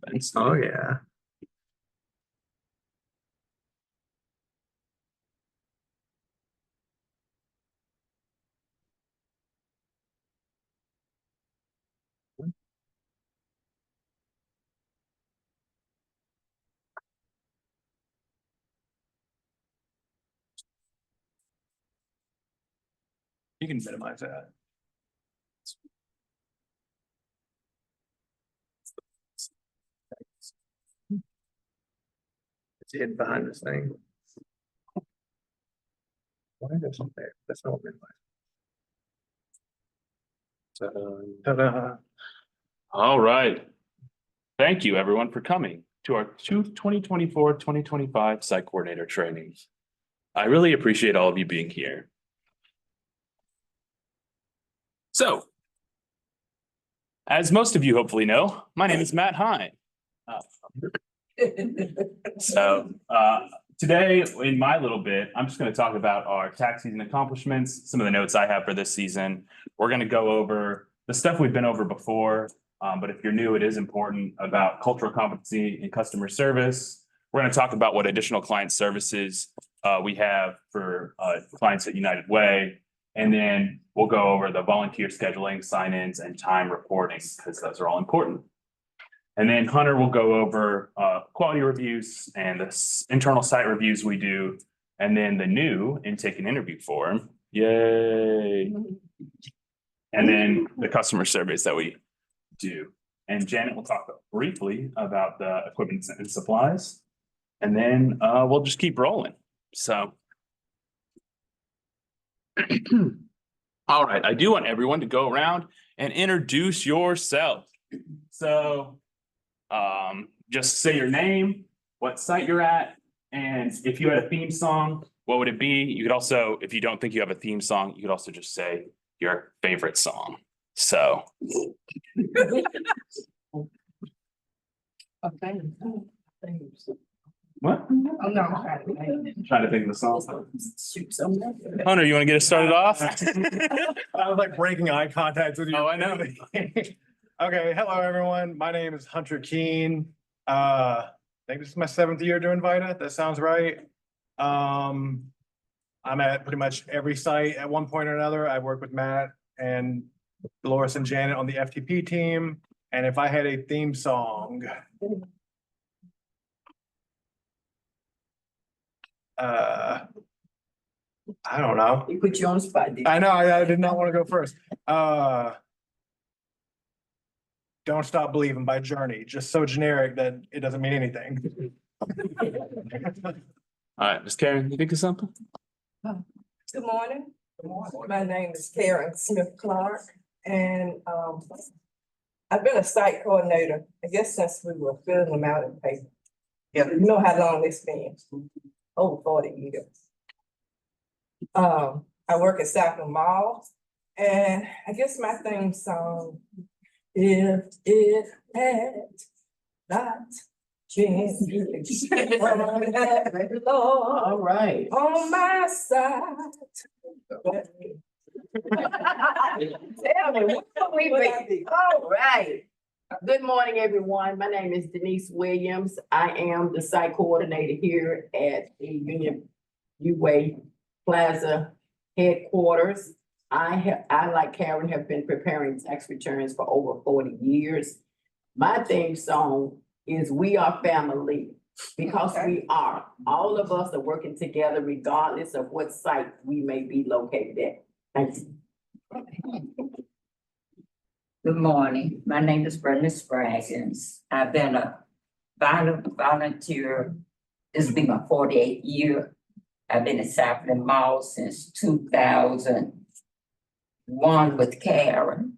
happens. Oh, yeah. You can minimize that. It's hidden behind this thing. Why is it something there? That's not minimized. Ta-da. All right. Thank you, everyone, for coming to our 2024-2025 site coordinator trainings. I really appreciate all of you being here. So, as most of you hopefully know, my name is Matt Hine. Today, in my little bit, I'm just going to talk about our tax season accomplishments, some of the notes I have for this season. We're going to go over the stuff we've been over before, but if you're new, it is important about cultural competency and customer service. We're going to talk about what additional client services we have for clients at United Way. And then we'll go over the volunteer scheduling, sign-ins, and time reporting, because those are all important. And then Hunter will go over quality reviews and the internal site reviews we do, and then the new intake and interview form. Yay. And then the customer surveys that we do. And Janet will talk briefly about the equipment and supplies. And then we'll just keep rolling. So. All right, I do want everyone to go around and introduce yourself. So just say your name, what site you're at, and if you had a theme song, what would it be? You could also, if you don't think you have a theme song, you could also just say your favorite song. So. What? Oh, no, I'm Trying to think of the song. shoot something. Hunter, you want to get us started off? I was like breaking eye contact with you. Oh, I know. Okay, hello everyone. My name is Hunter Keene. I think this is my 7th year doing VITA. That sounds right. I'm at pretty much every site at one point or another. I work with Matt and Dolores and Janet on the FTP team. And if I had a theme song, I don't know. You put you on the spot. didn't you? I know, I did not want to go first. Don't Stop Believing by Journey, just so generic that it doesn't mean anything. All right, Ms. Karen, you think of something? Good morning. My name is Karen Smith Clark, and I've been a site coordinator, I guess, since we were filling them out in paper. Yeah, you know how long it's been, over 40 years. I work at Southland Mall, and I guess my theme song, if it had not changed. All right. On my side. Tell me, what will we be? All right. Good morning, everyone. My name is Denise Williams. I am the site coordinator here at the Union U-Way Plaza headquarters. I, like Karen, have been preparing tax returns for over 40 years. My theme song is We Are Family, because we are. All of us are working together regardless of what site we may be located at. Thank you. Good morning. My name is Brenda Spraggins. I've been a volunteer. This will be my 48th year. I've been at Southland Mall since 2001 with Karen.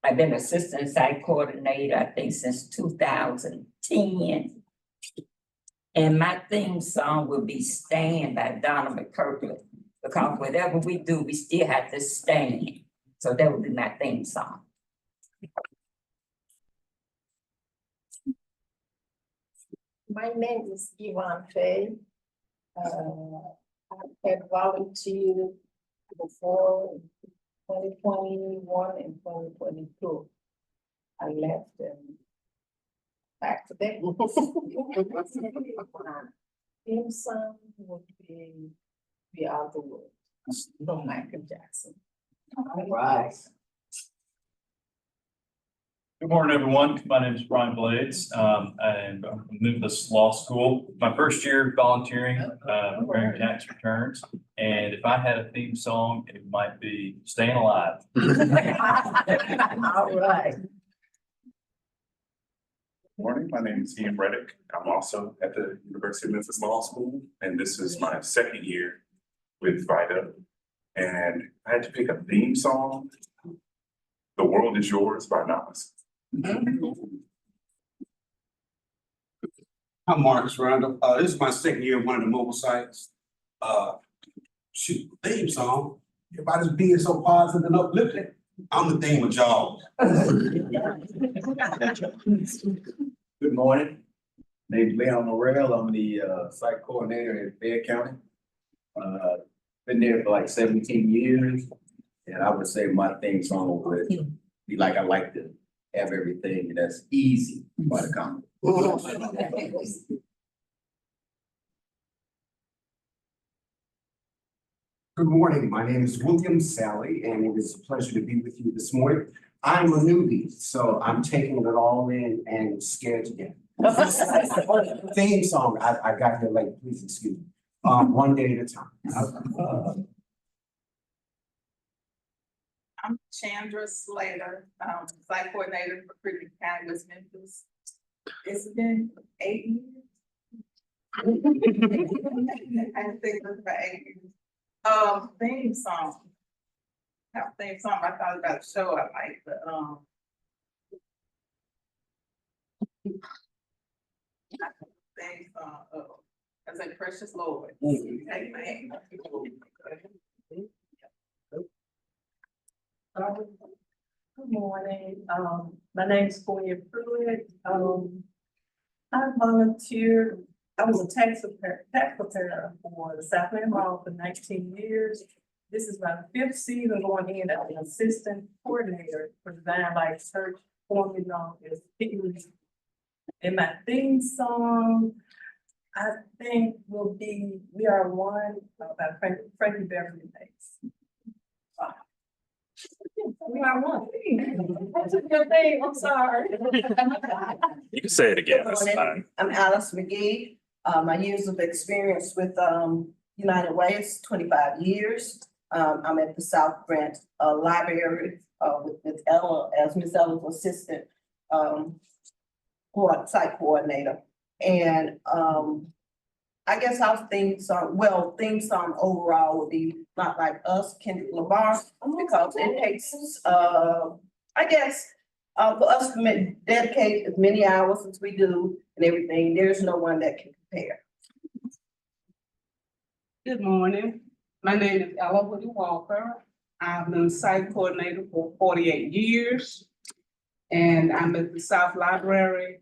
I've been assistant site coordinator, I think, since 2010. And my theme song will be Stand by Donna McKirkland, because whatever we do, we still have to stand. So that would be my theme song. My name is Yvonne Fay. I had volunteered before in 2021 and 2022. I left and back to that. Theme song would be Out the Woods, from Michael Jackson. All right. Good morning, everyone. My name is Brian Blades. And I'm from Memphis Law School. My first year volunteering, preparing tax returns. And if I had a theme song, it might be Staying Alive. All right. Morning, my name is Ian Reddick. I'm also at the University of Memphis Law School, and this is my second year with VITA. And I had to pick a theme song. The World Is Yours by Nas. I'm Marcus Randall. This is my second year at one of the mobile sites. Theme song. Everybody's being so positive and uplifting. I'm the theme of y'all. Good morning. Name's Leon Morrell. I'm the site coordinator in Fayette County. Been there for like 17 years. And I would say my theme song would be like I like to have everything that's easy by the common. Good morning. My name is William Sally, and it is a pleasure to be with you this morning. I'm a newbie, so I'm taking it all in and scared to death. Theme song. I got here late. Please excuse me. One day at a time. I'm Chandra Slater, site coordinator for Freedom County, West Memphis. It's been 8 years. I think it's about 8 years. Theme song. Have a theme song. I thought about a show I like, but theme song. I say Precious Lord. Amen. Good morning, my name is Toya Pruitt, I volunteered, I was a tax preparer for the Southland Mall for 19 years. This is my 5th season going in as an assistant coordinator for Design Life Church, formerly known as Hickory. And my theme song, I think will be We Are One by Frankie Beverly Bates. We are one. That's a good thing, I'm sorry. You can say it again, that's fine. I'm Alice McGee. My years of experience with United Way 25 years. I'm at the South Branch Library with Ella as Miss Ella's assistant site coordinator. And I guess our theme song overall would be Not Like Us, Kendrick Lamar, because it takes I guess for us to dedicate as many hours as we do and everything, there's no one that can compare. Good morning. My name is Ella Woody Walker. I've been site coordinator for 48 years. And I'm at the South Library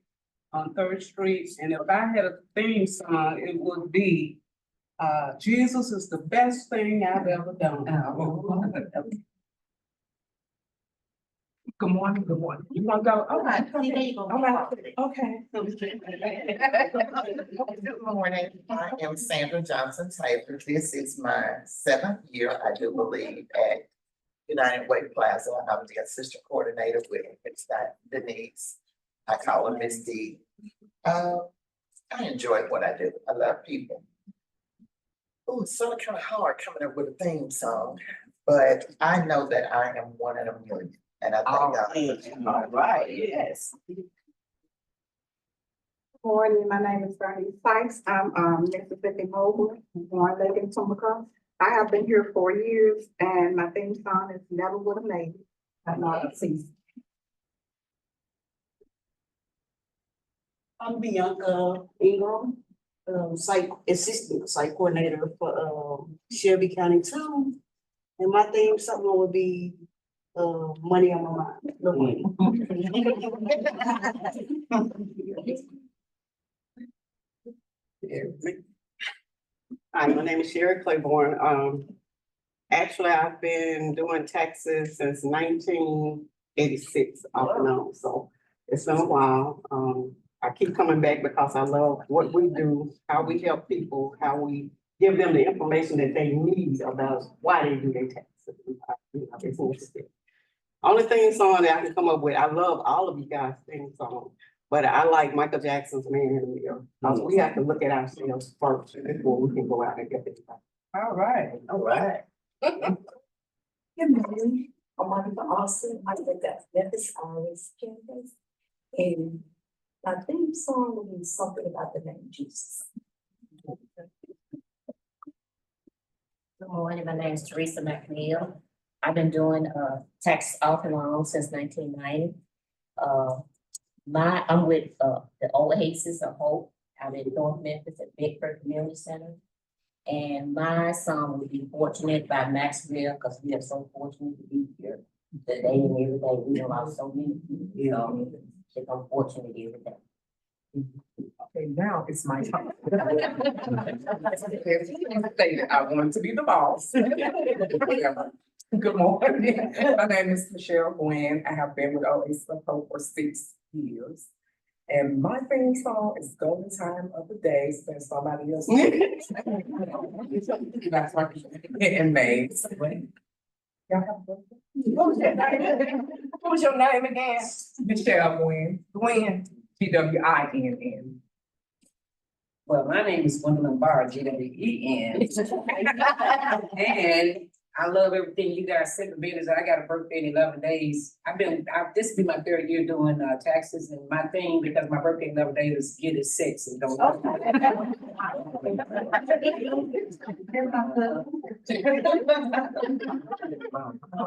on 3rd Street. And if I had a theme song, it would be Jesus is the best thing I've ever done. Good morning, good morning. You wanna go? All right. Okay. Good morning, I am Sandra Johnson Taylor. This is my 7th year, I do believe, at United Way Plaza. I'm the assistant coordinator with Miss Denise. I call her Miss D. I enjoy what I do. I love people. Oh, it's sort of kind of hard coming up with a theme song, but I know that I am one in a million. And I think All right, yes. Good morning, my name is Bernie Sykes. I'm Mississippi Mobile, born living in Tumaca. I have been here 4 years and my theme song is Never Would Have Made It. I'm not a season. I'm Bianca Ingram, site coordinator for Shelby County 2. And my theme song would be Money on My Mind. No money. Hi, my name is Sherry Claiborne. Actually, I've been doing taxes since 1986 off and on, so it's been a while. I keep coming back because I love what we do, how we help people, how we give them the information that they need about why they do their taxes. It's interesting. Only theme song that I can come up with, I love all of you guys' theme song, but I like Michael Jackson's Man in the Mirror. Because we have to look at ourselves first before we can go out and get it. All right. All right. Good morning, I'm Monica Austin, I live at Memphis Iris campus. And my theme song will be something about the name Jesus. Good morning, my name is Teresa McNeil. I've been doing tax off and on since 1990. I'm with the Oasis of Hope out in North Memphis at Bickford Community Center. And my song would be Fortunate by Maxwell, because we are so fortunate to be here today and every day. We have lost so many people, you know, it's unfortunate every day. Okay, now it's my turn. I wanted to be the boss. Good morning. My name is Michelle Gwen. I have been with Oasis of Hope for 6 years. And my theme song is Golden Time of the Day, so somebody else. That's what it made. Y'all have a birthday? What was your name again? Michelle Gwen. Gwen. GWINN. Well, my name is Gwendolyn Barr, GWEN. And I love everything you guys said. The business. I got a birthday in 11 days. This will be my 3rd year doing taxes, and my thing, because my birthday in 11 days is get it sexy. Don't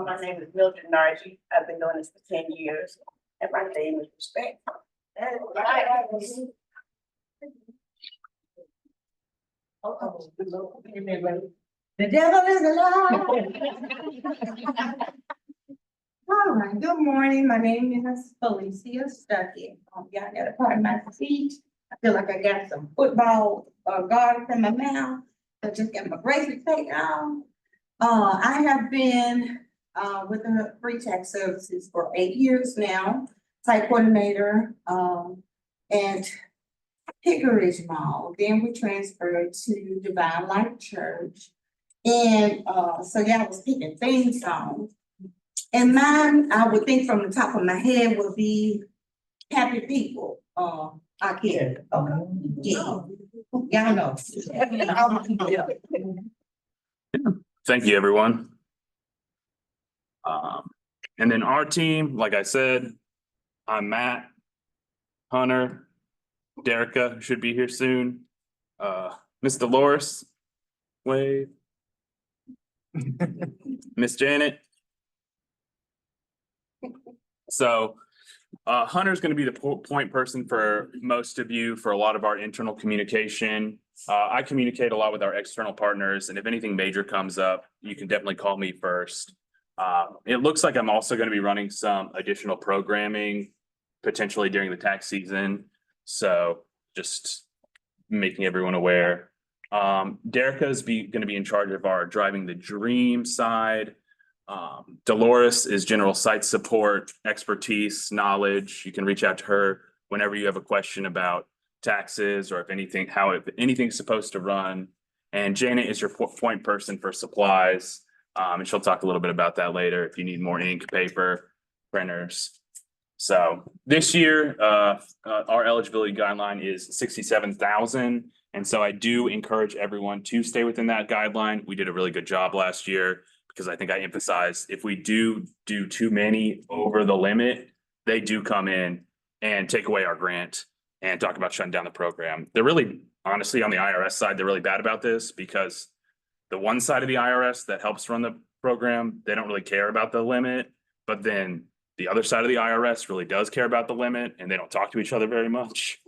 My name is Mildred Nargi. I've been doing this for 10 years, and my name is Respect. The devil is alive. All right, good morning. My name is Felicia Stuckey. Y'all gotta pardon my speech. I feel like I got some football guard in my mouth. I just got my bracelet taken off. I have been with the Free Tax Services for 8 years now, site coordinator and Hickory Mall. Then we transferred to Divine Life Church. And so y'all was picking theme songs. And mine, I would think from the top of my head would be Happy People. I can. Okay. Yeah. Y'all know. Thank you, everyone. And then our team, like I said, I'm Matt, Hunter, Derica should be here soon. Miss Dolores, wave. Miss Janet. So Hunter's going to be the point person for most of you for a lot of our internal communication. I communicate a lot with our external partners, and if anything major comes up, you can definitely call me first. It looks like I'm also going to be running some additional programming potentially during the tax season. So just making everyone aware. Derica is going to be in charge of our Driving the Dream side. Dolores is general site support, expertise, knowledge. You can reach out to her whenever you have a question about taxes or if anything's supposed to run. And Janet is your point person for supplies. And she'll talk a little bit about that later if you need more ink, paper, printers. So this year, our eligibility guideline is 67,000. And so I do encourage everyone to stay within that guideline. We did a really good job last year because I think I emphasized if we do too many over the limit, they do come in and take away our grant and talk about shutting down the program. They're really, honestly, on the IRS side, they're really bad about this because the one side of the IRS that helps run the program, they don't really care about the limit, but then the other side of the IRS really does care about the limit and they don't talk to each other very much.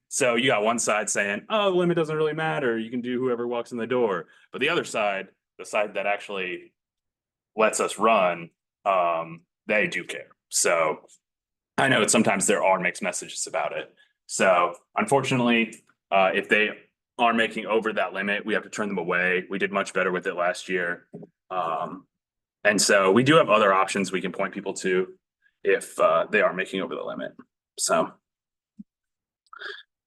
So you got one side saying, oh, the limit doesn't really matter. You can do whoever walks in the door. But the other side, the side that actually lets us run, they do care. So I know sometimes there are mixed messages about it. So unfortunately, if they are making over that limit, we have to turn them away. We did much better with it last year. And so we do have other options we can point people to if they are making over the limit. So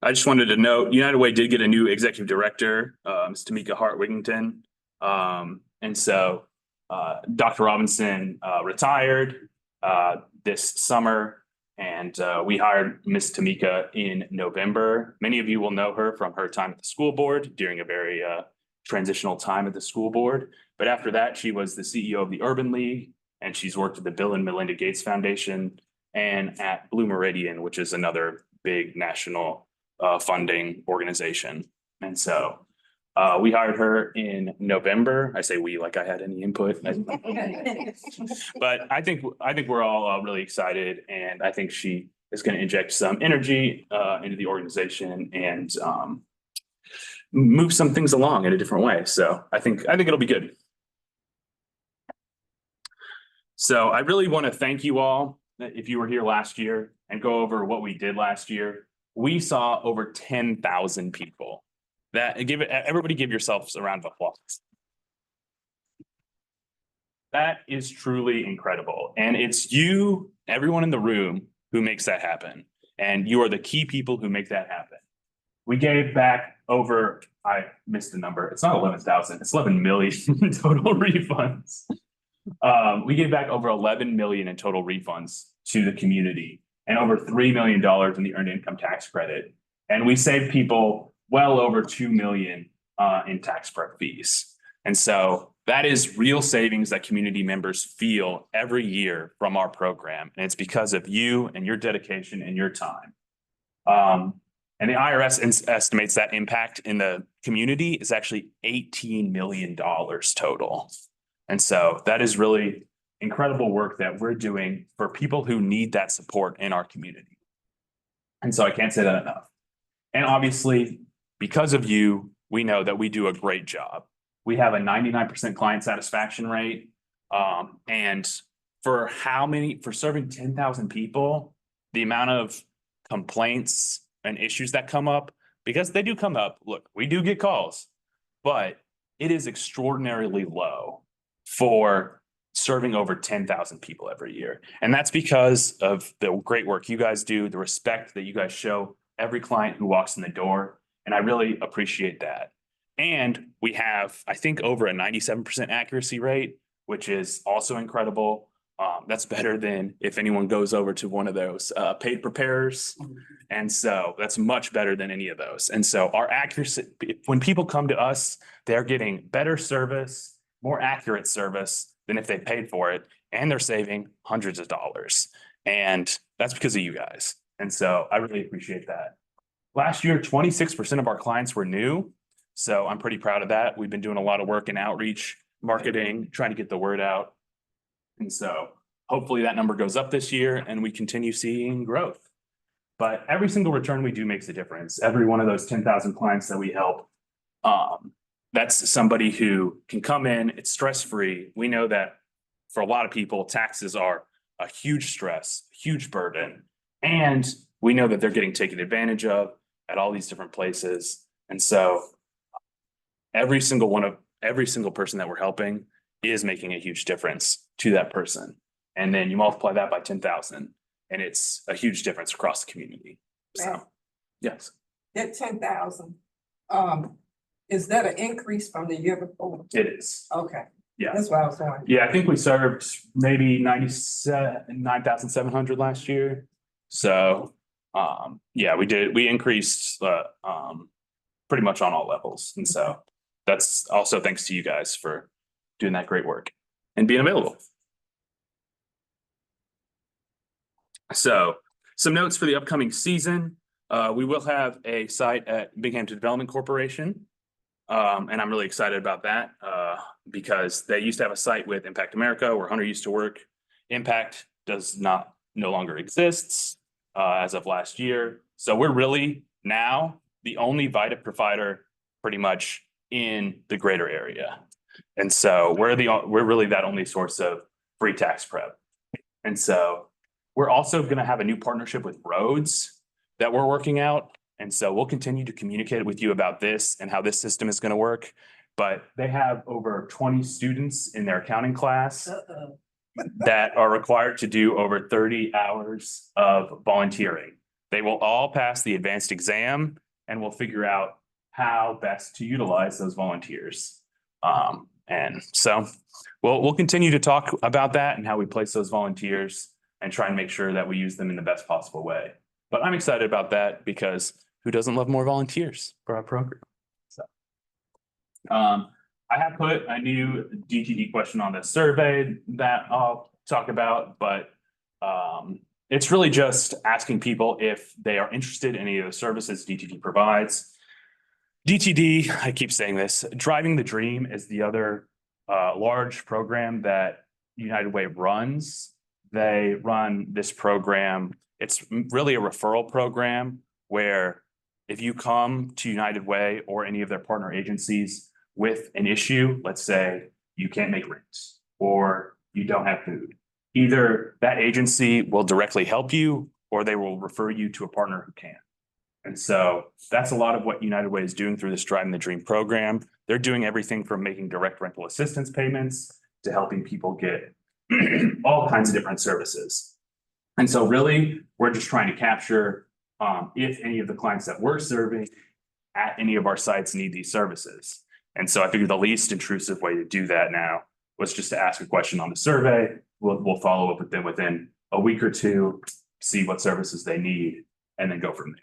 I just wanted to note, United Way did get a new executive director, Ms. Tamika Hart Wigington. And so Dr. Robinson retired this summer, and we hired Ms. Tamika in November. Many of you will know her from her time at the school board during a very transitional time at the school board. But after that, she was the CEO of the Urban League, and she's worked at the Bill and Melinda Gates Foundation and at Blue Meridian, which is another big national funding organization. And so we hired her in November. I say we like I had any input. But I think we're all really excited, and I think she is going to inject some energy into the organization and move some things along in a different way. So I think it'll be good. So I really want to thank you all if you were here last year and go over what we did last year. We saw over 10,000 people. Everybody give yourselves a round of applause. That is truly incredible. And it's you, everyone in the room, who makes that happen. And you are the key people who make that happen. We gave back over, I missed the number. It's not 11,000, it's 11 million total refunds. We gave back over 11 million in total refunds to the community and over $3 million in the earned income tax credit. And we saved people well over 2 million in tax prep fees. And so that is real savings that community members feel every year from our program. And it's because of you and your dedication and your time. And the IRS estimates that impact in the community is actually $18 million total. And so that is really incredible work that we're doing for people who need that support in our community. And so I can't say that enough. And obviously, because of you, we know that we do a great job. We have a 99% client satisfaction rate. And for serving 10,000 people, the amount of complaints and issues that come up, because they do come up, look, we do get calls, but it is extraordinarily low for serving over 10,000 people every year. And that's because of the great work you guys do, the respect that you guys show every client who walks in the door. And I really appreciate that. And we have, I think, over a 97% accuracy rate, which is also incredible. That's better than if anyone goes over to one of those paid preparers. And so that's much better than any of those. And so our accuracy, when people come to us, they're getting better service, more accurate service than if they paid for it, and they're saving hundreds of dollars. And that's because of you guys. And so I really appreciate that. Last year, 26% of our clients were new. So I'm pretty proud of that. We've been doing a lot of work in outreach, marketing, trying to get the word out. And so hopefully that number goes up this year and we continue seeing growth. But every single return we do makes a difference. Every one of those 10,000 clients that we help, that's somebody who can come in, it's stress-free. We know that for a lot of people, taxes are a huge stress, huge burden. And we know that they're getting taken advantage of at all these different places. And so every single person that we're helping is making a huge difference to that person. And then you multiply that by 10,000 and it's a huge difference across the community. So, yes. That 10,000, is that an increase from the year before? It is. Okay. Yeah. That's what I was wondering. Yeah, I think we served maybe 9,700 last year. So, yeah, we increased pretty much on all levels. And so that's also thanks to you guys for doing that great work and being available. So some notes for the upcoming season. We will have a site at Binghamton Development Corporation. And I'm really excited about that because they used to have a site with Impact America where Hunter used to work. Impact no longer exists as of last year. So we're really now the only VITA provider pretty much in the greater area. And so we're really that only source of free tax prep. And so we're also going to have a new partnership with Rhodes that we're working out. And so we'll continue to communicate with you about this and how this system is going to work. But they have over 20 students in their accounting class that are required to do over 30 hours of volunteering. They will all pass the advanced exam and we'll figure out how best to utilize those volunteers. And so we'll continue to talk about that and how we place those volunteers and try and make sure that we use them in the best possible way. But I'm excited about that because who doesn't love more volunteers for our program? So, I have put a new DTD question on the survey that I'll talk about, but it's really just asking people if they are interested in any of the services DTD provides. DTD, I keep saying this, Driving the Dream is the other large program that United Way runs. They run this program. It's really a referral program where if you come to United Way or any of their partner agencies with an issue, let's say you can't make rent or you don't have food, either that agency will directly help you or they will refer you to a partner who can. And so that's a lot of what United Way is doing through this Driving the Dream program. They're doing everything from making direct rental assistance payments to helping people get all kinds of different services. And so really, we're just trying to capture if any of the clients that we're serving at any of our sites need these services. And so I figured the least intrusive way to do that now was just to ask a question on the survey. We'll follow up with them within a week or two, see what services they need, and then go from there.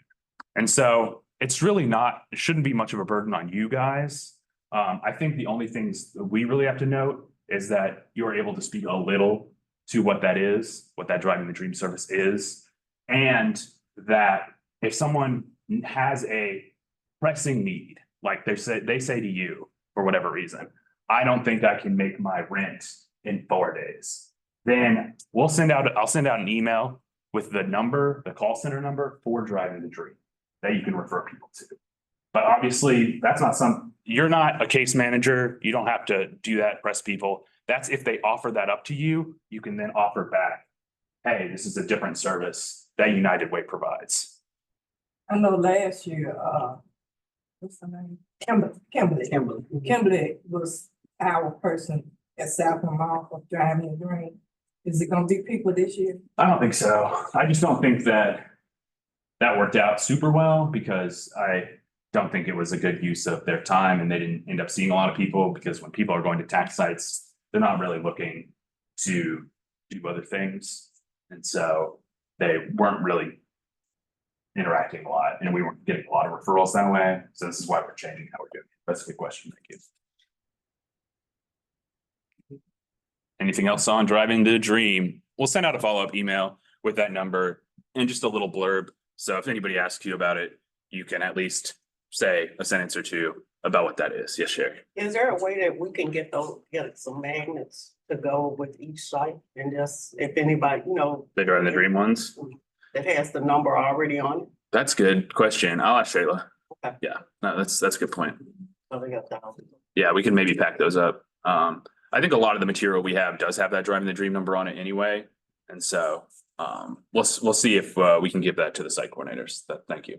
And so it's really not, it shouldn't be much of a burden on you guys. I think the only things that we really have to note is that you're able to speak a little to what that is, what that Driving the Dream service is, and that if someone has a pressing need, like they say to you for whatever reason, I don't think I can make my rent in 4 days, then I'll send out an email with the number, the call center number for Driving the Dream that you can refer people to. But obviously that's not you're not a case manager. You don't have to do that, press people. That's if they offer that up to you, you can then offer back, hey, this is a different service that United Way provides. I know last year, what's her name? Kimberly was our person at South Mall for Driving the Dream. Is it gonna be people this year? I don't think so. I just don't think that worked out super well because I don't think it was a good use of their time and they didn't end up seeing a lot of people because when people are going to tax sites, they're not really looking to do other things. And so they weren't really interacting a lot and we weren't getting a lot of referrals that way. So this is why we're changing how we're doing it. That's a good question. Thank you. Anything else on Driving the Dream? We'll send out a follow-up email with that number and just a little blurb. So if anybody asks you about it, you can at least say a sentence or two about what that is. Yes, Sherry. Is there a way that we can get some magnets to go with each site and just, if anybody, The Driving the Dream ones? that has the number already on it? That's a good question. I'll ask Shayla. Okay. Yeah, no, that's a good point. So they got thousands. Yeah, we can maybe pack those up. I think a lot of the material we have does have that Driving the Dream number on it anyway. And so we'll see if we can give that to the site coordinators. Thank you.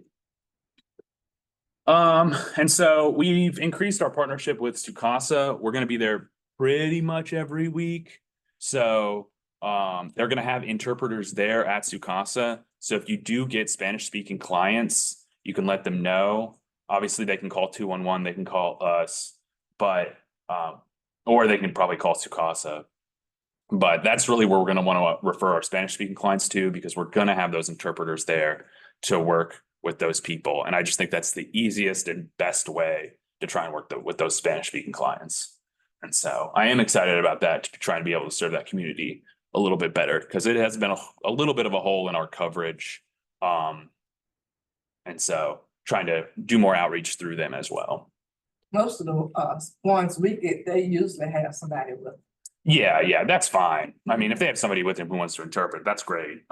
And so we've increased our partnership with Sukasa. We're going to be there pretty much every week. So they're going to have interpreters there at Sukasa. So if you do get Spanish speaking clients, you can let them know. Obviously they can call 211, they can call us, but or they can probably call Sukasa. But that's really where we're going to want to refer our Spanish speaking clients to, because we're going to have those interpreters there to work with those people. And I just think that's the easiest and best way to try and work with those Spanish speaking clients. And so I am excited about that, to try and be able to serve that community a little bit better, because it has been a little bit of a hole in our coverage. And so trying to do more outreach through them as well. Most of the ones we get, they usually have somebody with them. Yeah, that's fine. I mean, if they have somebody with them who wants to interpret, that's great.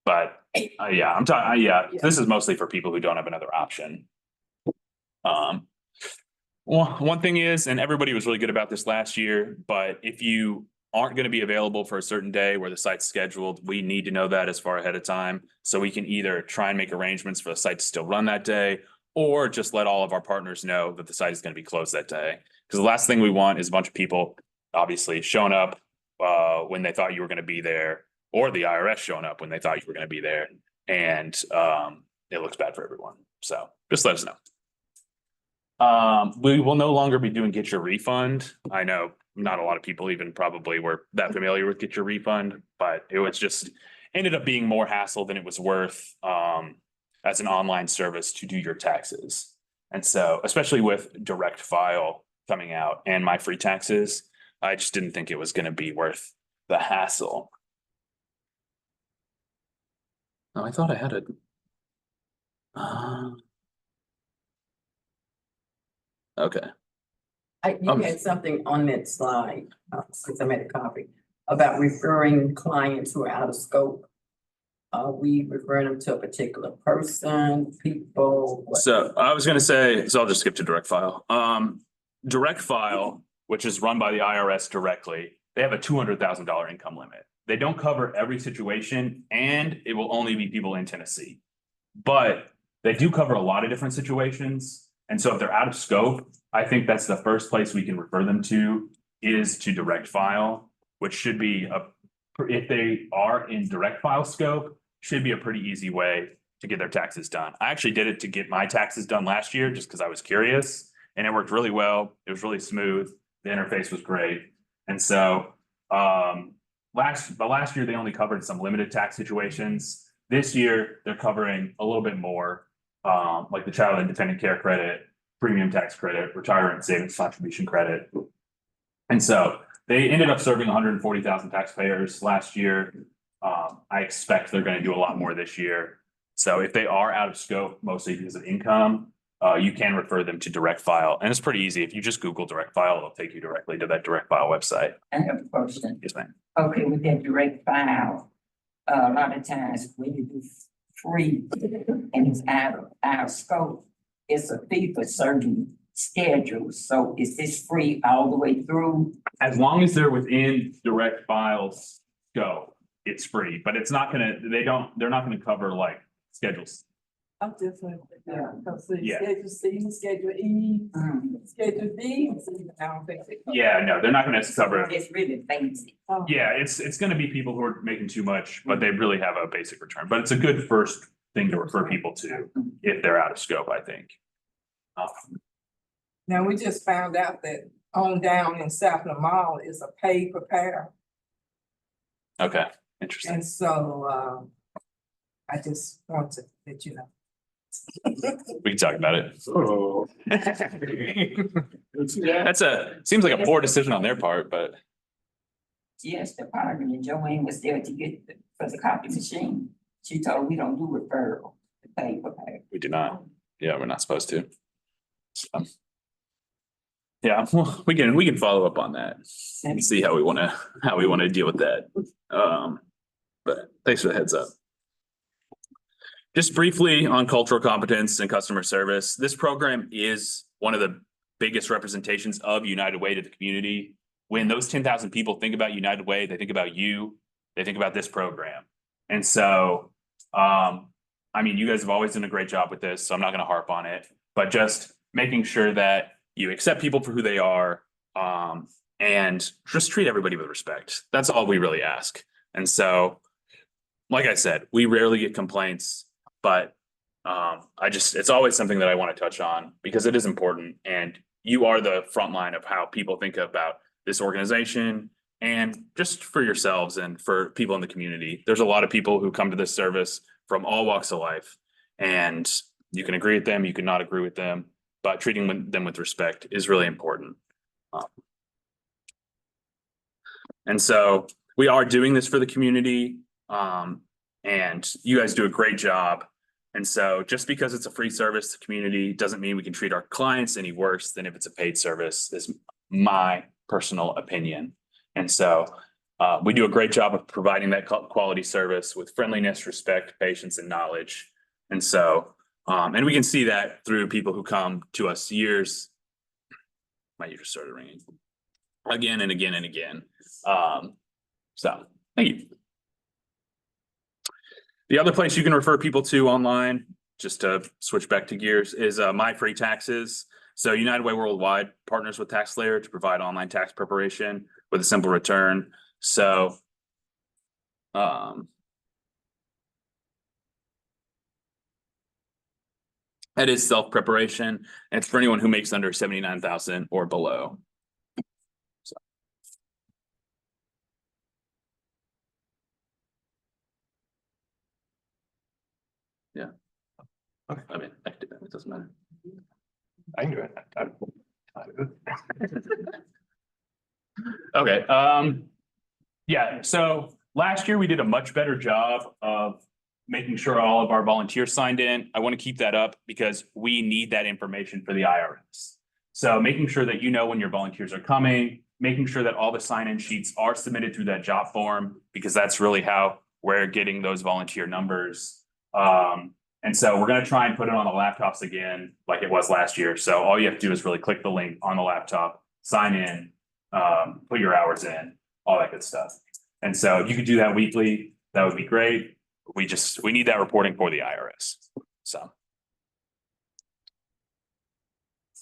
But yeah, I'm talking, this is mostly for people who don't have another option. Well, one thing is, and everybody was really good about this last year, but if you aren't going to be available for a certain day where the site's scheduled, we need to know that as far ahead of time. So we can either try and make arrangements for the site to still run that day, or just let all of our partners know that the site is going to be closed that day. Because the last thing we want is a bunch of people obviously showing up when they thought you were going to be there, or the IRS showing up when they thought you were going to be there. and it looks bad for everyone. So just let us know. We will no longer be doing Get Your Refund. I know not a lot of people even probably were that familiar with Get Your Refund, but it was just ended up being more hassle than it was worth as an online service to do your taxes. And so, especially with Direct File coming out and My Free Taxes, I just didn't think it was going to be worth the hassle. Oh, I thought I had it. Okay. You had something on that slide, since I made a copy, about referring clients who are out of scope. Are we referring them to a particular person, people? What? So I was gonna say, so I'll just skip to Direct File. Direct File, which is run by the IRS directly, they have a $200,000 income limit. They don't cover every situation, and it will only be people in Tennessee. But they do cover a lot of different situations. And so if they're out of scope, I think that's the first place we can refer them to is to Direct File, which should be if they are in Direct File scope, should be a pretty easy way to get their taxes done. I actually did it to get my taxes done last year just because I was curious, and it worked really well. It was really smooth. The interface was great. And so last year they only covered some limited tax situations. This year they're covering a little bit more, like the child independent care credit, premium tax credit, retirement savings contribution credit. And so they ended up serving 140,000 taxpayers last year. I expect they're going to do a lot more this year. So if they are out of scope, mostly because of income, you can refer them to Direct File. And it's pretty easy. If you just Google Direct File, it'll take you directly to that Direct File website. I have a question. Yes, ma'am. Okay, with that Direct File, a lot of times when you do free and it's out of scope, it's a fee for certain schedules. So is this free all the way through? As long as they're within Direct File's scope, it's free, but it's not gonna, they're not gonna cover like schedules. I'm different, because the Yeah. Schedule C, Schedule E, Schedule D, I don't think they. Yeah, no, they're not gonna cover. It's really fancy. Yeah, it's gonna be people who are making too much, but they really have a basic return, but it's a good first thing to refer people to if they're out of scope, I think. Now, we just found out that on down in South Lamar is a paid prepare, Okay, interesting. and so, I just want to let you know. We can talk about it. Oh. Seems like a poor decision on their part, but Yes, the department and Joanne was there to get for the copy machine. She told we don't do referral, the paper. we do not. Yeah, we're not supposed to. So, yeah, well, we can follow up on that and see how we wanna deal with that. But thanks for the heads up. Just briefly on cultural competence and customer service, this program is one of the biggest representations of United Way to the community. When those 10,000 people think about United Way, they think about you, they think about this program. And so, I mean, you guys have always done a great job with this, so I'm not gonna harp on it, but just making sure that you accept people for who they are, and just treat everybody with respect. That's all we really ask. And so, like I said, we rarely get complaints, but it's always something that I want to touch on because it is important, and you are the front line of how people think about this organization and just for yourselves and for people in the community. There's a lot of people who come to this service from all walks of life, and you can agree with them, you can not agree with them, but treating them with respect is really important. And so we are doing this for the community, and you guys do a great job. And so just because it's a free service to the community doesn't mean we can treat our clients any worse than if it's a paid service, is my personal opinion. And so we do a great job of providing that quality service with friendliness, respect, patience, and knowledge. And so, and we can see that through people who come to us years. My ear just started ringing again and again and again. So thank you. The other place you can refer people to online, just to switch back to gears, is My Free Taxes. So United Way Worldwide partners with TaxSlayer to provide online tax preparation with a simple return. So That is self-preparation, and it's for anyone who makes under 79,000 or below. So. Yeah. Okay, I mean, I can do that, it doesn't matter. I can do it. Okay, yeah, so last year we did a much better job of making sure all of our volunteers signed in. I want to keep that up because we need that information for the IRS. So making sure that you know when your volunteers are coming, making sure that all the sign-in sheets are submitted through that job form, because that's really how we're getting those volunteer numbers. And so we're going to try and put it on the laptops again, like it was last year. So all you have to do is really click the link on the laptop, sign in, put your hours in, all that good stuff. And so if you could do that weekly, that would be great. We need that reporting for the IRS. So.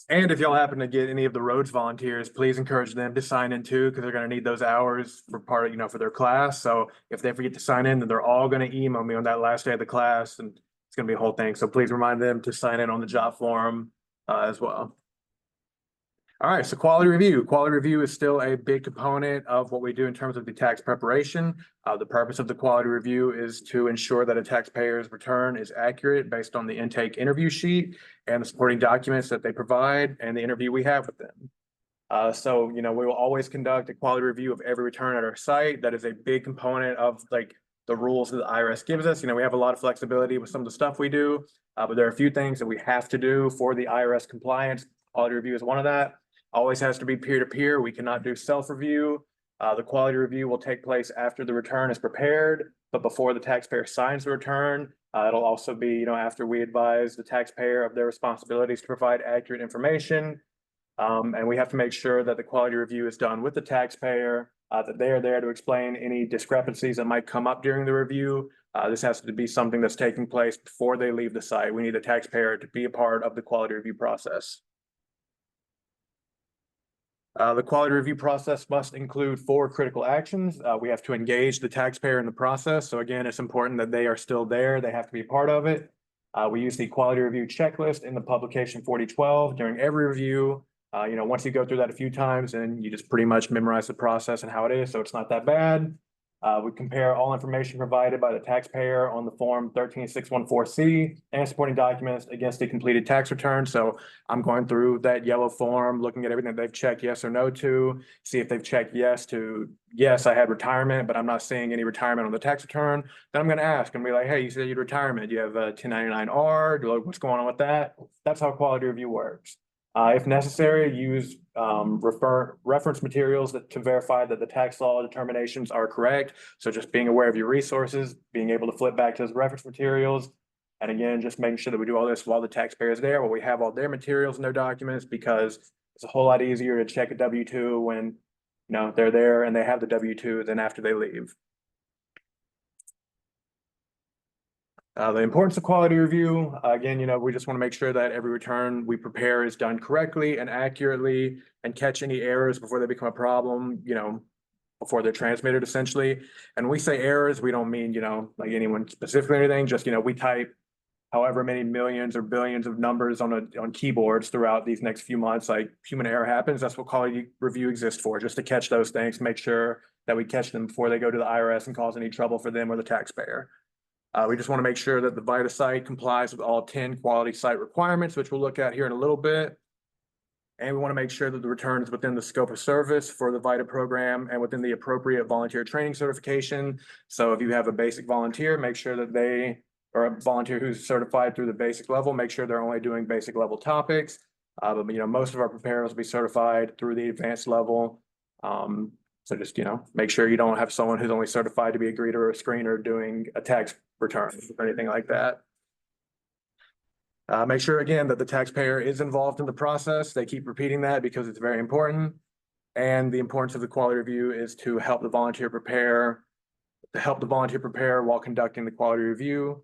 And if y'all happen to get any of the roads volunteers, please encourage them to sign in too, because they're gonna need those hours for part of, you know, for their class. So if they forget to sign in, then they're all gonna email me on that last day of the class, and it's gonna be a whole thing. So please remind them to sign in on the job form as well. All right, so quality review. Quality review is still a big component of what we do in terms of the tax preparation. The purpose of the quality review is to ensure that a taxpayer's return is accurate based on the intake interview sheet and the supporting documents that they provide and the interview we have with them. So, you know, we will always conduct a quality review of every return at our site. That is a big component of like the rules that the IRS gives us. You know, we have a lot of flexibility with some of the stuff we do, but there are a few things that we have to do for the IRS compliance. Quality review is one of that. Always has to be peer-to-peer. We cannot do self-review. The quality review will take place after the return is prepared, but before the taxpayer signs the return. It'll also be, you know, after we advise the taxpayer of their responsibilities to provide accurate information. And we have to make sure that the quality review is done with the taxpayer, that they are there to explain any discrepancies that might come up during the review. This has to be something that's taking place before they leave the site. We need the taxpayer to be a part of the quality review process. The quality review process must include 4 critical actions. We have to engage the taxpayer in the process. So again, it's important that they are still there. They have to be a part of it. We use the quality review checklist in the publication 4012 during every review. You know, once you go through that a few times, and you just pretty much memorize the process and how it is, so it's not that bad. We compare all information provided by the taxpayer on the form 13614C and supporting documents against the completed tax return. So I'm going through that yellow form, looking at everything they've checked yes or no to, see if they've checked yes to, yes, I had retirement, but I'm not seeing any retirement on the tax return. Then I'm going to ask and be like, hey, you said you had retirement. Do you have a 1099-R? What's going on with that? That's how quality review works. If necessary, use reference materials to verify that the tax law determinations are correct. So just being aware of your resources, being able to flip back to those reference materials. And again, just making sure that we do all this while the taxpayer is there, while we have all their materials and their documents, because it's a whole lot easier to check a W-2 when, you know, they're there and they have the W-2 than after they leave. The importance of quality review, again, you know, we just want to make sure that every return we prepare is done correctly and accurately and catch any errors before they become a problem, you know, before they're transmitted essentially. And when we say errors, we don't mean, you know, like anyone specifically or anything, just, you know, we type however many millions or billions of numbers on keyboards throughout these next few months, like human error happens. That's what quality review exists for, just to catch those things, make sure that we catch them before they go to the IRS and cause any trouble for them or the taxpayer. We just want to make sure that the VITA site complies with all 10 quality site requirements, which we'll look at here in a little bit. And we want to make sure that the return is within the scope of service for the VITA program and within the appropriate volunteer training certification. So if you have a basic volunteer, make sure that they are a volunteer who's certified through the basic level, make sure they're only doing basic level topics. But you know, most of our preparers will be certified through the advanced level. So just, you know, make sure you don't have someone who's only certified to be a greeter or a screener doing a tax return or anything like that. Make sure again that the taxpayer is involved in the process. They keep repeating that because it's very important. And the importance of the quality review is to help the volunteer prepare while conducting the quality review.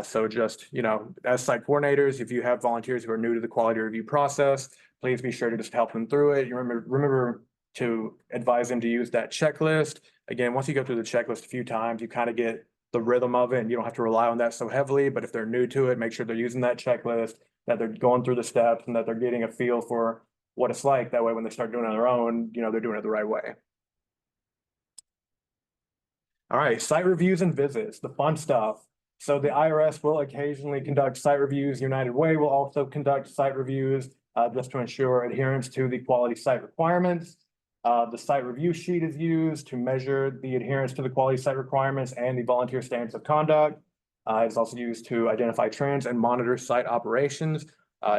So just, you know, as site coordinators, if you have volunteers who are new to the quality review process, please be sure to just help them through it. You remember to advise them to use that checklist. Again, once you go through the checklist a few times, you kind of get the rhythm of it and you don't have to rely on that so heavily. But if they're new to it, make sure they're using that checklist. that they're going through the steps and that they're getting a feel for what it's like. That way, when they start doing it on their own, they're doing it the right way. All right, site reviews and visits, the fun stuff. So the IRS will occasionally conduct site reviews. United Way will also conduct site reviews just to ensure adherence to the quality site requirements. The site review sheet is used to measure the adherence to the quality site requirements and the volunteer standards of conduct. It's also used to identify trends and monitor site operations.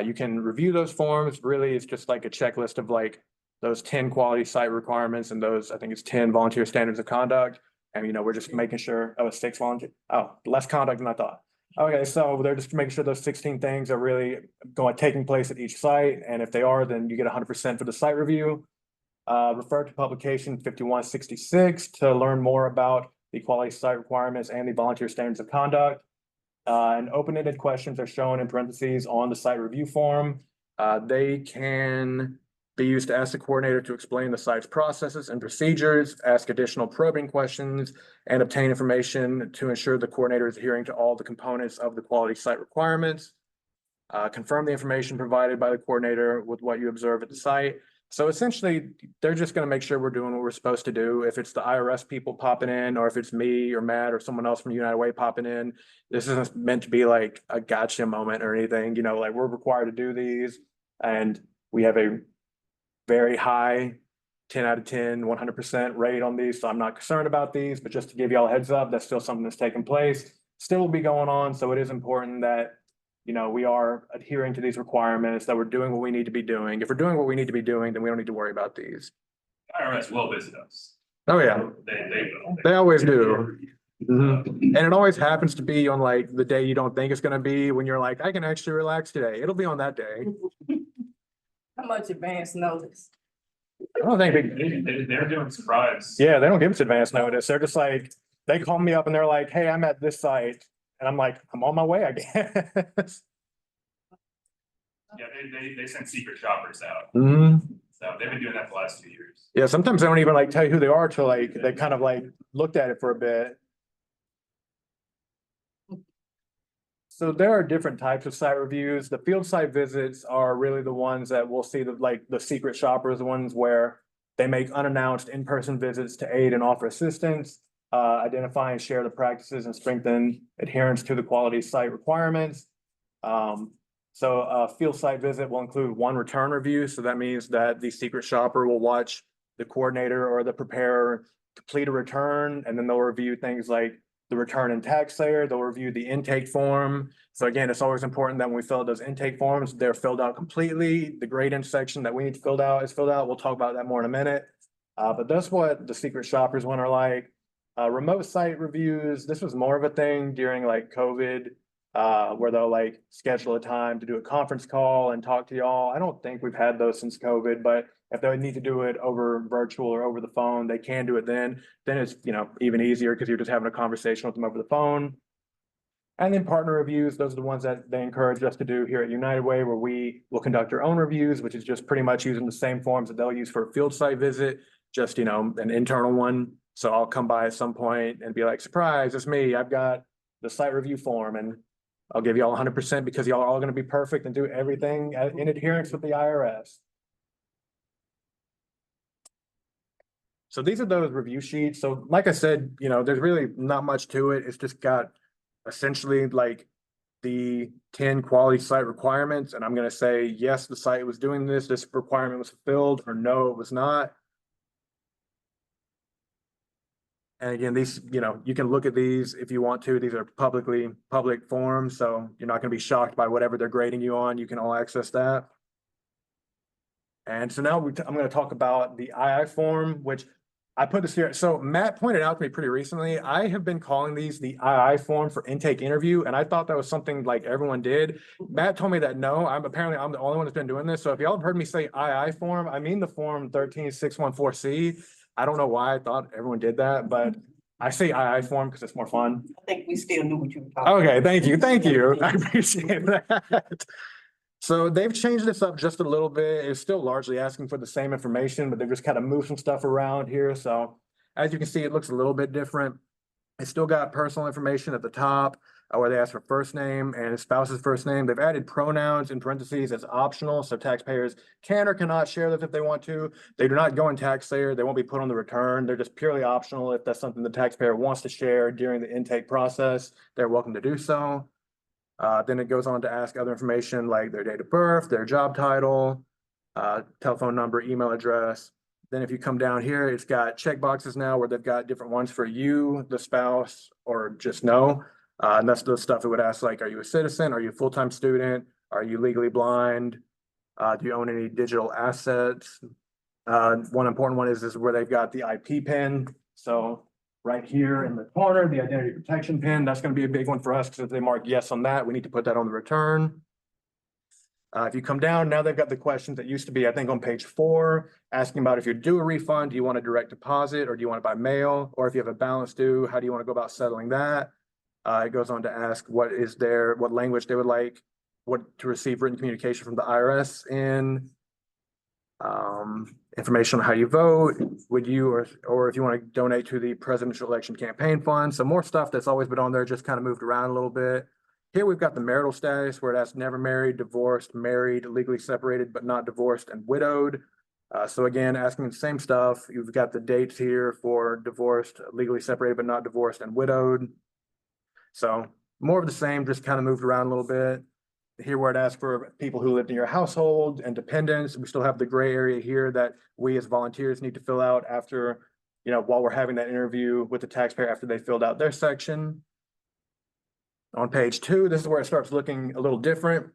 You can review those forms. Really, it's just like a checklist of like those 10 quality site requirements and those, I think it's 10 volunteer standards of conduct. And, we're just making sure, 6 volunteer, less conduct than I thought. Okay, so they're just making sure those 16 things are really taking place at each site. And if they are, then you get 100% for the site review. Refer to publication 5166 to learn more about the quality site requirements and the volunteer standards of conduct. And open-ended questions are shown in parentheses on the site review form. They can be used to ask the coordinator to explain the site's processes and procedures, ask additional probing questions, and obtain information to ensure the coordinator is adhering to all the components of the quality site requirements. Confirm the information provided by the coordinator with what you observe at the site. So essentially, they're just going to make sure we're doing what we're supposed to do. If it's the IRS people popping in, or if it's me or Matt or someone else from United Way popping in, this isn't meant to be like a gotcha moment or anything. Like we're required to do these, and we have a very high 10 out of 10, 100% rate on these. So I'm not concerned about these, but just to give y'all a heads up, that's still something that's taking place, still will be going on. So it is important that, we are adhering to these requirements, that we're doing what we need to be doing. If we're doing what we need to be doing, then we don't need to worry about these. IRS will visit us. Oh, yeah. They will. They always do. And it always happens to be on like the day you don't think it's going to be, when you're like, I can actually relax today. It'll be on that day. How much advance notice? I don't think They're doing surprise. Yeah, they don't give us advance notice. They're just like, they call me up and they're like, hey, I'm at this site. And I'm like, I'm on my way, I guess. Yeah, they send secret shoppers out. So they've been doing that for the last 2 years. Yeah, sometimes they don't even like tell you who they are till like, they kind of like looked at it for a bit. So there are different types of site reviews. The field site visits are really the ones that we'll see the secret shoppers, the ones where they make unannounced in-person visits to aid and offer assistance, identify and share the practices and strengthen adherence to the quality site requirements. So a field site visit will include one return review. So that means that the secret shopper will watch the coordinator or the preparer complete a return, and then they'll review things like the return and tax layer. They'll review the intake form. So again, it's always important that when we fill out those intake forms, they're filled out completely. The grade-in section that we need to fill out is filled out. We'll talk about that more in a minute. But that's what the secret shoppers one are like. Remote site reviews, this was more of a thing during like COVID, where they'll like schedule a time to do a conference call and talk to y'all. I don't think we've had those since COVID, but if they need to do it over virtual or over the phone, they can do it then. Then it's, even easier because you're just having a conversation with them over the phone. And then partner reviews, those are the ones that they encourage us to do here at United Way, where we will conduct our own reviews, which is just pretty much using the same forms that they'll use for a field site visit, just, an internal one. So I'll come by at some point and be like, surprise, it's me. I've got the site review form, and I'll give y'all 100% because y'all are all going to be perfect and do everything in adherence with the IRS. So these are those review sheets. So like I said, there's really not much to it. It's just got essentially like the 10 quality site requirements. And I'm going to say, yes, the site was doing this. This requirement was fulfilled, or no, it was not. And again, these, you can look at these if you want to. These are public forms, so you're not going to be shocked by whatever they're grading you on. You can all access that. And so now I'm going to talk about the II form, which I put this here. So Matt pointed out to me pretty recently, I have been calling these the II form for intake interview, and I thought that was something like everyone did. Matt told me that no, I'm the only one that's been doing this. So if y'all have heard me say II form, I mean the form 13614C. I don't know why I thought everyone did that, but I say II form because it's more fun. I think we still knew what you were talking about. Okay, thank you. I appreciate that. So they've changed this up just a little bit. It's still largely asking for the same information, but they've just kind of moved some stuff around here. So as you can see, it looks a little bit different. It's still got personal information at the top, where they ask for first name and spouse's first name. They've added pronouns in parentheses as optional, so taxpayers can or cannot share those if they want to. They do not go in TaxSlayer. They won't be put on the return. They're just purely optional. If that's something the taxpayer wants to share during the intake process, they're welcome to do so. Then it goes on to ask other information like their date of birth, their job title, telephone number, email address. Then if you come down here, it's got check boxes now where they've got different ones for you, the spouse, or just no. And that's the stuff it would ask, like, are you a citizen? Are you a full-time student? Are you legally blind? Do you own any digital assets? One important one is where they've got the IP pin. So right here in the corner, the identity protection pin, that's going to be a big one for us because if they mark yes on that, we need to put that on the return. If you come down, now they've got the questions that used to be, I think, on page 4, asking about if you do a refund, do you want a direct deposit or do you want it by mail? Or if you have a balance due, how do you want to go about settling that? It goes on to ask what language they would like, what to receive written communication from the IRS in, information on how you vote, would you, or if you want to donate to the presidential election campaign fund. So more stuff that's always been on there, just kind of moved around a little bit. Here we've got the marital status where it asks never married, divorced, married, legally separated, but not divorced, and widowed. So again, asking the same stuff. You've got the dates here for divorced, legally separated, but not divorced, and widowed. So more of the same, just kind of moved around a little bit. Here where it asks for people who lived in your household and dependents. We still have the gray area here that we as volunteers need to fill out after, while we're having that interview with the taxpayer after they filled out their section. On page 2, this is where it starts looking a little different.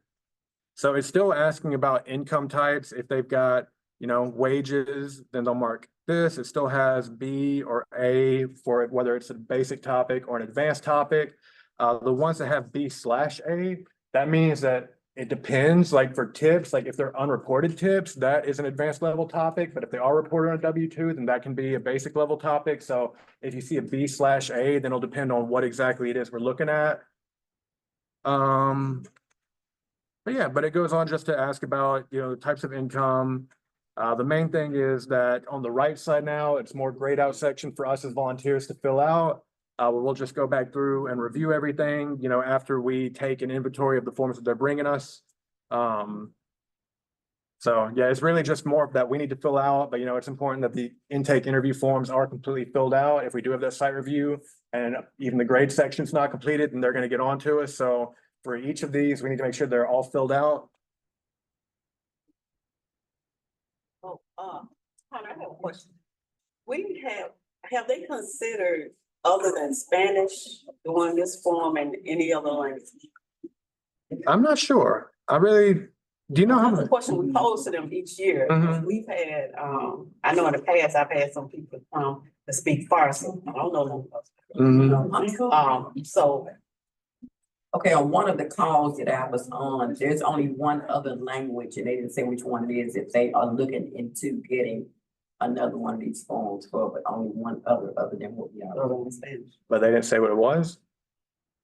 So it's still asking about income types. If they've got, wages, then they'll mark this. It still has B or A for whether it's a basic topic or an advanced topic. The ones that have B/A, that means that it depends, like for tips, like if they're unreported tips, that is an advanced level topic. But if they are reported on a W-2, then that can be a basic level topic. So if you see a B/A, then it'll depend on what exactly it is we're looking at. But it goes on just to ask about, the types of income. The main thing is that on the right side now, it's more grayed out section for us as volunteers to fill out. We'll just go back through and review everything, after we take an inventory of the forms that they're bringing us. So yeah, it's really just more that we need to fill out, but it's important that the intake interview forms are completely filled out. If we do have that site review and even the grade section's not completed, then they're going to get on to us. So for each of these, we need to make sure they're all filled out. I have a question. Have they considered, other than Spanish, doing this form in any other language? I'm not sure. Do you know how? That's a question we pose to them each year. Mhm. We've had, I know in the past, I've had some people come to speak Farsi. I don't know them. So, Okay, on one of the calls that I was on, there's only one other language, and they didn't say which one it is, if they are looking into getting another one of these forms for, but only one other than what we are. But they didn't say what it was.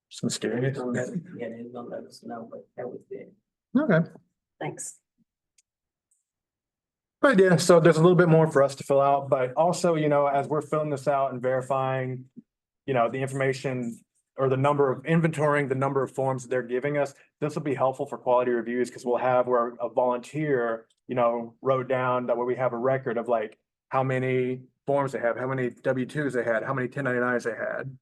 It's mysterious. Yeah, they're gonna let us know, but that was it. Okay. Thanks. But yeah, so there's a little bit more for us to fill out, but also, as we're filling this out and verifying, the information or the number of inventorying, the number of forms that they're giving us, this will be helpful for quality reviews because we'll have where a volunteer, wrote down that way we have a record of like how many forms they have, how many W-2s they had, how many 1099s they had.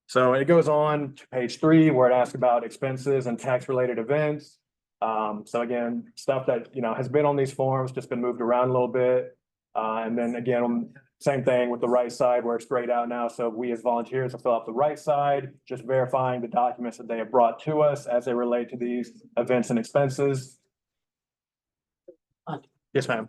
So it goes on to page 3 where it asks about expenses and tax related events. So again, stuff that, has been on these forms, just been moved around a little bit. And then again, same thing with the right side where it's grayed out now. So we as volunteers will fill out the right side, just verifying the documents that they have brought to us as they relate to these events and expenses. Yes, ma'am.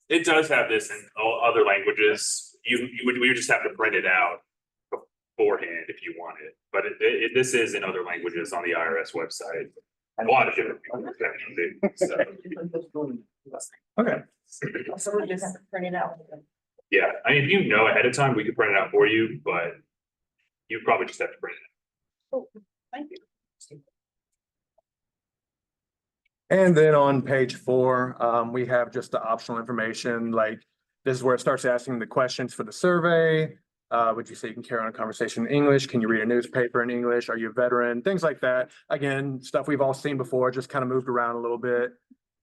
It does have this in all other languages. We would just have to print it out beforehand if you want it. But this is in other languages on the IRS website. A lot of different people. Okay. So we just have to print it out. Yeah, I mean, if you know ahead of time, we could print it out for you, but you probably just have to print it. Thank you. And then on page 4, we have just the optional information, like this is where it starts asking the questions for the survey. Would you say you can carry on a conversation in English? Can you read a newspaper in English? Are you a veteran? Things like that. Again, stuff we've all seen before, just kind of moved around a little bit.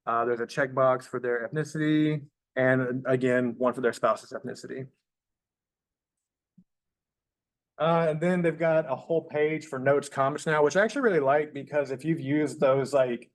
There's a checkbox for their ethnicity, and again, one for their spouse's ethnicity. And then they've got a whole page for notes, comments now, which I actually really like, because if you've used those like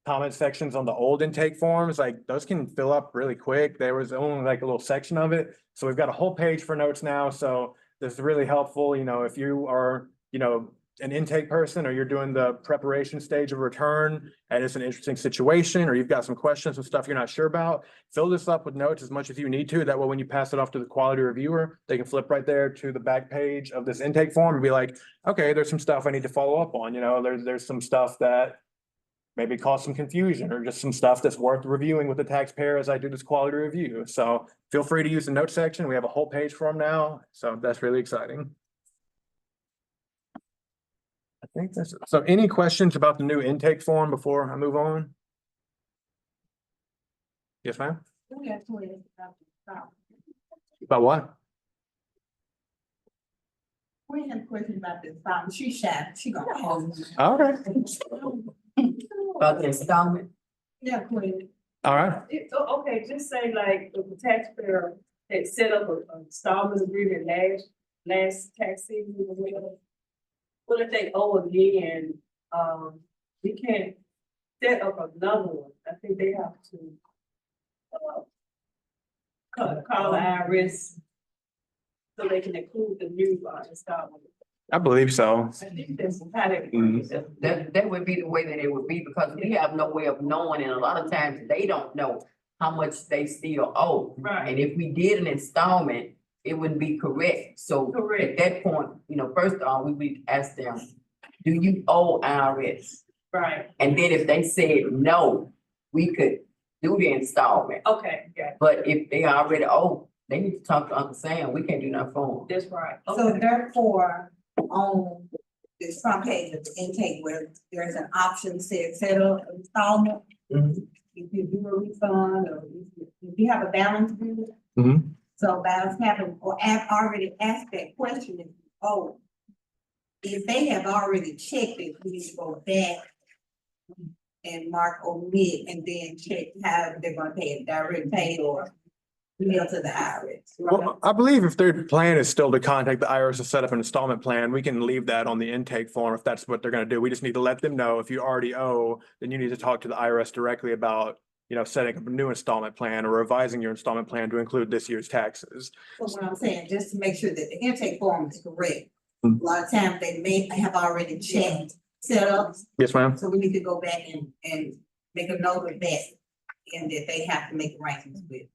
comment sections on the old intake forms, like those can fill up really quick. There was only like a little section of it. So we've got a whole page for notes now. So this is really helpful, you know, if you are, you know, an intake person, or you're doing the preparation stage of return and it's an interesting situation, or you've got some questions and stuff you're not sure about, fill this up with notes as much as you need to. That way, when you pass it off to the quality reviewer, they can flip right there to the back page of this intake form and be like, okay, there's some stuff I need to follow up on. You know, there's some stuff that maybe cause some confusion, or just some stuff that's worth reviewing with the taxpayer as I do this quality review. So feel free to use the note section. We have a whole page for them now. So that's really exciting. I think that's it. So any questions about the new intake form before I move on? Yes, ma'am? About what? We have a question about this, she's shy, she gonna hold. Okay. About the installment. Yeah, Queen. All right. Okay, just say like, if the taxpayer had set up an installment agreement last tax season or whatever. What if they owe again, we can't set up another one, I think they have to. Call the IRS. So they can include the new installment. I believe so. I think that's how that Mhm. works. That would be the way that it would be, because we have no way of knowing, and a lot of times they don't know how much they still owe. Right. And if we did an installment, it wouldn't be correct. So at that point, you know, first off, we would ask them, do you owe IRS? Right, And then if they said no, we could do the installment. okay, yeah, But if they already owe, they need to talk to Uncle Sam. We can't do nothing for them. that's right. So therefore, on this front page of the intake where there's an option said set up installment. Mhm. If you do a refund, or if you have a balance due. Mhm. So balance having, or have already asked that question, if they have already checked it, we need to go back and mark omit, and then check how they're gonna pay it, direct pay or mail to the IRS. Well, I believe if their plan is still to contact the IRS to set up an installment plan, we can leave that on the intake form if that's what they're gonna do. We just need to let them know if you already owe, then you need to talk to the IRS directly about, you know, setting up a new installment plan or revising your installment plan to include this year's taxes. So what I'm saying, just to make sure that the intake form is correct. A Mhm. lot of times they may have already checked, set up, Yes, ma'am. so we need to go back and make a note of that. And that they have to make arrangements with.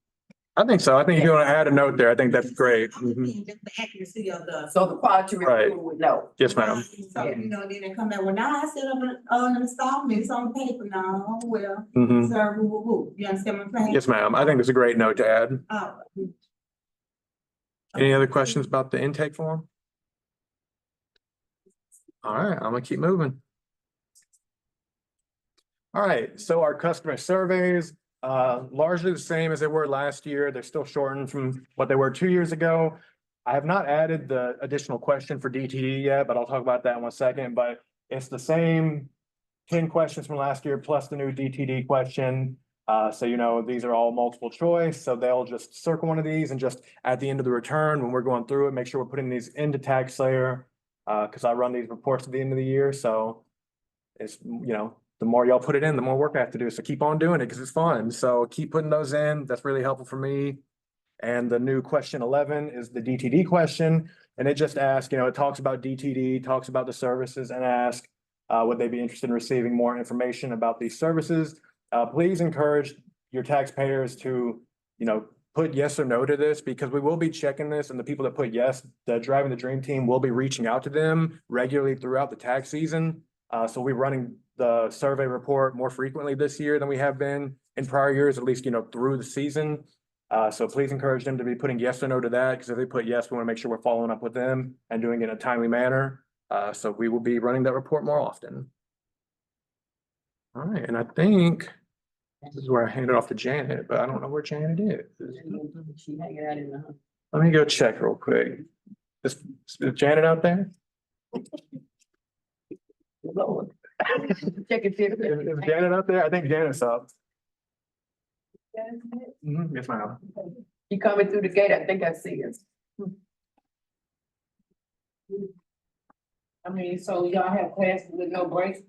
I think so. I think if you want to add a note there, I think that's great. Mhm. Just the accuracy of the. So the quality Right. reviewer would know. Yes, ma'am. So, you know, then they come back, well, now I set up an installment, it's on paper now, well, Mhm. sir, woo. You understand what I'm saying? Yes, ma'am. I think it's a great note to add. Oh, Any other questions about the intake form? All right, I'm gonna keep moving. All right, so our customer surveys, largely the same as they were last year. They're still shortened from what they were 2 years ago. I have not added the additional question for DTD yet, but I'll talk about that in 1 second, but it's the same 10 questions from last year plus the new DTD question. So you know, these are all multiple choice, so they'll just circle one of these and just at the end of the return, when we're going through it, make sure we're putting these into TaxSlayer. Cause I run these reports at the end of the year, so it's, you know, the more y'all put it in, the more work I have to do. So keep on doing it because it's fun. So keep putting those in. That's really helpful for me. And the new question 11 is the DTD question. And it just asks, you know, it talks about DTD, talks about the services, and asks, would they be interested in receiving more information about these services? Please encourage your taxpayers to, you know, put yes or no to this, because we will be checking this, and the people that put yes, the Driving the Dream team will be reaching out to them regularly throughout the tax season. So we're running the survey report more frequently this year than we have been in prior years, at least, you know, through the season. So please encourage them to be putting yes or no to that, because if they put yes, we want to make sure we're following up with them and doing it in a timely manner. So we will be running that report more often. All right, and I think this is where I hand it off to Janet, but I don't know where Janet is. She hanging out in the. Let me go check real quick. Is Janet out there? Lord. Check it. Is Janet out there? I think Janet's up. Yes, ma'am. You coming through the gate, I think I see her. I mean, so y'all have classes with no breaks?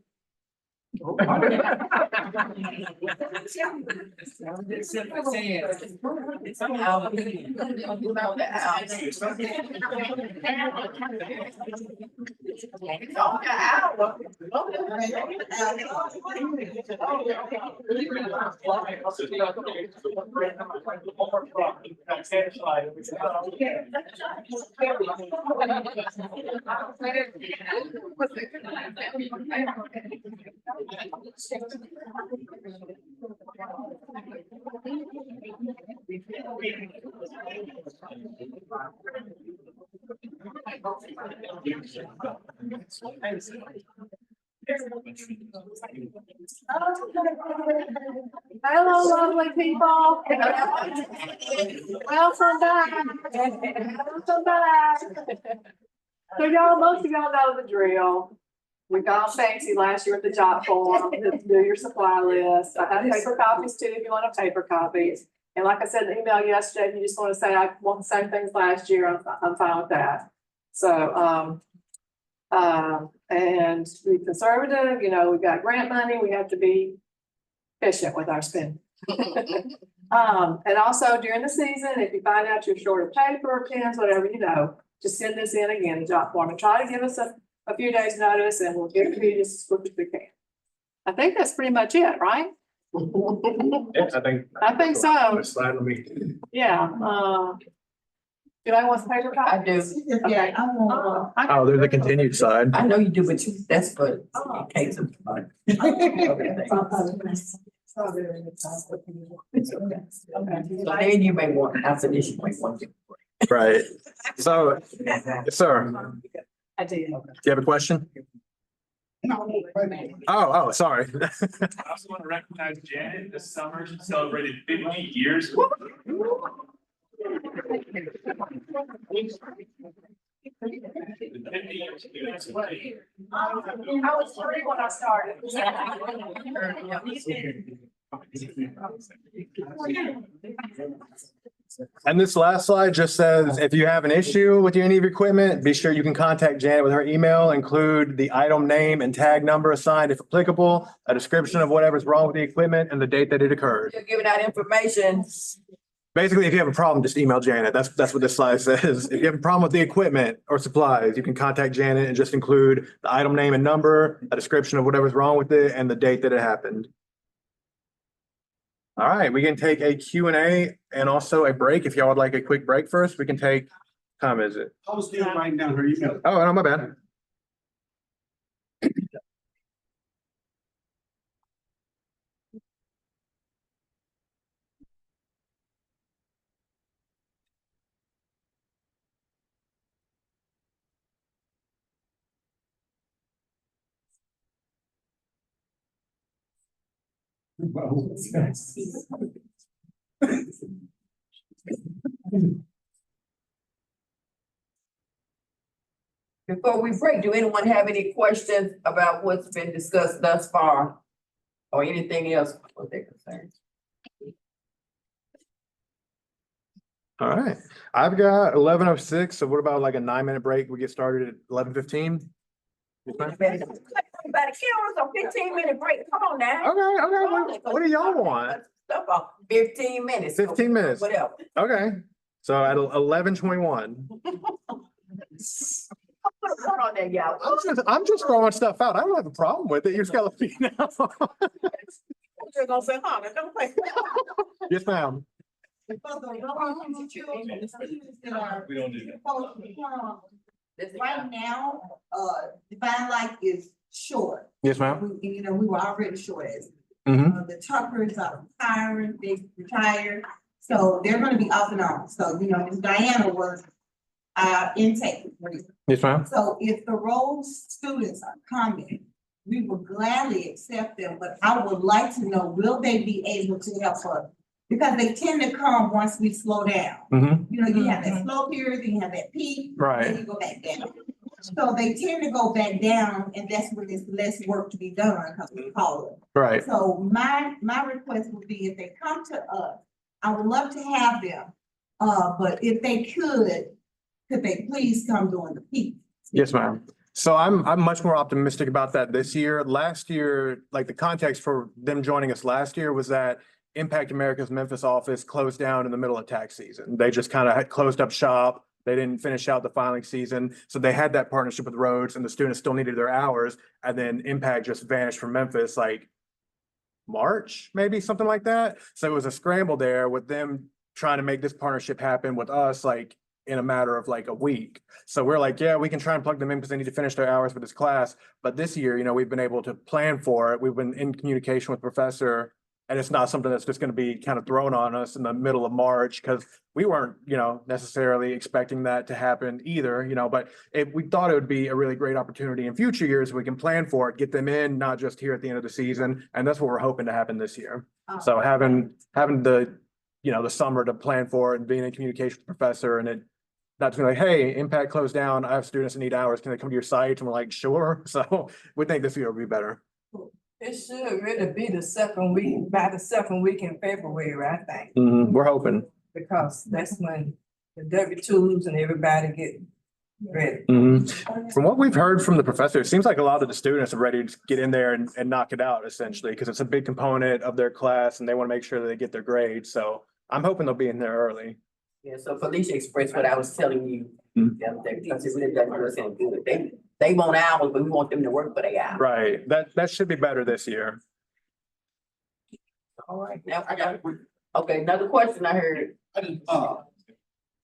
Hello, lovely people. Welcome back. Welcome back. So y'all, most of y'all know the drill. We got fancy last year with the job form, to do your supply list. I have paper copies too, if you want a paper copy. And like I said in the email yesterday, if you just want to say, I want the same things last year, I'm fine with that. So, and be conservative, you know, we've got grant money, we have to be efficient with our spending. And also during the season, if you find out you're short of paper, pens, whatever, you know, just send this in again, the job form, and try to give us a few days notice, and we'll get it to you just as quick as we can. I think that's pretty much it, right? Yeah, I think so. Slide with me. Yeah, do I want some paper copy? I do. Okay. Oh, there's a continued side. I know you do, but that's for in case of. So then you may want, after this, you might want to. Right. So, yes, sir, I did. do you have a question? Oh, sorry. I also want to recognize Janet this summer. She celebrated 50 years. I was 3 when I started. And this last slide just says, if you have an issue with any of your equipment, be sure you can contact Janet with her email, include the item name and tag number assigned if applicable, a description of whatever's wrong with the equipment and the date that it occurred. You're giving out information. Basically, if you have a problem, just email Janet. That's what this slide says. If you have a problem with the equipment or supplies, you can contact Janet and just include the item name and number, a description of whatever's wrong with it, and the date that it happened. All right, we can take a Q&A and also a break. If y'all would like a quick break first, we can take, time is it? I was still writing down her email. Oh, no, my bad. Before we break, do anyone have any questions about what's been discussed thus far? Or anything else with their concerns? All right, I've got 11:06. So what about like a 9-minute break? We get started at 11:15. About a camera, so 15-minute break, come on now. Okay, what do y'all want? Stuff off, 15 minutes. 15 minutes. Whatever. Okay, so at 11:21. Put on there, y'all. I'm just throwing stuff out. I don't have a problem with it. You just gotta let me know. You're gonna say, huh, don't play. Yes, ma'am. We don't do that. Right now, Divine Life is short. Yes, ma'am. You know, we were already short as. Mhm. The Tuckers are retiring, they retired, So they're gonna be off and on. So, you know, Ms. Diana was intake. Yes, ma'am. So if the Rose students are coming, we will gladly accept them, but I would like to know, will they be able to help us? Because they tend to come once we slow down. Mm-hmm. You know, you have that slow period, then you have that peak. Right. Then you go back down. So they tend to go back down, and that's when there's less work to be done, because we call it. Right. So my request would be if they come to us, I would love to have them. But if they could they please come during the peak? Yes, ma'am. So I'm much more optimistic about that this year. Last year, like the context for them joining us last year was that Impact America's Memphis office closed down in the middle of tax season. They just kind of had closed up shop. They didn't finish out the filing season. So they had that partnership with Rhodes and the students still needed their hours. And then Impact just vanished from Memphis like March, maybe something like that. So it was a scramble there with them trying to make this partnership happen with us, like in a matter of like a week. So we're like, yeah, we can try and plug them in because they need to finish their hours with this class. But this year, you know, we've been able to plan for it. We've been in communication with Professor, and it's not something that's just going to be kind of thrown on us in the middle of March, because we weren't, you know, necessarily expecting that to happen either, you know, but we thought it would be a really great opportunity in future years. We can plan for it, get them in, not just here at the end of the season. And that's what we're hoping to happen this year. So having the, you know, the summer to plan for it and being in communication with the Professor, and it not to be like, hey, Impact closed down. I have students that need hours. Can they come to your site? And we're like, sure. So we think this year will be better. It should really be the second week, by the second week in February, I think, We're hoping. because that's when the W-2s and everybody get ready. From what we've heard from the professor, it seems like a lot of the students are ready to get in there and knock it out essentially, because it's a big component of their class and they want to make sure that they get their grades. So I'm hoping they'll be in there early. Yeah, so Felicia expressed what I was telling you the other day, because it really doesn't do us any good. They want hours, but we want them to work for their hours. Right. That should be better this year. All right, now I got, okay, another question I heard.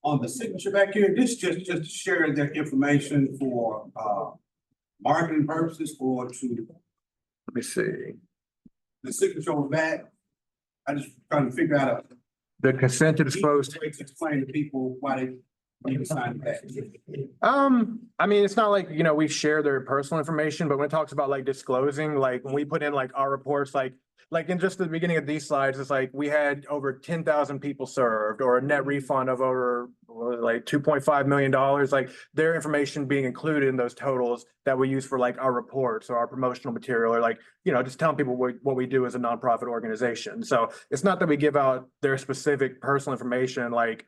On the signature back here, this just to share their information for marketing purposes or to Let me see. the signature on that. I just trying to figure out The consent to dispose. way to explain to people why they need to sign that. I mean, it's not like, you know, we share their personal information, but when it talks about like disclosing, like when we put in like our reports, like in just the beginning of these slides, it's like we had over 10,000 people served, or a net refund of over like $2.5 million, like their information being included in those totals that we use for like our reports or our promotional material, or like, you know, just telling people what we do as a nonprofit organization. So it's not that we give out their specific personal information, like,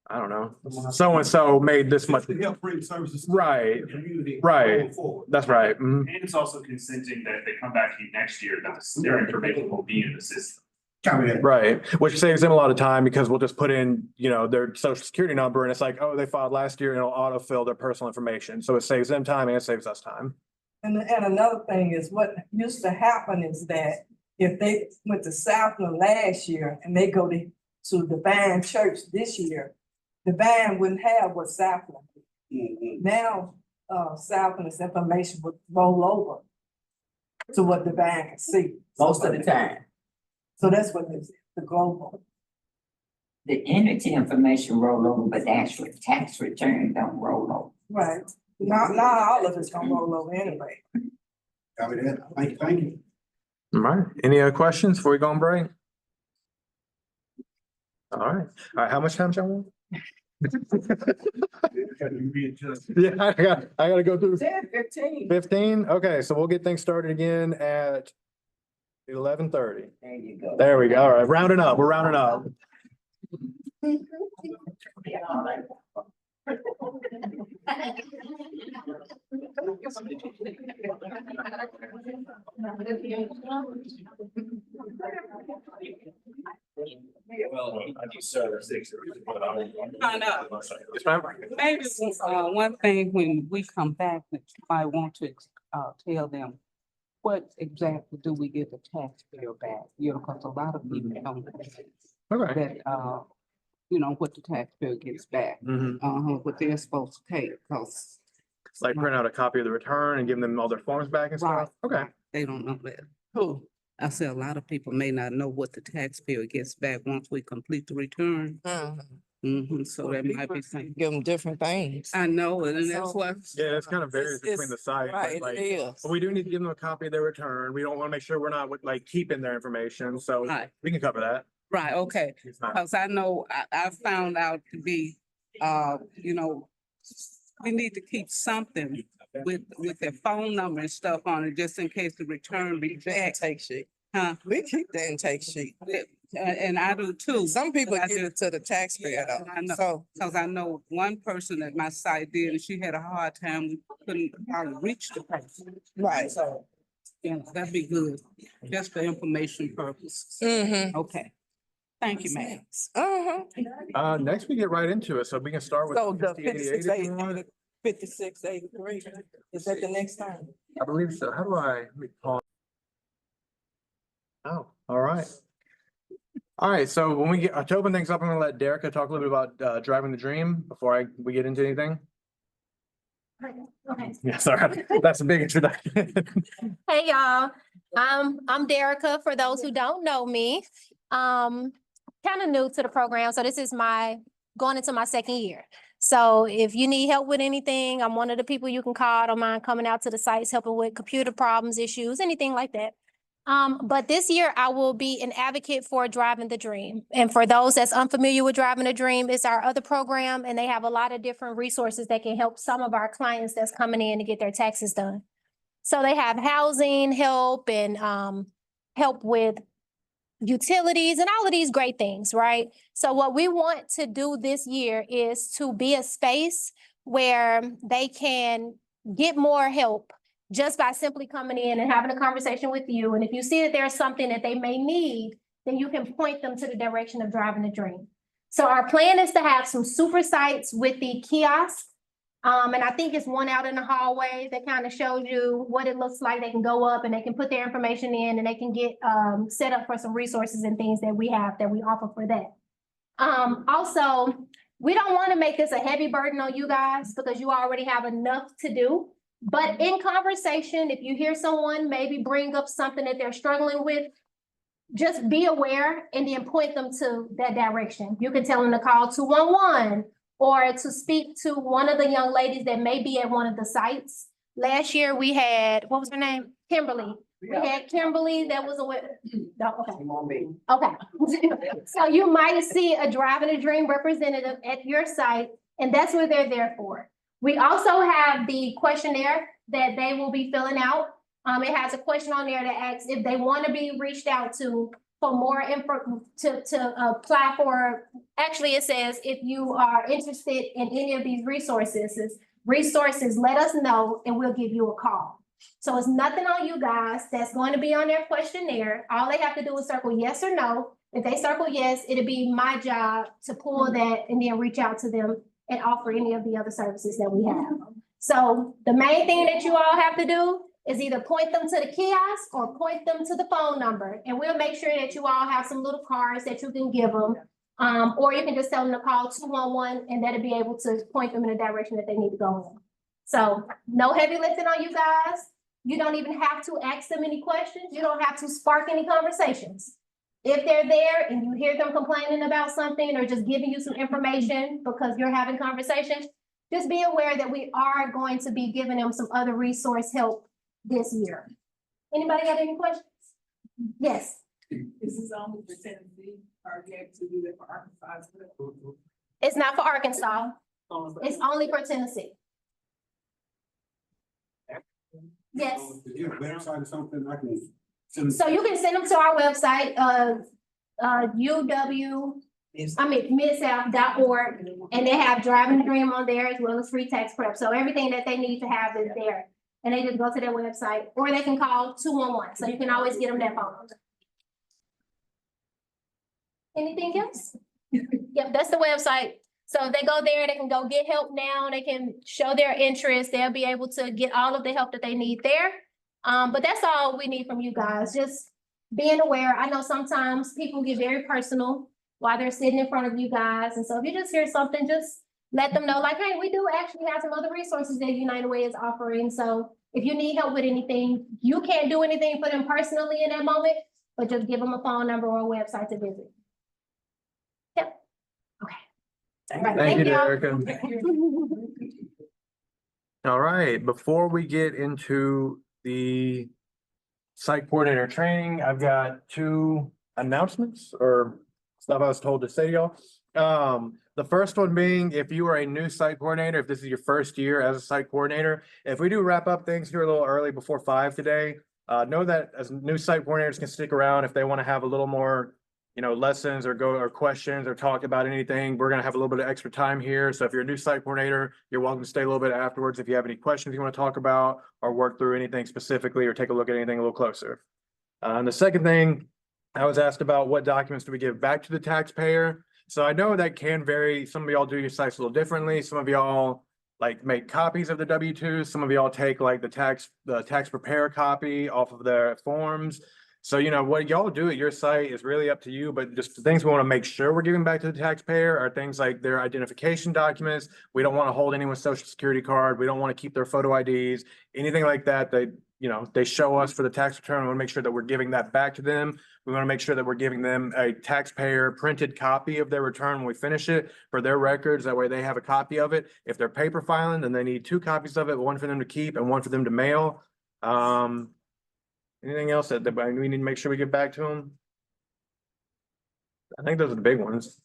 I don't know, so-and-so made this much. To help bring services. Right, To the community. right. going forward. That's right. And it's also consenting that if they come back to you next year, that their information will be in the system. Right, which saves them a lot of time, because we'll just put in, you know, their social security number and it's like, oh, they filed last year, and it'll autofill their personal information. So it saves them time and it saves us time. And another thing is, what used to happen is that if they went to Southland last year and they go to Divine Church this year, Divine wouldn't have what Southland did. Now, Southland's information would roll over to what Divine can see. Most of the time. So that's what is the global. The entity information roll over, but the actual tax return don't roll over. Right. Not all of it's gonna roll over anyway. Copy that. Thank you. All right, any other questions before we go on break? All right, how much time, John? Yeah, I gotta go through 15. 15. Okay, so we'll get things started again at 11:30. There you go. There we go. All right, rounding up. We're rounding up. Find out. Yes, ma'am. Maybe, one thing when we come back, that you might want to, tell them, what exactly do we get the taxpayer back? You know, because a lot of people don't. Okay. That, you know, what the taxpayer gets back, what they're supposed to take, because. Like print out a copy of the return and give them all their forms back and stuff? Okay. They don't know that. Cool. I say a lot of people may not know what the taxpayer gets back once we complete the return. So that might be something. Give them different things. I know, and that's why. Yeah, it's kind of varies between the sites, Right, but like, it is. but we do need to give them a copy of their return. We don't want to make sure we're not like keeping their information, so Right. we can cover that. Right, okay, It's not- because I know, I found out to be, you know, we need to keep something with their phone number and stuff on it, just in case the return be back. Intake sheet. Huh? We keep the intake sheet. And I do too. Some people I give do. it to the taxpayer I though, know. so. Cause I know one person at my site did, and she had a hard time, we couldn't hardly reach the person. Right. So, yeah, that'd be good, just for information purposes. Okay. Thank you, ma'am. Next we get right into it, so we can start with. So the 5088 if you want. 5683, is that the next time? I believe so. How do let me pause. Oh, all right. All right, so when we get to open things up, I'm gonna let Derica talk a little bit about driving the dream before we get into anything. Okay. Yeah, sorry, that's a big introduction. Hey, y'all. I'm Derica, for those who don't know me. Kind of new to the program, so this is going into my second year. So if you need help with anything, I'm one of the people you can call. I don't mind coming out to the sites, helping with computer problems, issues, anything like that. But this year I will be an advocate for Driving the Dream. And for those that's unfamiliar with Driving the Dream, it's our other program, and they have a lot of different resources that can help some of our clients that's coming in to get their taxes done. So they have housing help and help with utilities and all of these great things, right? So what we want to do this year is to be a space where they can get more help just by simply coming in and having a conversation with you. And if you see that there's something that they may need, then you can point them to the direction of Driving the Dream. So our plan is to have some super sites with the kiosk. And I think it's one out in the hallway that kind of shows you what it looks like. They can go up and they can put their information in, and they can get set up for some resources and things that we have that we offer for that. Also, we don't want to make this a heavy burden on you guys because you already have enough to do. But in conversation, if you hear someone maybe bring up something that they're struggling with, just be aware and then point them to that direction. You can tell them to call 211 or to speak to one of the young ladies that may be at one of the sites. Last year we had, what was her name? Kimberly. We had Kimberly that was okay. So you might see a Driving the Dream representative at your site, and that's what they're there for. We also have the questionnaire that they will be filling out. It has a question on there that asks if they want to be reached out to for more info, to apply for. Actually, it says if you are interested in any of these resources, let us know and we'll give you a call. So it's nothing on you guys that's going to be on their questionnaire. All they have to do is circle yes or no. If they circle yes, it'll be my job to pull that and then reach out to them and offer any of the other services that we have. So the main thing that you all have to do is either point them to the kiosk or point them to the phone number. And we'll make sure that you all have some little cards that you can give them. Or you can just tell them to call 211 and that'll be able to point them in the direction that they need to go in. So no heavy lifting on you guys. You don't even have to ask them any questions. You don't have to spark any conversations. If they're there and you hear them complaining about something or just giving you some information because you're having conversations, just be aware that we are going to be giving them some other resource help this year. Anybody have any questions? Yes. This is only for Tennessee, or you have to do that for Arkansas as well? It's not for Arkansas. It's only for Tennessee. Yes. Is there a website or something I can? So you can send them to our website, midsouth.org, and they have Driving the Dream on there as well as free tax prep. So everything that they need to have is there. And they just go to their website, or they can call 211. So you can always get them that phone number. Anything else? Yep, that's the website. So if they go there, they can go get help now. They can show their interest. They'll be able to get all of the help that they need there. But that's all we need from you guys. Just being aware. I know sometimes people get very personal while they're sitting in front of you guys. And so if you just hear something, just let them know like, hey, we do actually have some other resources that United Way is offering. So If you need help with anything, you can't do anything for them personally in that moment, but just give them a phone number or a website to visit. Yep. Okay. All right, Thank you, y'all. Derica. All right, before we get into the site coordinator training, I've got two announcements or stuff I was told to say to y'all. The first one being, if you are a new site coordinator, if this is your first year as a site coordinator, if we do wrap up things here a little early before 5 today, know that as new site coordinators can stick around if they want to have a little more, lessons or questions or talk about anything. We're gonna have a little bit of extra time here. So if you're a new site coordinator, you're welcome to stay a little bit afterwards if you have any questions you want to talk about or work through anything specifically or take a look at anything a little closer. And the second thing, I was asked about what documents do we give back to the taxpayer. So I know that can vary. Some of y'all do your sites a little differently. Some of y'all like make copies of the W-2s. Some of y'all take like the tax prepare copy off of their forms. So, what y'all do at your site is really up to you, but just the things we want to make sure we're giving back to the taxpayer are things like their identification documents. We don't want to hold anyone's social security card. We don't want to keep their photo IDs, anything like that. They show us for the tax return. We want to make sure that we're giving that back to them. We want to make sure that we're giving them a taxpayer printed copy of their return when we finish it for their records. That way they have a copy of it. If they're paper filing, then they need 2 copies of it, one for them to keep and one for them to mail. Anything else that we need to make sure we get back to them? I think those are the big ones.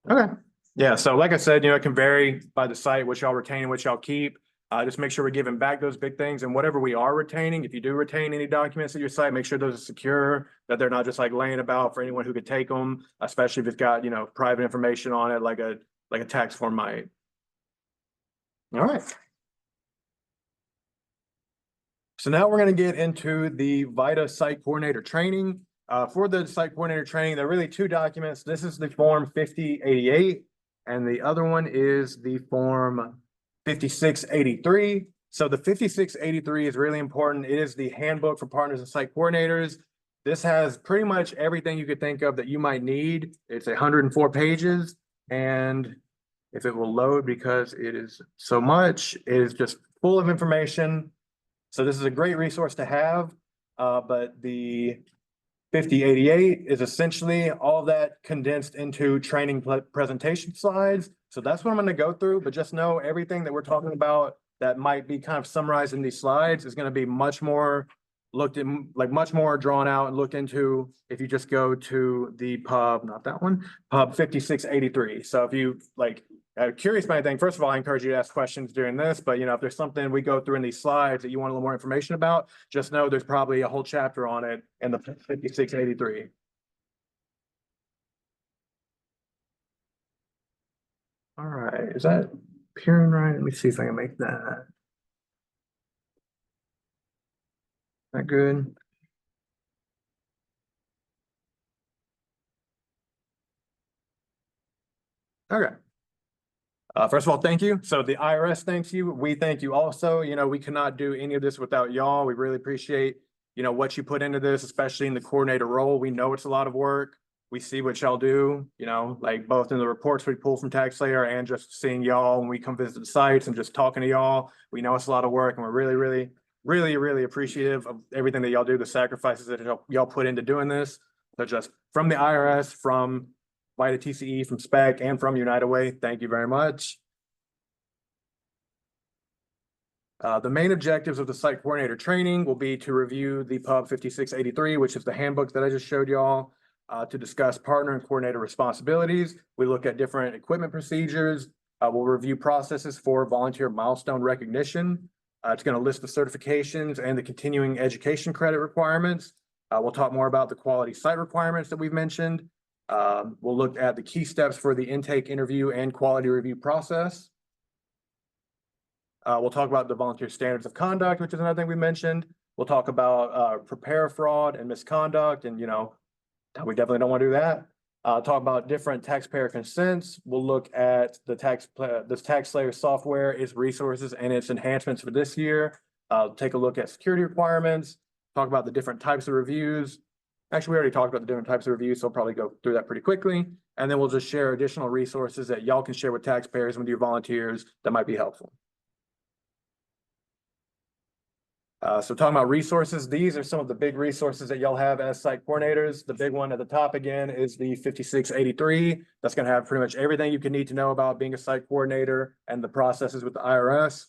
Okay. Yeah. So like I said, it can vary by the site, which y'all retain and which y'all keep. Just make sure we're giving back those big things, and whatever we are retaining, if you do retain any documents at your site, make sure those are secure, that they're not just like laying about for anyone who could take them, especially if it's got, private information on it, like a tax form might. All right. So now we're going to get into the VITA site coordinator training. For the site coordinator training, there are really 2 documents. This is the form 5088, and the other one is the form 5683. So the 5683 is really important. It is the handbook for partners and site coordinators. This has pretty much everything you could think of that you might need. It's 104 pages, and if it will load, because it is so much, it is just full of information. So this is a great resource to have, but the 5088 is essentially all of that condensed into training presentation slides. So that's what I'm going to go through, but just know everything that we're talking about that might be kind of summarized in these slides is going to be much more much more drawn out and looked into if you just go to the pub, not that one, pub 5683. So if you curious about anything, first of all, I encourage you to ask questions during this, but if there's something we go through in these slides that you want a little more information about, just know there's probably a whole chapter on it in the 5683. All right, is that appearing right? Let me see if I can make that. That good? Okay. First of all, thank you. So the IRS thanks you. We thank you also. We cannot do any of this without y'all. We really appreciate, what you put into this, especially in the coordinator role. We know it's a lot of work. We see what y'all do, both in the reports we pull from TaxSlayer and just seeing y'all when we come visit the sites and just talking to y'all. We know it's a lot of work, and we're really, really, really, really appreciative of everything that y'all do, the sacrifices that y'all put into doing this. So just from the IRS, from VITA TCE, from SPEC, and from United Way, thank you very much. The main objectives of the site coordinator training will be to review the Pub 5683, which is the handbook that I just showed y'all, to discuss partner and coordinator responsibilities. We look at different equipment procedures. We'll review processes for volunteer milestone recognition. It's going to list the certifications and the continuing education credit requirements. We'll talk more about the quality site requirements that we've mentioned. We'll look at the key steps for the intake, interview, and quality review process. We'll talk about the volunteer standards of conduct, which is another thing we mentioned. We'll talk about prepare fraud and misconduct, and we definitely don't want to do that. Talk about different taxpayer consents. We'll look at the TaxSlayer software, its resources, and its enhancements for this year. Take a look at security requirements. Talk about the different types of reviews. Actually, we already talked about the different types of reviews, so I'll probably go through that pretty quickly. And then we'll just share additional resources that y'all can share with taxpayers and with your volunteers that might be helpful. So talking about resources, these are some of the big resources that y'all have as site coordinators. The big one at the top again is the 5683. That's gonna have pretty much everything you can need to know about being a site coordinator and the processes with the IRS.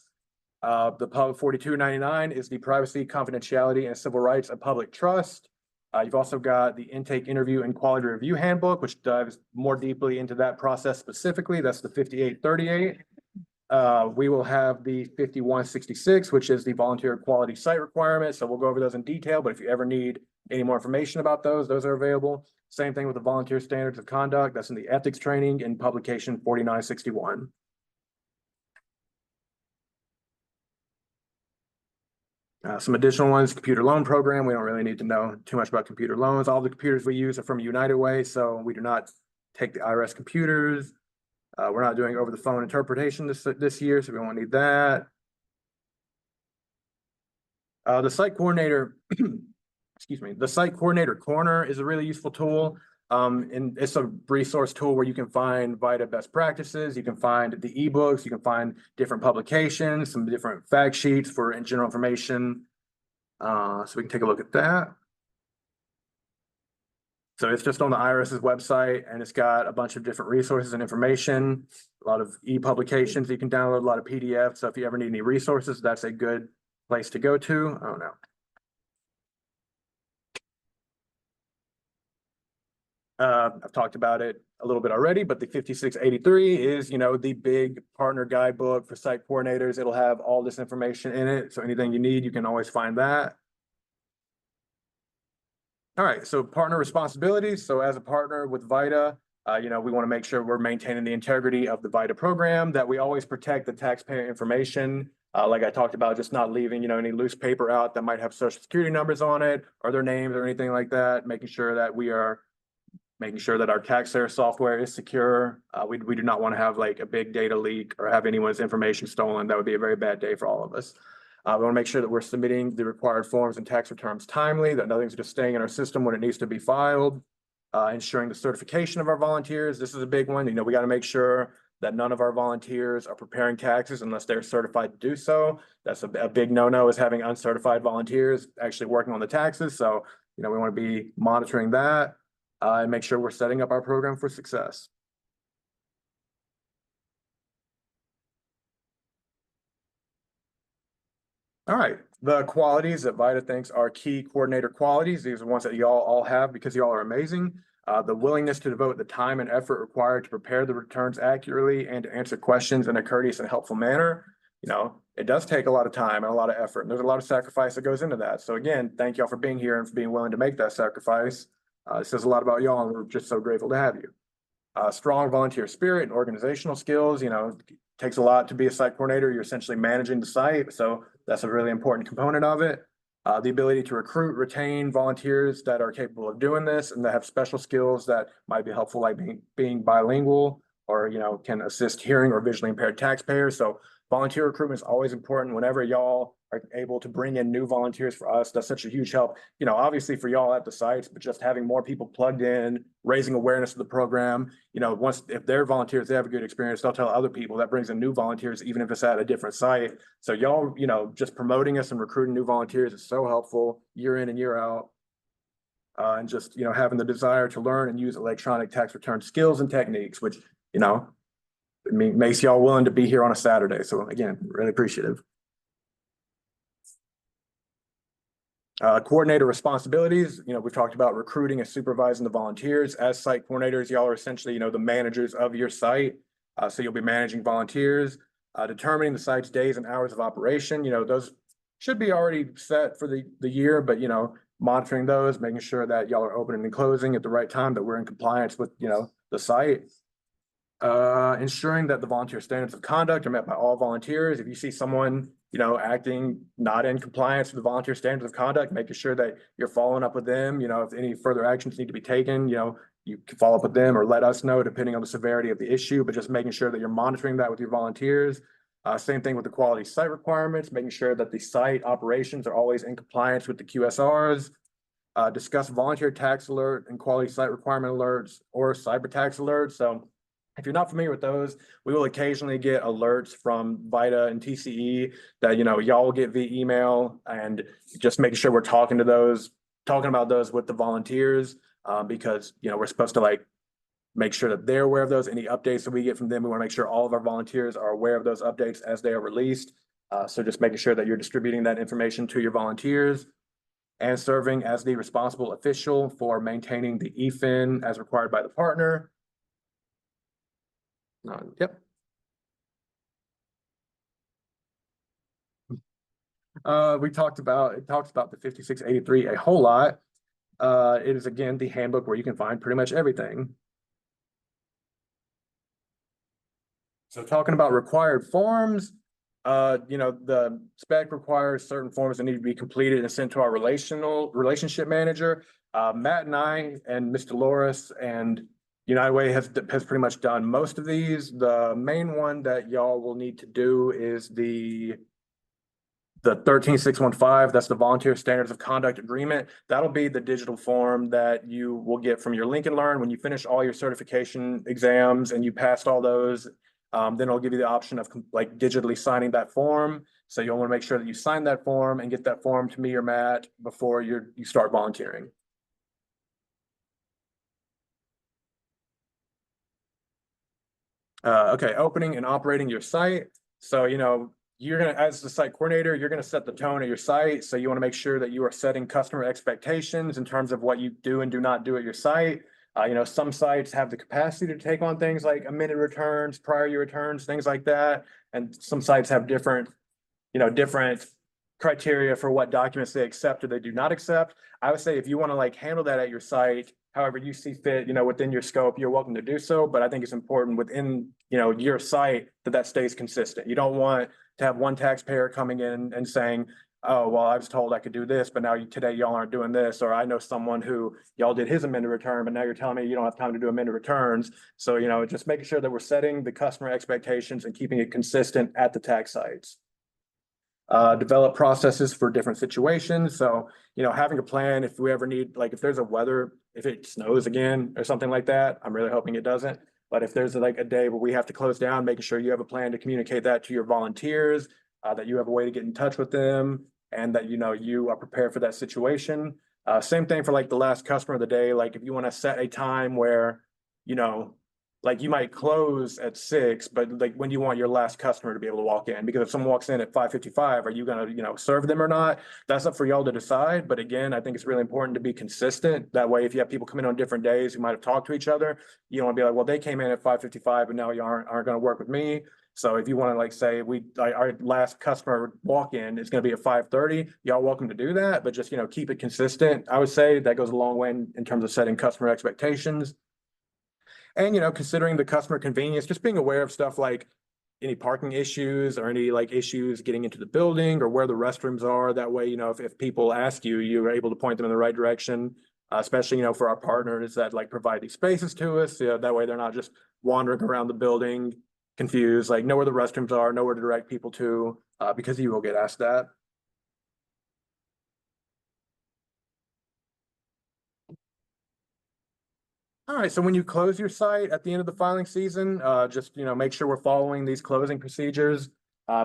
The Pub 4299 is the privacy, confidentiality, and civil rights of public trust. You've also got the intake, interview, and quality review handbook, which dives more deeply into that process specifically. That's the 5838. We will have the 5166, which is the volunteer quality site requirement. So we'll go over those in detail, but if you ever need any more information about those are available. Same thing with the volunteer standards of conduct. That's in the ethics training in publication 4961. Some additional ones, computer loan program. We don't really need to know too much about computer loans. All the computers we use are from United Way, so we do not take the IRS computers. We're not doing over the phone interpretation this year, so we won't need that. The site coordinator, excuse me, the site coordinator corner is a really useful tool. And it's a resource tool where you can find VITA best practices, you can find the ebooks, you can find different publications, some different fact sheets for general information. So we can take a look at that. So it's just on the IRS's website and it's got a bunch of different resources and information, a lot of e-publications you can download, a lot of PDFs. So if you ever need any resources, that's a good place to go to. I don't know. I've talked about it a little bit already, but the 5683 is, the big partner guidebook for site coordinators. It'll have all this information in it. So anything you need, you can always find that. All right, so partner responsibilities. So as a partner with VITA, we want to make sure we're maintaining the integrity of the VITA program, that we always protect the taxpayer information. Like I talked about, just not leaving, any loose paper out that might have social security numbers on it or their names or anything like that, making sure that we are making sure that our taxpayer software is secure. We do not want to have like a big data leak or have anyone's information stolen. That would be a very bad day for all of us. We want to make sure that we're submitting the required forms and tax returns timely, that nothing's just staying in our system when it needs to be filed. Ensuring the certification of our volunteers. This is a big one. We got to make sure that none of our volunteers are preparing taxes unless they're certified to do so. That's a big no-no, is having uncertified volunteers actually working on the taxes. So, we want to be monitoring that. And make sure we're setting up our program for success. All right, the qualities that VITA thinks are key coordinator qualities. These are ones that y'all all have because y'all are amazing. The willingness to devote the time and effort required to prepare the returns accurately and to answer questions in a courteous and helpful manner. It does take a lot of time and a lot of effort, and there's a lot of sacrifice that goes into that. So again, thank y'all for being here and for being willing to make that sacrifice. It says a lot about y'all, and we're just so grateful to have you. Strong volunteer spirit and organizational skills. It takes a lot to be a site coordinator. You're essentially managing the site, so that's a really important component of it. The ability to recruit, retain volunteers that are capable of doing this and that have special skills that might be helpful, like being bilingual or, can assist hearing or visually impaired taxpayers. So volunteer recruitment is always important. Whenever y'all are able to bring in new volunteers for us, that's such a huge help, obviously for y'all at the sites, but just having more people plugged in, raising awareness of the program. If they're volunteers, they have a good experience, they'll tell other people. That brings in new volunteers, even if it's at a different site. So y'all, just promoting us and recruiting new volunteers is so helpful year in and year out. And just, having the desire to learn and use electronic tax return skills and techniques, which, makes y'all willing to be here on a Saturday. So again, really appreciative. Coordinator responsibilities. We've talked about recruiting and supervising the volunteers. As site coordinators, y'all are essentially, the managers of your site. So you'll be managing volunteers, determining the site's days and hours of operation. Those should be already set for the year, but, monitoring those, making sure that y'all are opening and closing at the right time, that we're in compliance with, the site. Ensuring that the volunteer standards of conduct are met by all volunteers. If you see someone, acting not in compliance with the volunteer standards of conduct, making sure that you're following up with them. If any further actions need to be taken, you can follow up with them or let us know depending on the severity of the issue, but just making sure that you're monitoring that with your volunteers. Same thing with the quality site requirements, making sure that the site operations are always in compliance with the QSRs. Discuss volunteer tax alert and quality site requirement alerts or cyber tax alerts. So If you're not familiar with those, we will occasionally get alerts from VITA and TCE that, you know, y'all will get via email, and just making sure we're talking about those with the volunteers, because, you know, we're supposed to like make sure that they're aware of those, any updates that we get from them. We want to make sure all of our volunteers are aware of those updates as they are released. So just making sure that you're distributing that information to your volunteers, and serving as the responsible official for maintaining the EFIN as required by the partner. Yep. It talks about the 5683 a whole lot. It is again the handbook where you can find pretty much everything. So talking about required forms, you know, the spec requires certain forms that need to be completed and sent to our relationship manager. Matt and I and Ms. Dolores and United Way has pretty much done most of these. The main one that y'all will need to do is the 13615, that's the Volunteer Standards of Conduct Agreement. That'll be the digital form that you will get from your Lincoln Learn when you finish all your certification exams and you passed all those. Then it'll give you the option of like digitally signing that form. So you'll want to make sure that you sign that form and get that form to me or Matt before you start volunteering. Okay, opening and operating your site. So, you know, you're gonna, as the site coordinator, you're gonna set the tone of your site. So you want to make sure that you are setting customer expectations in terms of what you do and do not do at your site. You know, some sites have the capacity to take on things like amended returns, prior year returns, things like that. And some sites have different criteria for what documents they accept or they do not accept. I would say if you want to like handle that at your site, however you see fit, you know, within your scope, you're welcome to do so. But I think it's important within, you know, your site that stays consistent. You don't want to have one taxpayer coming in and saying, oh, well, I was told I could do this, but now today y'all aren't doing this. Or I know someone who y'all did his amended return, but now you're telling me you don't have time to do amended returns. So, you know, just making sure that we're setting the customer expectations and keeping it consistent at the tax sites. Develop processes for different situations. So, you know, having a plan if we ever need, like if there's if it snows again or something like that, I'm really hoping it doesn't. But if there's like a day where we have to close down, making sure you have a plan to communicate that to your volunteers, that you have a way to get in touch with them, and that, you know, you are prepared for that situation. Same thing for like the last customer of the day. Like if you want to set a time where, you know, like you might close at 6, but like when do you want your last customer to be able to walk in? Because if someone walks in at 5:55, are you gonna, you know, serve them or not? That's up for y'all to decide. But again, I think it's really important to be consistent. That way, if you have people come in on different days who might have talked to each other, you don't want to be like, well, they came in at 5:55, but now you aren't gonna work with me. So if you want to like say our last customer walk-in is going to be at 5:30, y'all welcome to do that, but just, you know, keep it consistent. I would say that goes a long way in terms of setting customer expectations. And, you know, considering the customer convenience, just being aware of stuff like any parking issues or any like issues getting into the building or where the restrooms are. That way, you know, if people ask you, you're able to point them in the right direction, especially, you know, for our partners that like provide these spaces to us. You know, that way they're not just wandering around the building confused, like know where the restrooms are, know where to direct people to, because you will get asked that. All right, so when you close your site at the end of the filing season, just, you know, make sure we're following these closing procedures.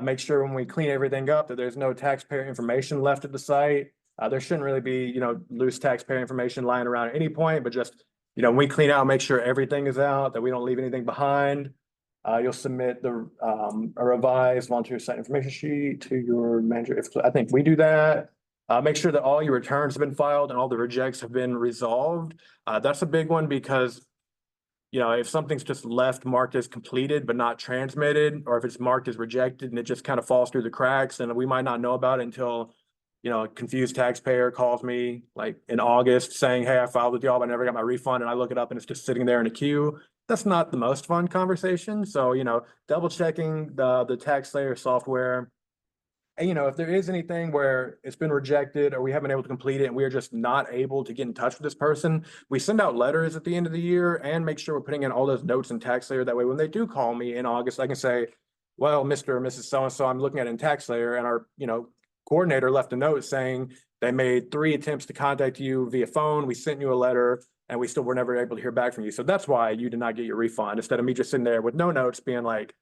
Make sure when we clean everything up that there's no taxpayer information left at the site. There shouldn't really be, you know, loose taxpayer information lying around at any point, but just, you know, when we clean out, make sure everything is out, that we don't leave anything behind. You'll submit a revised volunteer site information sheet to your manager. I think we do that. Make sure that all your returns have been filed and all the rejects have been resolved. That's a big one because, you know, if something's just left marked as completed but not transmitted, or if it's marked as rejected and it just kind of falls through the cracks, and we might not know about it until, you know, a confused taxpayer calls me like in August saying, hey, I filed with y'all, but I never got my refund, and I look it up and it's just sitting there in a queue. That's not the most fun conversation. So, you know, double checking the TaxSlayer software. And, you know, if there is anything where it's been rejected or we haven't been able to complete it and we are just not able to get in touch with this person, we send out letters at the end of the year and make sure we're putting in all those notes in TaxSlayer. That way, when they do call me in August, I can say, well, Mr. or Mrs. So-and-so, I'm looking at it in TaxSlayer, and our, you know, coordinator left a note saying they made 3 attempts to contact you via phone. We sent you a letter, and we still were never able to hear back from you. So that's why you did not get your refund, instead of me just sitting there with no notes being like,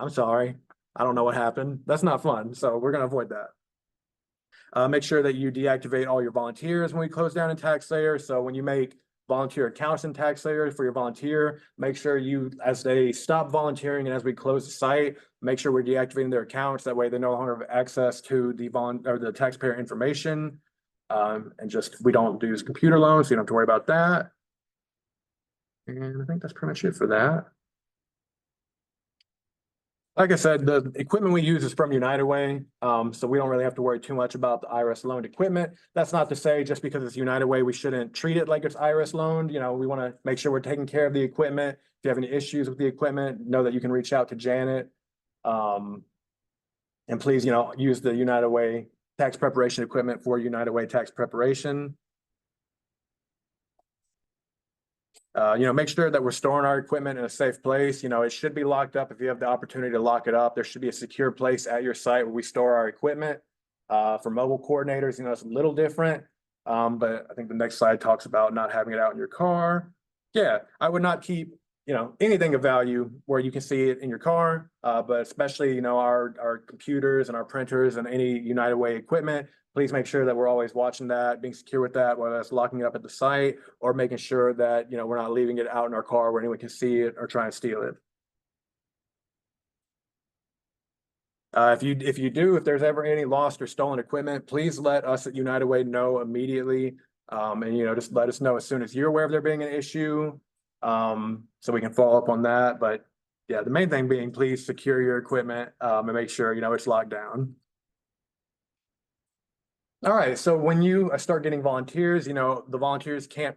I'm sorry, I don't know what happened. That's not fun. So we're gonna avoid that. Make sure that you deactivate all your volunteers when we close down in TaxSlayer. So when you make volunteer accounts in TaxSlayer for your volunteer, make sure you, as they stop volunteering and as we close the site, make sure we're deactivating their accounts. That way they no longer have access to the taxpayer information. And just, we don't do computer loans, so you don't have to worry about that. And I think that's pretty much it for that. Like I said, the equipment we use is from United Way, so we don't really have to worry too much about the IRS loaned equipment. That's not to say just because it's United Way, we shouldn't treat it like it's IRS loaned. You know, we want to make sure we're taking care of the equipment. If you have any issues with the equipment, know that you can reach out to Janet. And please, you know, use the United Way tax preparation equipment for United Way tax preparation. You know, make sure that we're storing our equipment in a safe place. You know, it should be locked up if you have the opportunity to lock it up. There should be a secure place at your site where we store our equipment. For mobile coordinators, you know, it's a little different. But I think the next slide talks about not having it out in your car. Yeah, I would not keep, you know, anything of value where you can see it in your car, but especially, you know, our computers and our printers and any United Way equipment. Please make sure that we're always watching that, being secure with that, whether that's locking it up at the site or making sure that, you know, we're not leaving it out in our car where anyone can see it or try and steal it. If there's ever any lost or stolen equipment, please let us at United Way know immediately. And, you know, just let us know as soon as you're aware of there being an issue. So we can follow up on that. But yeah, the main thing being, please secure your equipment, and make sure, you know, it's locked down. All right, so when you start getting volunteers, you know, the volunteers can't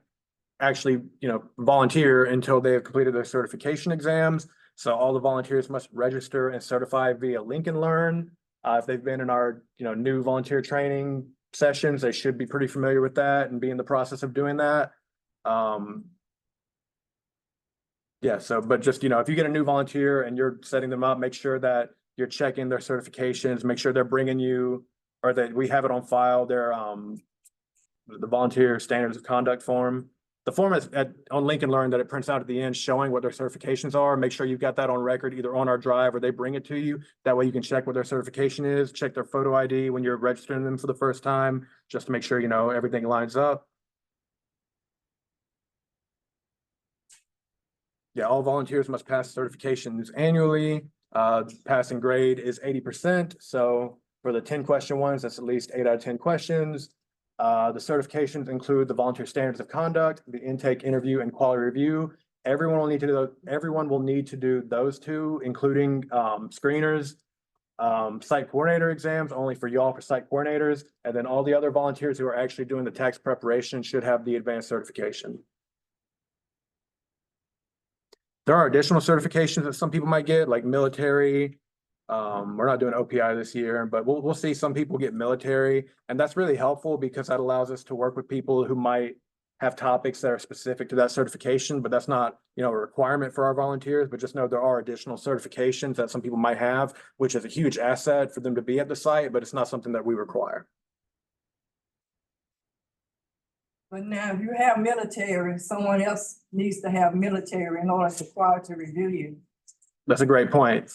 actually, you know, volunteer until they have completed their certification exams. So all the volunteers must register and certify via Lincoln Learn. If they've been in our, you know, new volunteer training sessions, they should be pretty familiar with that and be in the process of doing that. Yeah, so, but just, you know, if you get a new volunteer and you're setting them up, make sure that you're checking their certifications, make sure they're bringing you, or that we have it on file, their, the volunteer standards of conduct form. The form is on Lincoln Learn that it prints out at the end showing what their certifications are. Make sure you've got that on record, either on our drive or they bring it to you. That way you can check what their certification is, check their photo ID when you're registering them for the first time, just to make sure, you know, everything lines up. Yeah, all volunteers must pass certifications annually. Passing grade is 80%. So for the 10 question ones, that's at least 8 out of 10 questions. The certifications include the volunteer standards of conduct, the intake interview and quality review. Everyone will need to do those two, including screeners, site coordinator exams only for y'all, for site coordinators. And then all the other volunteers who are actually doing the tax preparation should have the advanced certification. There are additional certifications that some people might get, like military. We're not doing OPI this year, but we'll see some people get military, and that's really helpful because that allows us to work with people who might have topics that are specific to that certification, but that's not, you know, a requirement for our volunteers, but just know there are additional certifications that some people might have, which is a huge asset for them to be at the site, but it's not something that we require. But now, if you have military, someone else needs to have military in order to quality review you. That's a great point.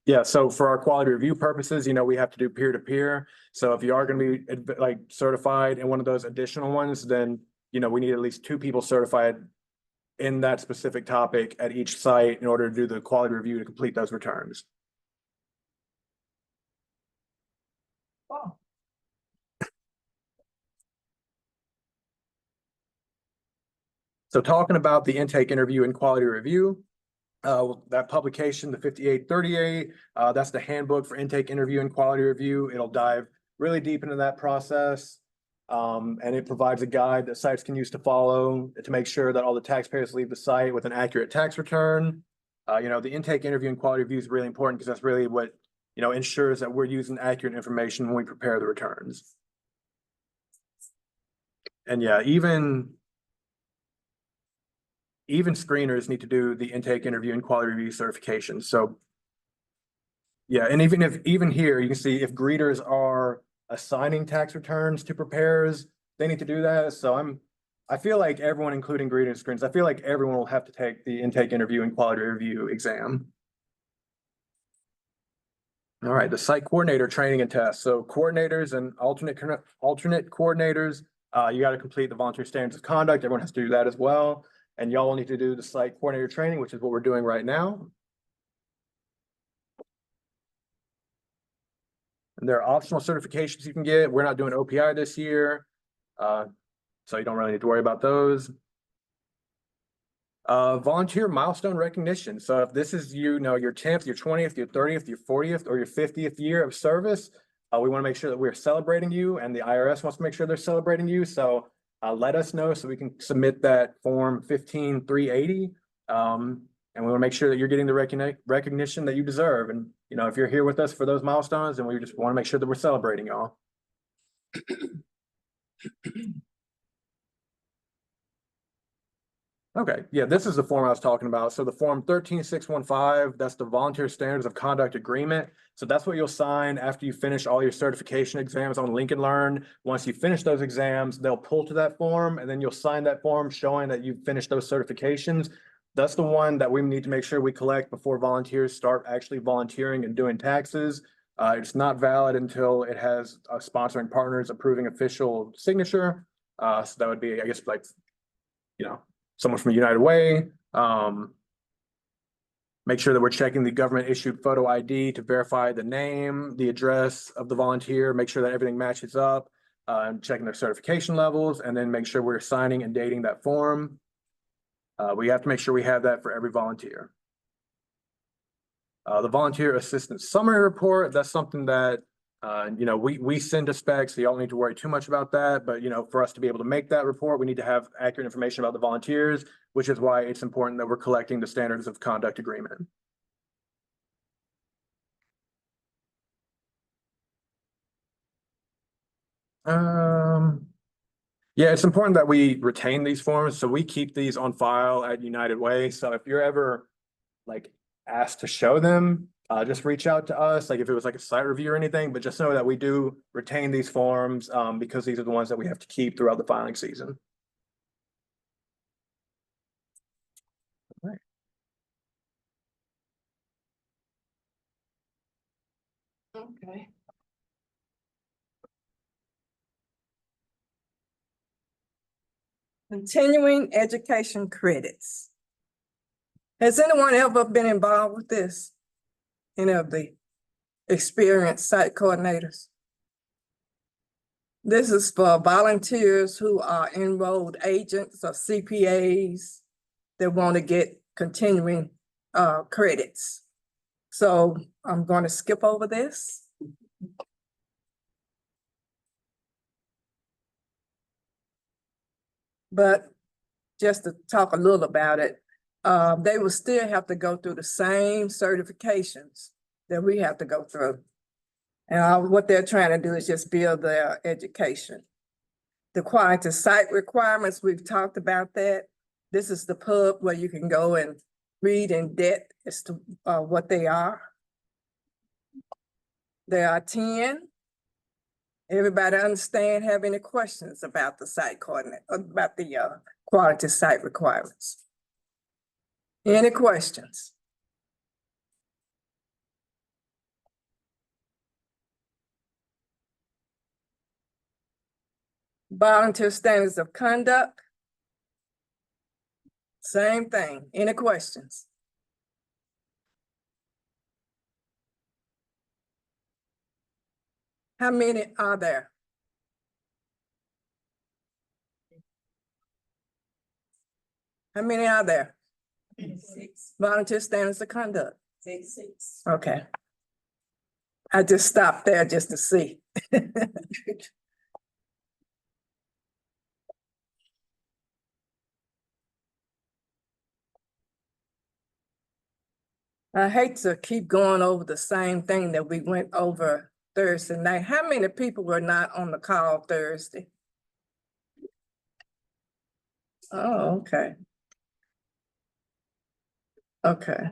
Yeah, so for our quality review purposes, you know, we have to do peer-to-peer. So if you are going to be like certified in one of those additional ones, then, you know, we need at least 2 people certified in that specific topic at each site in order to do the quality review to complete those returns. Oh. So talking about the intake interview and quality review, that publication, the 5838, that's the handbook for intake interview and quality review. It'll dive really deep into that process. And it provides a guide that sites can use to follow to make sure that all the taxpayers leave the site with an accurate tax return. You know, the intake interview and quality review is really important because that's really what, you know, ensures that we're using accurate information when we prepare the returns. And yeah, even screeners need to do the intake interview and quality review certification. So yeah, and even here, you can see if greeters are assigning tax returns to preparers, they need to do that. So I'm I feel like everyone, including greeting screens, I feel like everyone will have to take the intake interview and quality review exam. All right, the site coordinator training and test. So coordinators and alternate coordinators, you got to complete the volunteer standards of conduct. Everyone has to do that as well. And y'all will need to do the site coordinator training, which is what we're doing right now. And there are optional certifications you can get. We're not doing OPI this year. So you don't really need to worry about those. Volunteer milestone recognition. So if this is, you know, your 10th, your 20th, your 30th, your 40th, or your 50th year of service, we want to make sure that we're celebrating you, and the IRS wants to make sure they're celebrating you. So let us know so we can submit that form 15380. And we want to make sure that you're getting the recognition that you deserve. And, you know, if you're here with us for those milestones, then we just want to make sure that we're celebrating y'all. Okay, yeah, this is the form I was talking about. So the form 13615, that's the volunteer standards of conduct agreement. So that's what you'll sign after you finish all your certification exams on Lincoln Learn. Once you finish those exams, they'll pull to that form, and then you'll sign that form showing that you've finished those certifications. That's the one that we need to make sure we collect before volunteers start actually volunteering and doing taxes. It's not valid until it has a sponsoring partner's approving official signature. So that would be, I guess, like, you know, someone from United Way. Make sure that we're checking the government issued photo ID to verify the name, the address of the volunteer, make sure that everything matches up, and checking their certification levels, and then make sure we're signing and dating that form. We have to make sure we have that for every volunteer. The volunteer assistance summary report, that's something that you know, we send to specs, so y'all don't need to worry too much about that. But, you know, for us to be able to make that report, we need to have accurate information about the volunteers, which is why it's important that we're collecting the standards of conduct agreement. Yeah, it's important that we retain these forms. So we keep these on file at United Way. So if you're ever like asked to show them, just reach out to us, like if it was like a site review or anything, but just know that we do retain these forms because these are the ones that we have to keep throughout the filing season. All right. Okay. Continuing education credits. Has anyone ever been involved with this? Any of the experienced site coordinators? This is for volunteers who are enrolled agents or CPAs that want to get continuing credits. So I'm going to skip over this. But just to talk a little about it, they will still have to go through the same certifications that we have to go through. And what they're trying to do is just build their education. The quality site requirements, we've talked about that. This is the pub where you can go and read in depth as to what they are. There are 10. Everybody understand, have any questions about the site coordinate, about the quality site requirements? Any questions? Volunteer standards of conduct. Same thing. Any questions? How many are there? How many are there? 6. Volunteer standards of conduct. 6. Okay. I just stopped there just to see. I hate to keep going over the same thing that we went over Thursday night. How many people were not on the call Thursday? Oh, okay. Okay.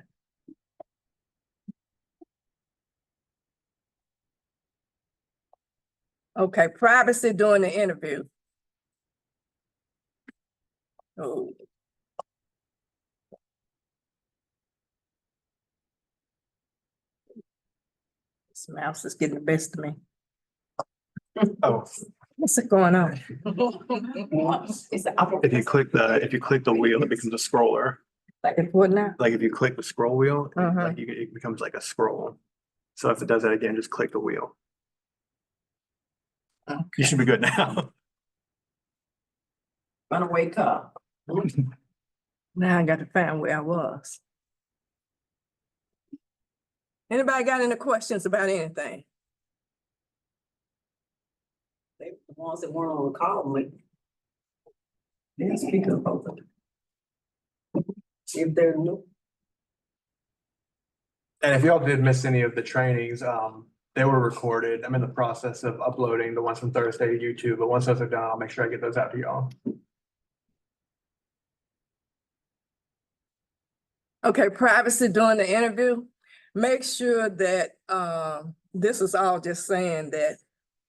Okay, privacy during the interview. Oh. This mouse is getting the best of me. Oh, What's going on? It's the if you click the wheel, it becomes a scroller. Like what now? Like if you click the scroll wheel, Uh-huh. it becomes like a scroll. So if it does that again, just click the wheel. You should be good now. Gonna wake up. Now I got to find where I was. Anybody got any questions about anything? They the ones that weren't on the call, like. They're speaking of both of them. If they're new. And if y'all did miss any of the trainings, they were recorded. I'm in the process of uploading the ones from Thursday to YouTube, but once those are done, I'll make sure I get those out to y'all. Okay, privacy during the interview. Make sure that, this is all just saying that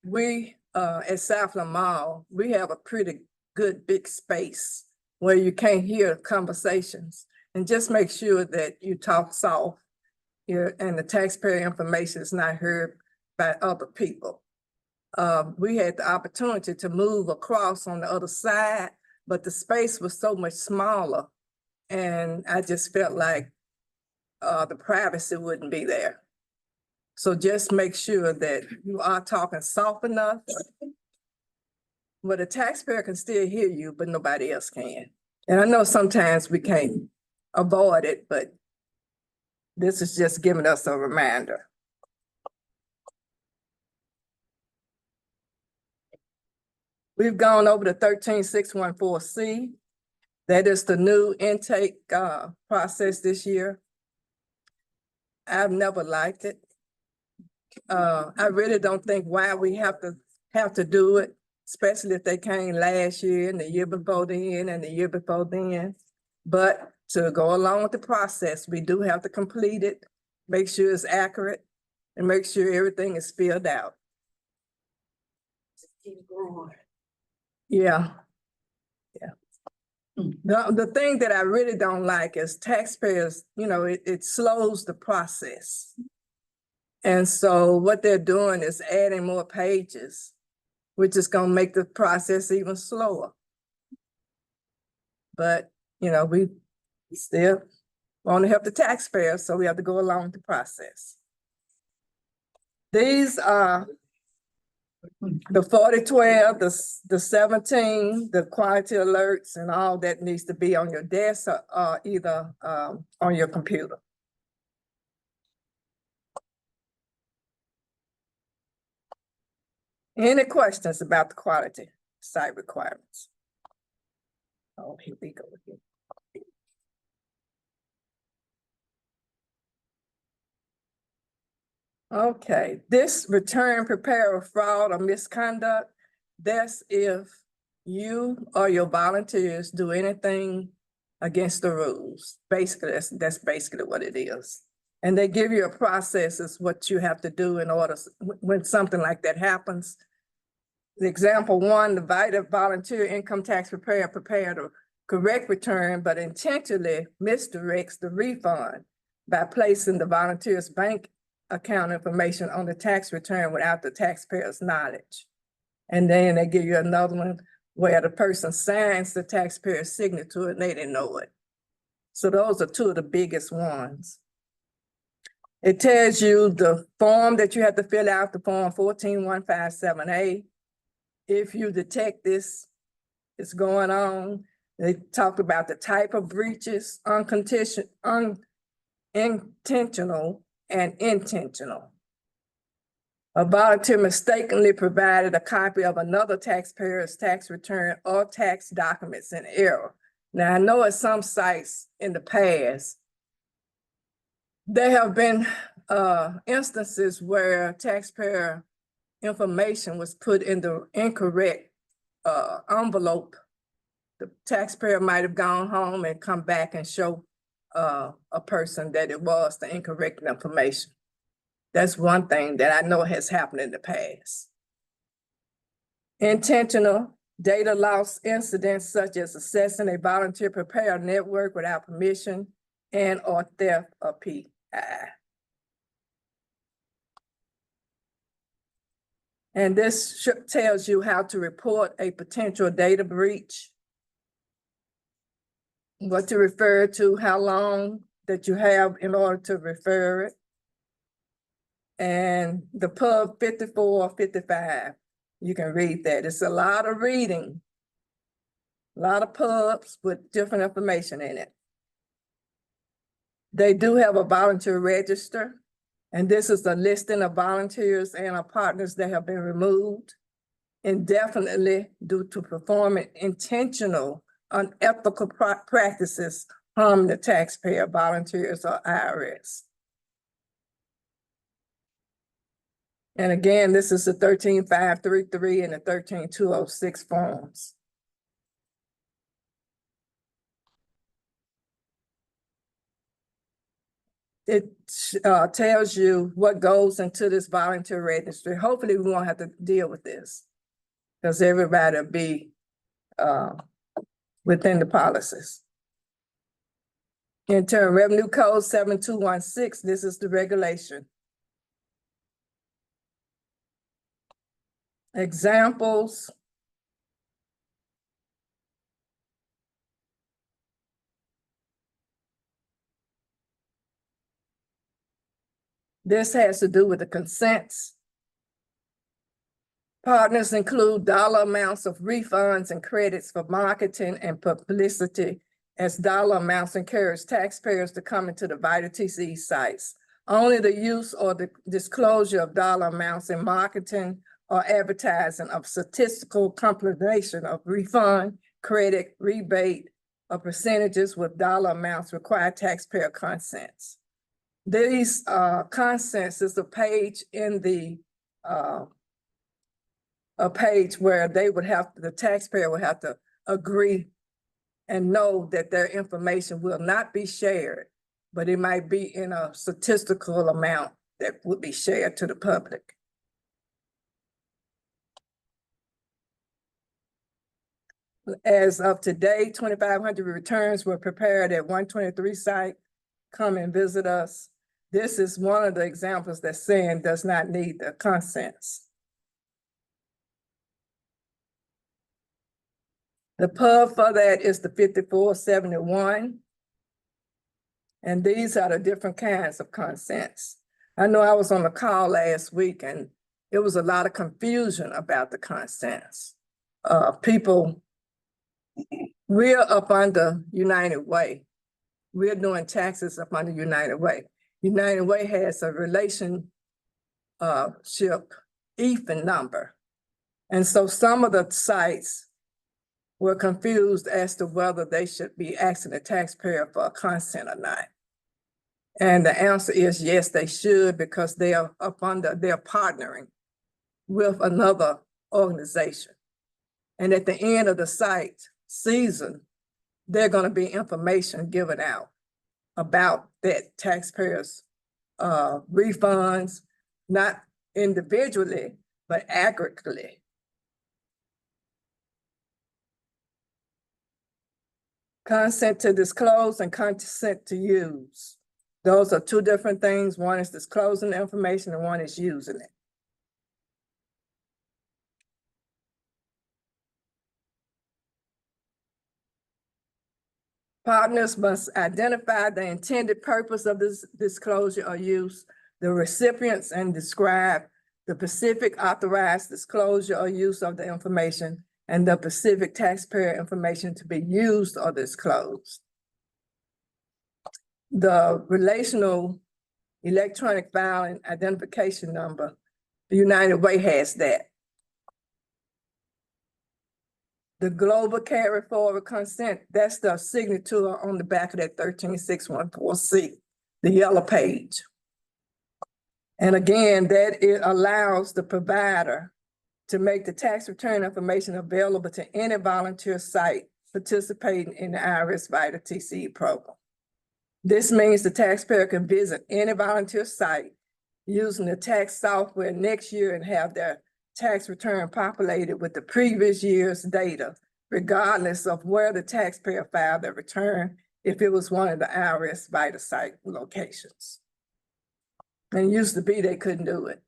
we, at Southland Mall, we have a pretty good big space where you can't hear conversations. And just make sure that you talk soft, and the taxpayer information is not heard by other people. We had the opportunity to move across on the other side, but the space was so much smaller. And I just felt like the privacy wouldn't be there. So just make sure that you are talking soft enough where the taxpayer can still hear you, but nobody else can. And I know sometimes we can't avoid it, but this is just giving us a reminder. We've gone over the 13614C. That is the new intake process this year. I've never liked it. I really don't think why we have to do it, especially if they came last year and the year before then and the year before then. But to go along with the process, we do have to complete it, make sure it's accurate, and make sure everything is filled out. Yeah. The thing that I really don't like is taxpayers, it slows the process. And so what they're doing is adding more pages, which is gonna make the process even slower. But, we still want to help the taxpayers, so we have to go along with the process. These are the 4012, the 17, the quality alerts, and all that needs to be on your desk or either on your computer. Any questions about the quality site requirements? Oh, here we go again. Okay, this return prepare of fraud or misconduct, that's if you or your volunteers do anything against the rules. Basically, that's basically what it is. And they give you a process is what you have to do in order, when something like that happens. The example one, the VITA volunteer income tax preparer prepared a correct return, but intentionally misdirects the refund by placing the volunteer's bank account information on the tax return without the taxpayer's knowledge. And then they give you another one where the person signs the taxpayer's signature and they didn't know it. So those are two of the biggest ones. It tells you the form that you have to fill out, the form 14157A. If you detect this is going on, they talk about the type of breaches, unintentional and intentional. A volunteer mistakenly provided a copy of another taxpayer's tax return or tax documents in error. Now, I know at some sites in the past, there have been instances where taxpayer information was put in the incorrect envelope. The taxpayer might have gone home and come back and show a person that it was the incorrect information. That's one thing that I know has happened in the past. Intentional data loss incidents such as assessing a volunteer prepared network without permission and or theft of PI. And this tells you how to report a potential data breach, what to refer to, how long that you have in order to refer it, and the pub 5455. You can read that. It's a lot of reading, a lot of pubs with different information in it. They do have a volunteer register, and this is the listing of volunteers and our partners that have been removed indefinitely due to performing intentional unethical practices harming the taxpayer, volunteers, or IRS. And again, this is the 13533 and the 13206 forms. It tells you what goes into this volunteer registry. Hopefully we won't have to deal with this because everybody will be within the policies. Internal Revenue Code 7216, this is the regulation. Examples. This has to do with the consents. Partners include dollar amounts of refunds and credits for marketing and publicity as dollar amounts encourage taxpayers to come into the VITA TCE sites. Only the use or the disclosure of dollar amounts in marketing or advertising of statistical compilation of refund, credit, rebate, or percentages with dollar amounts require taxpayer consents. These consents is a page in the a page where they would have, the taxpayer would have to agree and know that their information will not be shared, but it might be in a statistical amount that would be shared to the public. As of today, 2,500 returns were prepared at 123 site. Come and visit us. This is one of the examples that's saying does not need the consents. The pub for that is the 5471. And these are the different kinds of consents. I know I was on a call last week and it was a lot of confusion about the consents. People, we're up under United Way. We're doing taxes up under United Way. United Way has a relationship EFIN number. And so some of the sites were confused as to whether they should be asking the taxpayer for a consent or not. And the answer is yes, they should, because they are up under, they're partnering with another organization. And at the end of the site season, there's going to be information given out about that taxpayers' refunds, not individually, but aggregately. Consent to disclose and consent to use. Those are two different things. One is disclosing the information and one is using it. Partners must identify the intended purpose of this disclosure or use, the recipients, and describe the specific authorized disclosure or use of the information and the specific taxpayer information to be used or disclosed. The relational electronic filing identification number, the United Way has that. The global carry forward consent, that's the signature on the back of that 13614C, the yellow page. And again, that it allows the provider to make the tax return information available to any volunteer site participating in the IRS VITA TCE program. This means the taxpayer can visit any volunteer site using the tax software next year and have their tax return populated with the previous year's data, regardless of where the taxpayer filed their return, if it was one of the IRS VITA site locations. And it used to be they couldn't do it.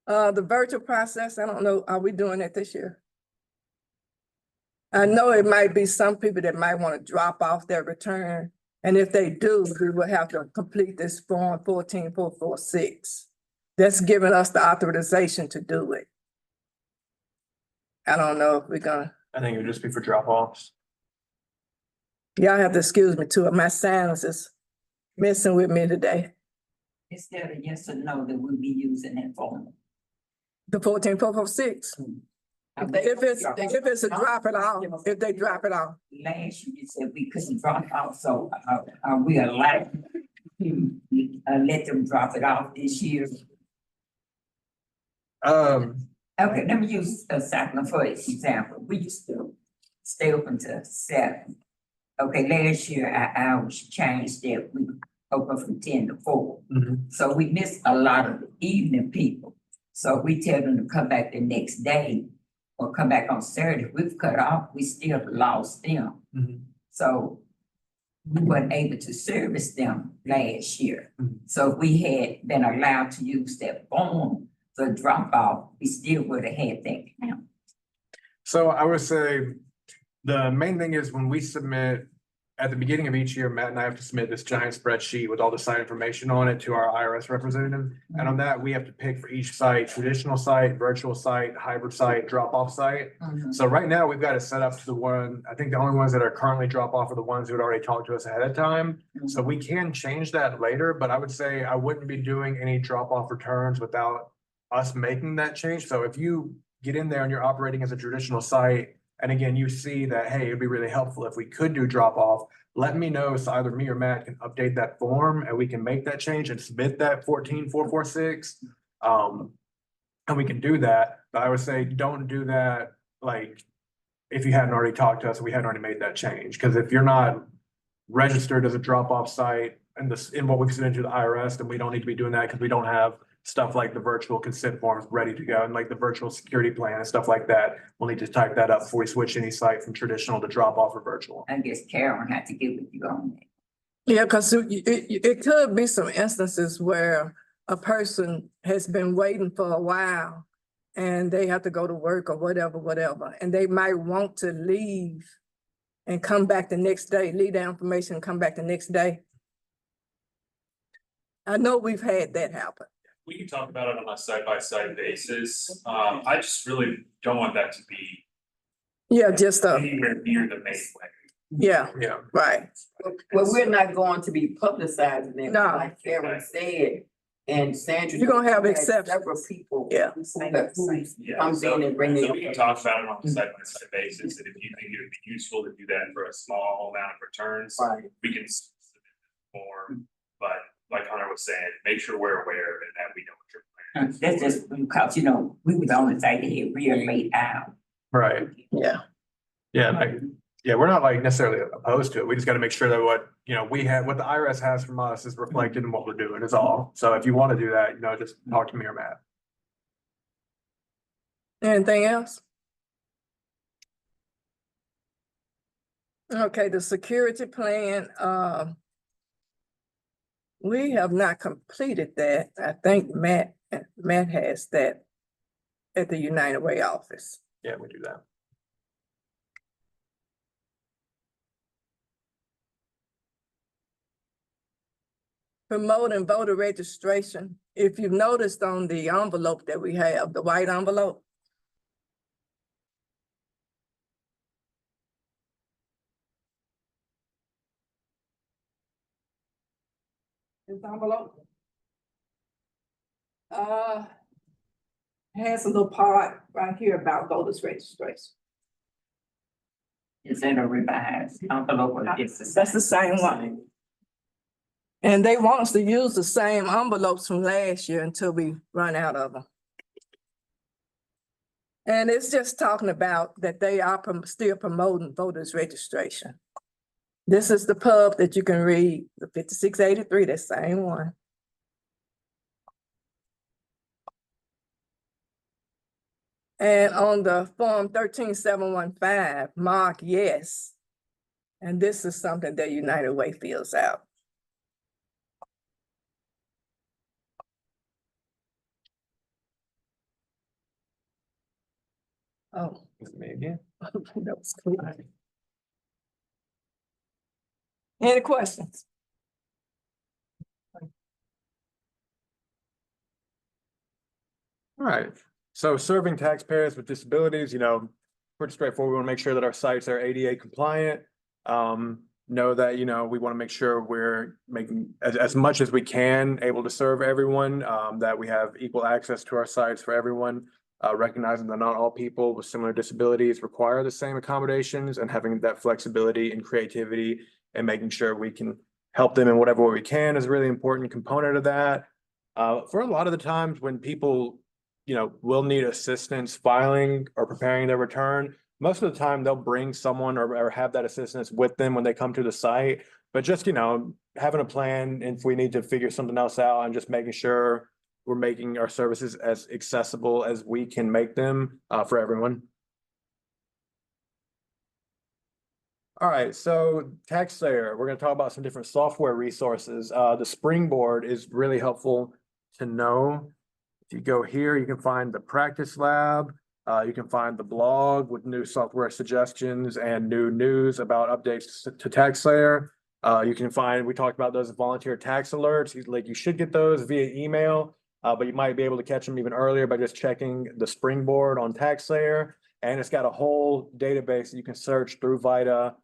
The virtual process, I don't know, are we doing it this year? I know it might be some people that might want to drop off their return. And if they do, we will have to complete this form 14446. That's giving us the authorization to do it. I don't know if we're gonna, I think it would just be for drop-offs. y'all have to excuse me too, my silence is messing with me today. Instead of yes or no, that we'll be using that form. The 14446. If it's a drop it off, if they drop it off. Last year, you said we couldn't drop it off, so are we allowed to let them drop it off this year? Okay, let me use a second for example. We used to stay open till 7. Okay, last year our hours changed that we open from 10 to 4. So we missed a lot of the evening people. So we tell them to come back the next day or come back on Saturday. We've cut off, we still lost them. So we weren't able to service them last year. So if we had been allowed to use that form for drop off, we still would have had that count. So I would say the main thing is when we submit, at the beginning of each year, Matt and I have to submit this giant spreadsheet with all the site information on it to our IRS representative. And on that, we have to pick for each site, traditional site, virtual site, hybrid site, drop-off site. So right now, we've got it set up to the one, I think the only ones that are currently drop-off are the ones who had already talked to us ahead of time. So we can change that later, but I would say I wouldn't be doing any drop-off returns without us making that change. So if you get in there and you're operating as a traditional site, and again, you see that, hey, it'd be really helpful if we could do drop off, let me know so either me or Matt can update that form and we can make that change and submit that 14446. And we can do that, but I would say don't do that like if you hadn't already talked to us, we hadn't already made that change. Because if you're not registered as a drop off site and this in what we've submitted to the IRS, then we don't need to be doing that because we don't have stuff like the virtual consent forms ready to go and like the virtual security plan and stuff like that. We'll need to type that up before we switch any site from traditional to drop off or virtual. I guess Karen had to get with you on that. Yeah, because it could be some instances where a person has been waiting for a while and they have to go to work or whatever, and they might want to leave and come back the next day, leave the information and come back the next day. I know we've had that happen. We can talk about it on a side-by-side basis. I just really don't want that to be Yeah, just anywhere near the main way. yeah, right. Well, we're not going to be publicizing it, No. like Karen said, and Sandra. You're gonna have had exceptions. Several people. Yeah. Yeah, Comes so in and bring it. we can talk about it on a side-by-side basis, and if you think it would be useful to do that for a small amount of returns, we can submit more, but like Hunter was saying, make sure we're aware of it and we know what you're planning. That's just because, you know, we was on the site that had real late out. Right. Yeah. Yeah, like, yeah, we're not like necessarily opposed to it. We just gotta make sure that what, you know, we have, what the IRS has from us is reflected in what we're doing is all. So if you want to do that, you know, just talk to me or Matt. Anything else? Okay, the security plan, we have not completed that. I think Matt has that at the United Way office. Yeah, we do that. Promoting voter registration. If you've noticed on the envelope that we have, the white envelope. This envelope. Has a little part right here about voters registration. Is that a revised envelope or it's the same? That's the same one. And they want us to use the same envelopes from last year until we run out of them. And it's just talking about that they are still promoting voters registration. This is the pub that you can read, the 5683, that same one. And on the form 13715, mark yes. And this is something that United Way fills out. Oh. Is it me again? That was clear. Any questions? All right, so serving taxpayers with disabilities, pretty straightforward. We want to make sure that our sites are ADA compliant. Know that, we want to make sure we're making as much as we can able to serve everyone, that we have equal access to our sites for everyone. Recognizing that not all people with similar disabilities require the same accommodations, and having that flexibility and creativity and making sure we can help them in whatever way we can is a really important component of that. For a lot of the times when people, will need assistance filing or preparing their return, most of the time they'll bring someone or have that assistance with them when they come to the site. But just, having a plan, and if we need to figure something else out, and just making sure we're making our services as accessible as we can make them for everyone. All right, so TaxSlayer, we're going to talk about some different software resources. The Springboard is really helpful to know. If you go here, you can find the practice lab. You can find the blog with new software suggestions and new news about updates to TaxSlayer. You can find, we talked about those volunteer tax alerts. Like, you should get those via email, but you might be able to catch them even earlier by just checking the Springboard on TaxSlayer. And it's got a whole database that you can search through VITA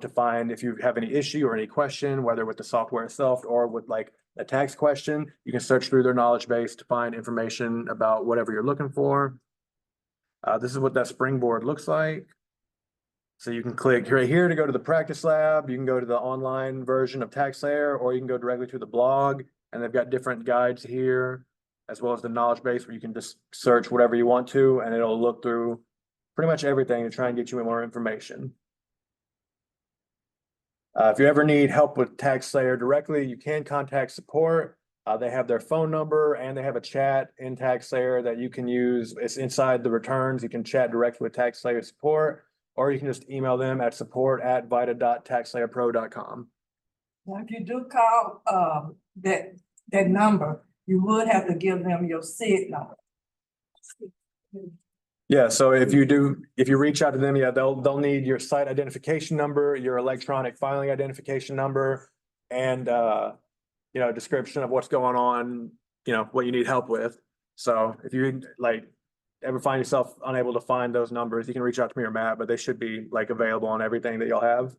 to find if you have any issue or any question, whether with the software itself or with like a tax question. You can search through their knowledge base to find information about whatever you're looking for. This is what that Springboard looks like. So you can click right here to go to the practice lab. You can go to the online version of TaxSlayer, or you can go directly to the blog, and they've got different guides here, as well as the knowledge base where you can just search whatever you want to, and it'll look through pretty much everything to try and get you more information. If you ever need help with TaxSlayer directly, you can contact support. They have their phone number, and they have a chat in TaxSlayer that you can use. It's inside the returns. You can chat directly with TaxSlayer support, or you can just email them at support@vita.taxslayerpro.com. Now, if you do call that number, you would have to give them your SID number. Yeah, so if you reach out to them, yeah, they'll need your site identification number, your electronic filing identification number, and description of what's going on, what you need help with. So if you ever find yourself unable to find those numbers, you can reach out to me or Matt, but they should be available on everything that y'all have.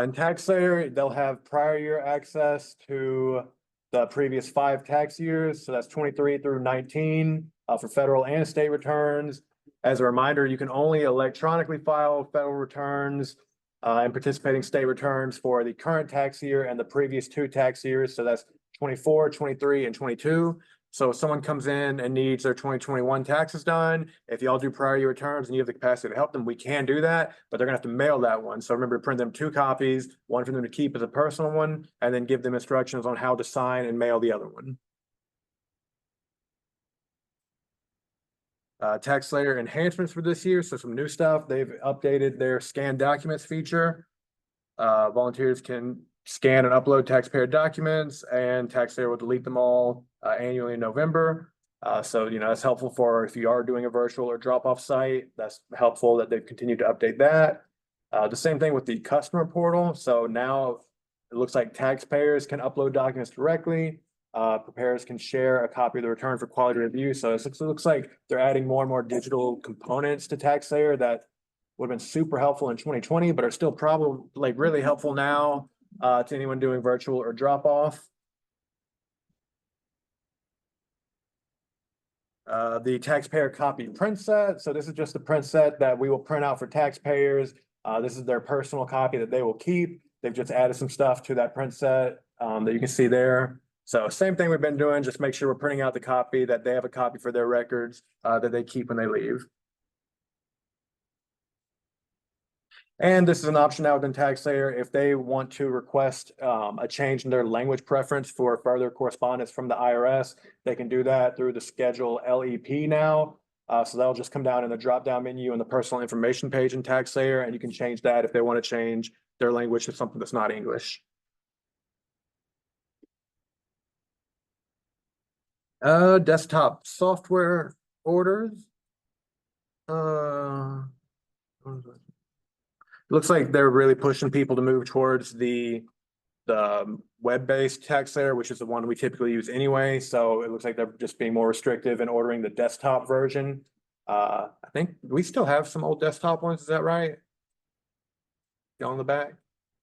In TaxSlayer, they'll have prior year access to the previous 5 tax years. So that's 23 through 19 for federal and state returns. As a reminder, you can only electronically file federal returns and participating state returns for the current tax year and the previous 2 tax years. So that's 24, 23, and 22. So if someone comes in and needs their 2021 taxes done, if y'all do prior year returns and you have the capacity to help them, we can do that, but they're gonna have to mail that one. So remember to print them 2 copies, one for them to keep as a personal one, and then give them instructions on how to sign and mail the other one. TaxSlayer enhancements for this year. So some new stuff. They've updated their scan documents feature. Volunteers can scan and upload taxpayer documents, and TaxSlayer will delete them all annually in November. So, that's helpful for if you are doing a virtual or drop-off site. That's helpful that they've continued to update that. The same thing with the customer portal. So now it looks like taxpayers can upload documents directly. Preparers can share a copy of the return for quality review. So it looks like they're adding more and more digital components to TaxSlayer that would have been super helpful in 2020, but are still probably really helpful now to anyone doing virtual or drop off. The taxpayer copy print set. So this is just the print set that we will print out for taxpayers. This is their personal copy that they will keep. They've just added some stuff to that print set that you can see there. So same thing we've been doing, just make sure we're printing out the copy, that they have a copy for their records that they keep when they leave. And this is an option now within TaxSlayer. If they want to request a change in their language preference for further correspondence from the IRS, they can do that through the Schedule LEP now. So that'll just come down in the drop-down menu in the personal information page in TaxSlayer, and you can change that if they want to change their language to something that's not English. Desktop software orders. Looks like they're really pushing people to move towards the web-based TaxSlayer, which is the one we typically use anyway. So it looks like they're just being more restrictive in ordering the desktop version. I think we still have some old desktop ones. Is that right? Go on the back.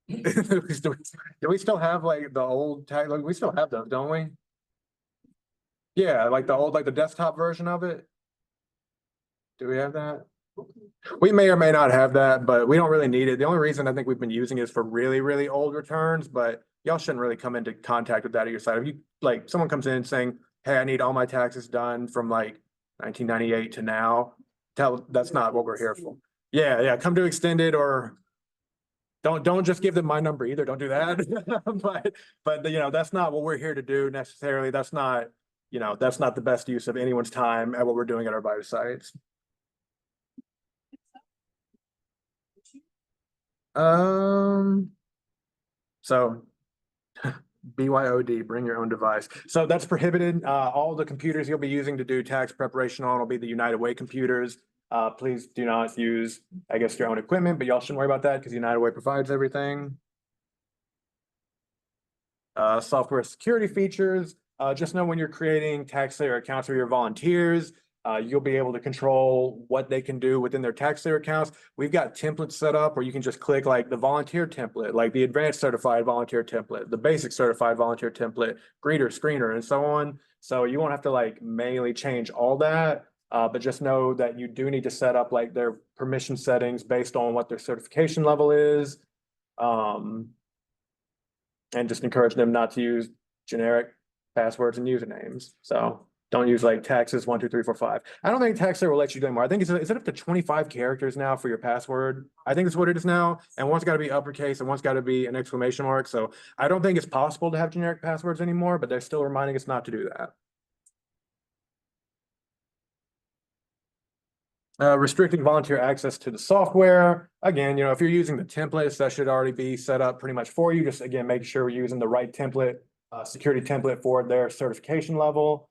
Do we still have like the old tag? Like we still have those, don't we? Yeah, like the old, like the desktop version of it. Do we have that? We may or may not have that, but we don't really need it. The only reason I think we've been using it is for really, really old returns, but y'all shouldn't really come into contact with that at your side. If you, like, someone comes in saying, hey, I need all my taxes done from like 1998 to now, that's not what we're here for. Yeah, come to Extended, or don't just give them my number either. Don't do that. But you know, that's not what we're here to do necessarily. That's not, you know, that's not the best use of anyone's time at what we're doing at our VITA sites. So BYOD, bring your own device. So that's prohibited. All the computers you'll be using to do tax preparation on will be the United Way computers. Please do not use, I guess, your own equipment, but y'all shouldn't worry about that because United Way provides everything. Software security features. Just know when you're creating TaxSlayer accounts for your volunteers, you'll be able to control what they can do within their TaxSlayer accounts. We've got templates set up where you can just click like the volunteer template, like the advanced certified volunteer template, the basic certified volunteer template, greeter, screener, and so on. So you won't have to like manually change all that, but just know that you do need to set up like their permission settings based on what their certification level is. And just encourage them not to use generic passwords and usernames. So don't use like taxes 1, 2, 3, 4, 5. I don't think TaxSlayer will let you do anymore. I think is it up to 25 characters now for your password? I think that's what it is now. And one's got to be uppercase and one's got to be an exclamation mark. So I don't think it's possible to have generic passwords anymore, but they're still reminding us not to do that. Restricting volunteer access to the software. Again, you know, if you're using the templates, that should already be set up pretty much for you. Just again, making sure we're using the right template, security template for their certification level.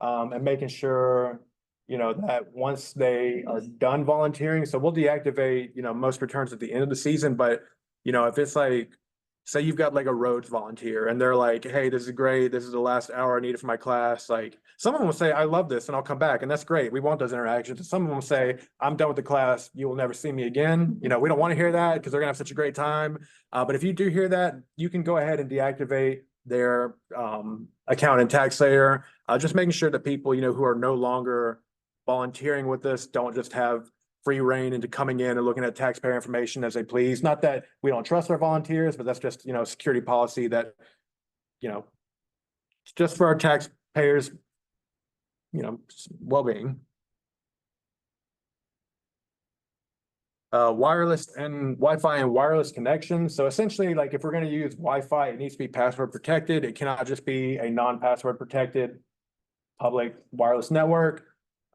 And making sure, you know, that once they are done volunteering, so we'll deactivate, you know, most returns at the end of the season, but, you know, if it's like, say you've got like a roads volunteer and they're like, hey, this is great, this is the last hour I needed for my class, like, some of them will say, I love this and I'll come back, and that's great, we want those interactions. And some of them will say, I'm done with the class, you will never see me again. You know, we don't want to hear that because they're gonna have such a great time. But if you do hear that, you can go ahead and deactivate their account in TaxSlayer. Just making sure that people, you know, who are no longer volunteering with us don't just have free reign into coming in and looking at taxpayer information as they please. Not that we don't trust our volunteers, but that's just, you know, security policy that, you know, it's just for our taxpayers, you know, well-being. Wireless and Wi-Fi and wireless connections. So essentially, like if we're going to use Wi-Fi, it needs to be password protected. It cannot just be a non-password protected public wireless network.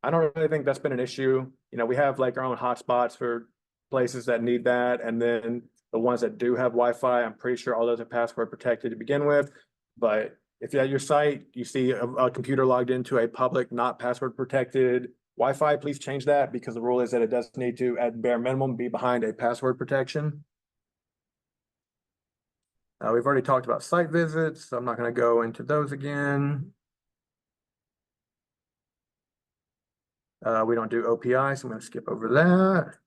I don't really think that's been an issue. You know, we have like our own hotspots for places that need that. And then the ones that do have Wi-Fi, I'm pretty sure all those are password protected to begin with. But if you're at your site, you see a computer logged into a public, not password protected Wi-Fi, please change that, because the rule is that it does need to, at bare minimum, be behind a password protection. We've already talked about site visits, so I'm not going to go into those again. We don't do OPI, so I'm going to skip over that.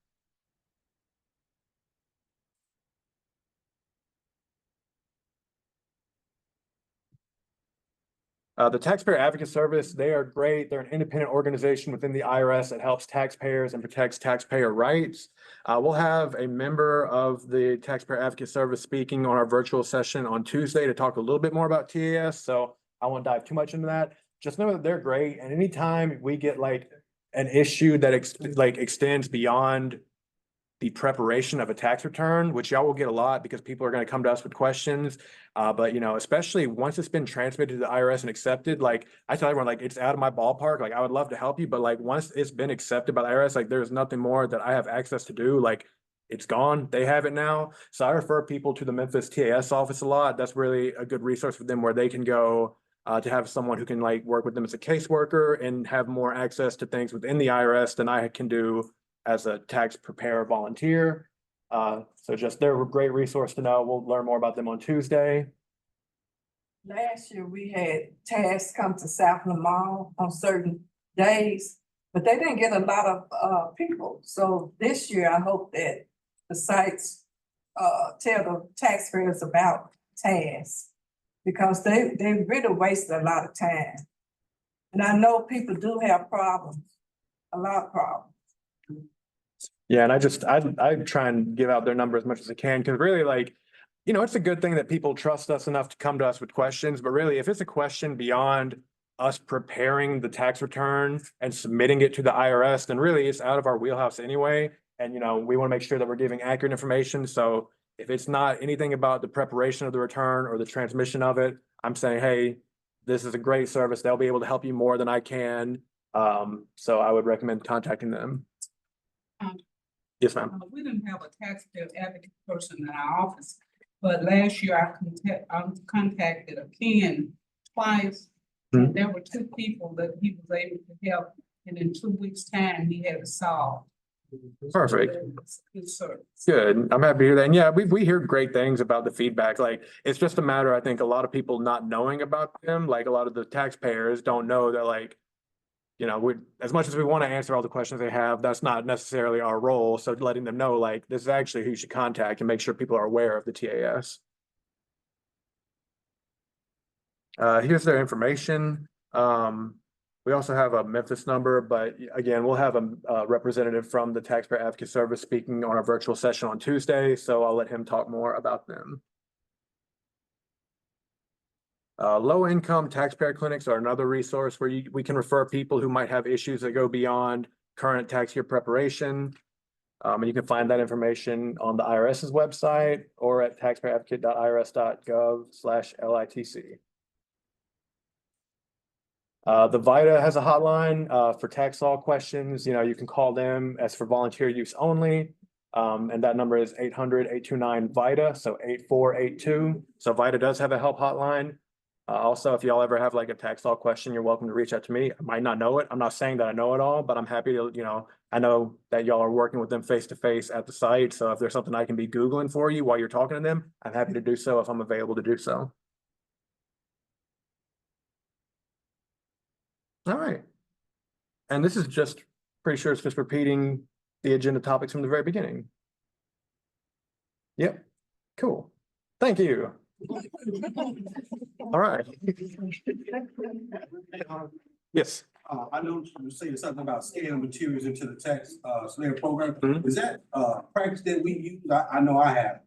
The Taxpayer Advocate Service, they are great. They're an independent organization within the IRS that helps taxpayers and protects taxpayer rights. We'll have a member of the Taxpayer Advocate Service speaking on our virtual session on Tuesday to talk a little bit more about TAS, so I won't dive too much into that. Just know that they're great, and anytime we get like an issue that extends beyond the preparation of a tax return, which y'all will get a lot because people are gonna come to us with questions. But you know, especially once it's been transmitted to the IRS and accepted, like I tell everyone, like it's out of my ballpark. Like I would love to help you, but like once it's been accepted by the IRS, like there's nothing more that I have access to do. Like it's gone. They have it now. So I refer people to the Memphis TAS office a lot. That's really a good resource for them where they can go to have someone who can like work with them as a caseworker and have more access to things within the IRS than I can do as a tax preparer volunteer. So just they're a great resource to know. We'll learn more about them on Tuesday. Last year, we had tasks come to South Lamar on certain days, but they didn't get a lot of people. So this year, I hope that the sites tell the taxpayers about tasks because they really wasted a lot of time. And I know people do have problems, a lot of problems. Yeah, and I try and give out their number as much as I can, because really like, you know, it's a good thing that people trust us enough to come to us with questions, but really if it's a question beyond us preparing the tax return and submitting it to the IRS, then really it's out of our wheelhouse anyway. And, you know, we want to make sure that we're giving accurate information. So if it's not anything about the preparation of the return or the transmission of it, I'm saying, hey, this is a great service. They'll be able to help you more than I can. So I would recommend contacting them. Yes, ma'am. We didn't have a taxpayer advocate person in our office, but last year I contacted Ken twice. Mhm. There were 2 people that he was able to help, and in 2 weeks' time, he had it solved. Perfect. Good service. Good. I'm happy to hear that. And yeah, we hear great things about the feedback. Like, it's just a matter, I think, a lot of people not knowing about them. Like a lot of the taxpayers don't know that, like, you know, we, as much as we want to answer all the questions they have, that's not necessarily our role. So letting them know, like, this is actually who you should contact and make sure people are aware of the TAS. Here's their information. We also have a Memphis number, but again, we'll have a representative from the Taxpayer Advocate Service speaking on our virtual session on Tuesday. So I'll let him talk more about them. Low-income taxpayer clinics are another resource where we can refer people who might have issues that go beyond current tax year preparation. And you can find that information on the IRS's website or at taxpayeradvocate.irs.gov/LITC. The VITA has a hotline for tax law questions. You know, you can call them as for volunteer use only. And that number is 800-829-VITA, so 8482. So VITA does have a help hotline. Also, if y'all ever have like a tax law question, you're welcome to reach out to me. I might not know it. I'm not saying that I know it all, but I'm happy to, you know, I know that y'all are working with them face to face at the site. So if there's something I can be Googling for you while you're talking to them, I'm happy to do so if I'm available to do so. All right. And this is just, pretty sure it's just repeating the agenda topics from the very beginning. Yep, cool. Thank you. All right. Yes. I know you say something about scanning materials into the tax surveyor program. Is that practice that we use? I know I have.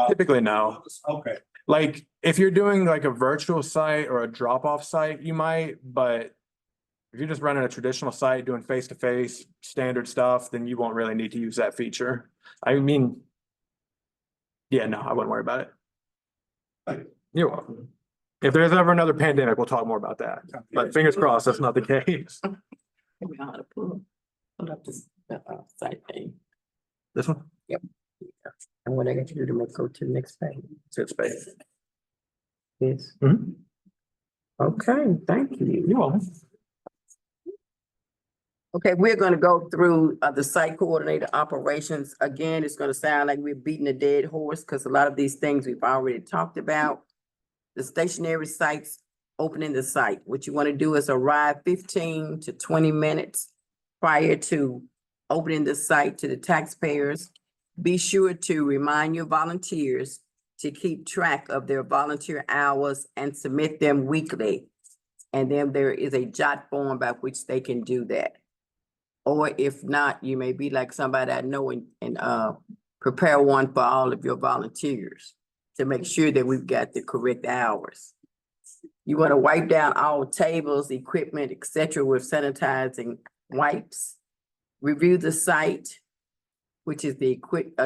Typically, no. Okay. Like, if you're doing like a virtual site or a drop-off site, you might, but if you're just running a traditional site doing face-to-face standard stuff, then you won't really need to use that feature. I mean, yeah, no, I wouldn't worry about it. You're welcome. If there's ever another pandemic, we'll talk more about that. But fingers crossed, that's not the case. We know how to pull up this site thing. This one? Yep. And what I got to do to go to the next page. It's space. Yes. Mhm. Okay, thank you. You're welcome. Okay, we're gonna go through the site coordinator operations. Again, it's gonna sound like we're beating a dead horse because a lot of these things we've already talked about. The stationary sites, opening the site. What you wanna do is arrive 15 to 20 minutes prior to opening the site to the taxpayers. Be sure to remind your volunteers to keep track of their volunteer hours and submit them weekly. And then there is a jot form by which they can do that. Or if not, you may be like somebody I know and prepare one for all of your volunteers to make sure that we've got the correct hours. You want to wipe down all tables, equipment, etc. with sanitizing wipes. Review the site which is the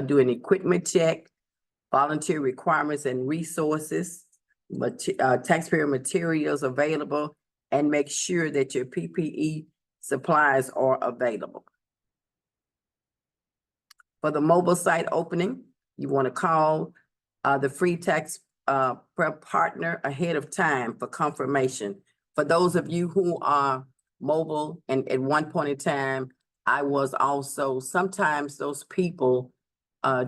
do an equipment check, volunteer requirements and resources, taxpayer materials available, and make sure that your PPE supplies are available. For the mobile site opening, you want to call the free tax prep partner ahead of time for confirmation. For those of you who are mobile, and at one point in time, I was also, sometimes those people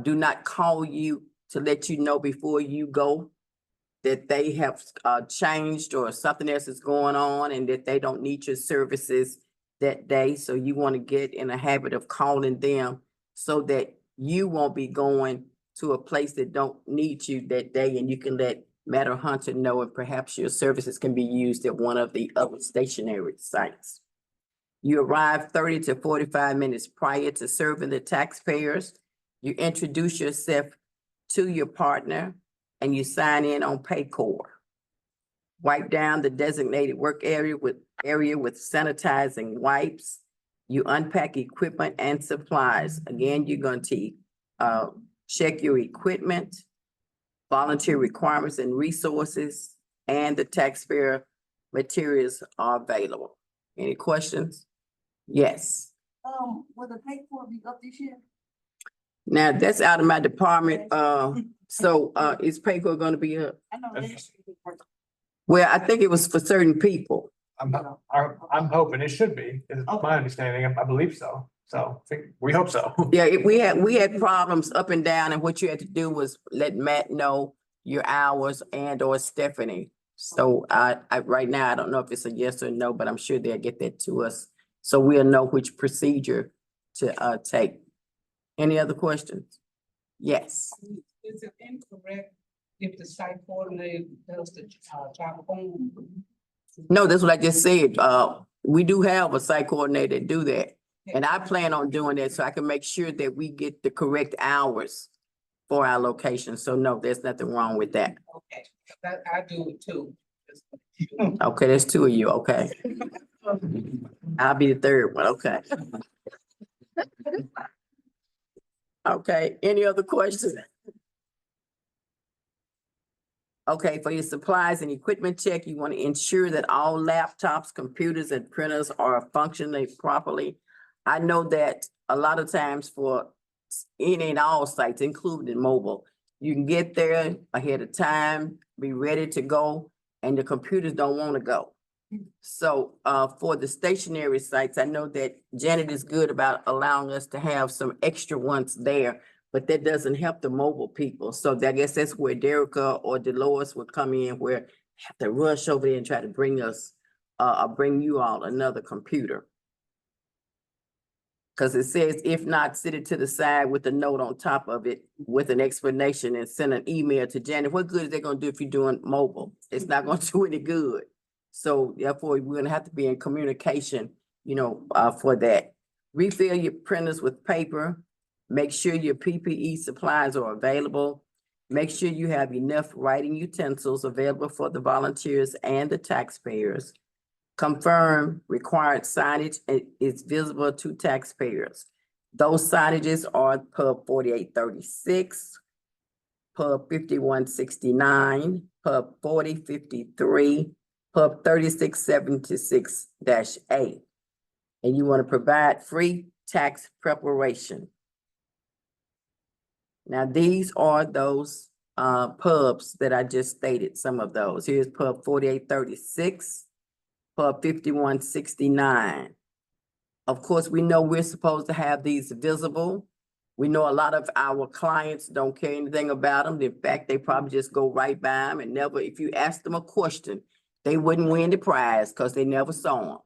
do not call you to let you know before you go that they have changed or something else is going on and that they don't need your services that day. So you want to get in a habit of calling them so that you won't be going to a place that don't need you that day, and you can let Matt or Hunter know, and perhaps your services can be used at one of the other stationary sites. You arrive 30 to 45 minutes prior to serving the taxpayers. You introduce yourself to your partner and you sign in on Paycor. Wipe down the designated work area with sanitizing wipes. You unpack equipment and supplies. Again, you're going to check your equipment, volunteer requirements and resources, and the taxpayer materials are available. Any questions? Yes. Will the pay for be up this year? Now, that's out of my department. So is Paycor gonna be up? I know last year. Well, I think it was for certain people. I'm hoping it should be, is my understanding. I believe so. So we hope so. Yeah, we had problems up and down, and what you had to do was let Matt know your hours and or Stephanie. So I right now, I don't know if it's a yes or no, but I'm sure they'll get that to us. So we'll know which procedure to take. Any other questions? Yes. Is it incorrect if the site coordinator does the job home? No, that's what I just said. We do have a site coordinator that do that. And I plan on doing that so I can make sure that we get the correct hours for our location. So no, there's nothing wrong with that. Okay, I do it too. Okay, there's two of you, okay. I'll be the third one, okay. Okay, any other questions? Okay, for your supplies and equipment check, you want to ensure that all laptops, computers, and printers are functioning properly. I know that a lot of times for any and all sites, including mobile, you can get there ahead of time, be ready to go, and the computers don't want to go. So for the stationary sites, I know that Janet is good about allowing us to have some extra ones there, but that doesn't help the mobile people. So I guess that's where Derica or Dolores would come in, where have to rush over there and try to bring us, bring you all another computer. Because it says, if not, sit it to the side with a note on top of it with an explanation and send an email to Janet. What good is they gonna do if you're doing mobile? It's not gonna do any good. So therefore, we're gonna have to be in communication, you know, for that. Refill your printers with paper. Make sure your PPE supplies are available. Make sure you have enough writing utensils available for the volunteers and the taxpayers. Confirm required signage is visible to taxpayers. Those signages are Pub 4836, Pub 5169, Pub 4053, Pub 3676-A. And you want to provide free tax preparation. Now, these are those pubs that I just stated, some of those. Here's Pub 4836. Pub 5169. Of course, we know we're supposed to have these visible. We know a lot of our clients don't care anything about them. In fact, they probably just go right by them and never, if you ask them a question, they wouldn't win the prize because they never saw them.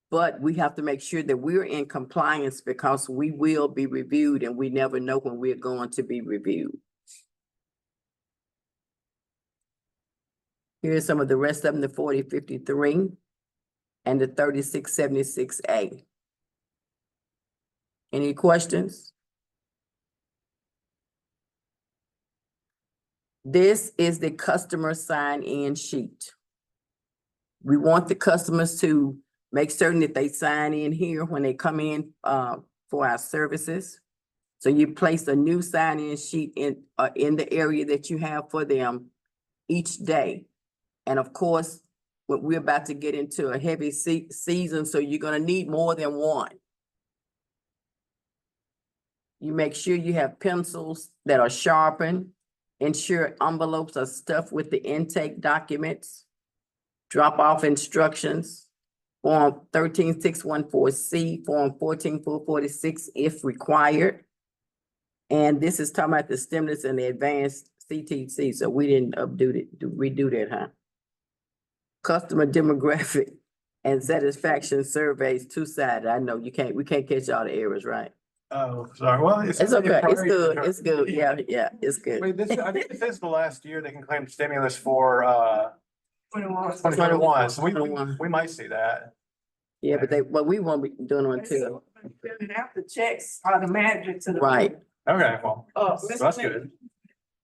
But we have to make sure that we're in compliance because we will be reviewed and we never know when we're going to be reviewed. Here's some of the rest of them, the 4053 and the 3676-A. Any questions? This is the customer sign-in sheet. We want the customers to make certain that they sign in here when they come in for our services. So you place a new sign-in sheet in the area that you have for them each day. And of course, we're about to get into a heavy season, so you're gonna need more than one. You make sure you have pencils that are sharpened. Ensure envelopes are stuffed with the intake documents. Drop-off instructions. Form 13614C, Form 14446 if required. And this is talking about the stimulus and the advanced CTC, so we didn't redo that, huh? Customer demographic and satisfaction surveys, two-sided. I know we can't catch all the errors, right? Oh, sorry, well. It's okay, it's good, it's good, yeah, it's good. Wait, I think this is the last year they can claim stimulus for, 21. 2021, so we might see that. Yeah, but we won't be doing one too. Filling out the checks automatically to the. Right. Okay, well, so Mr. that's Mayor, good.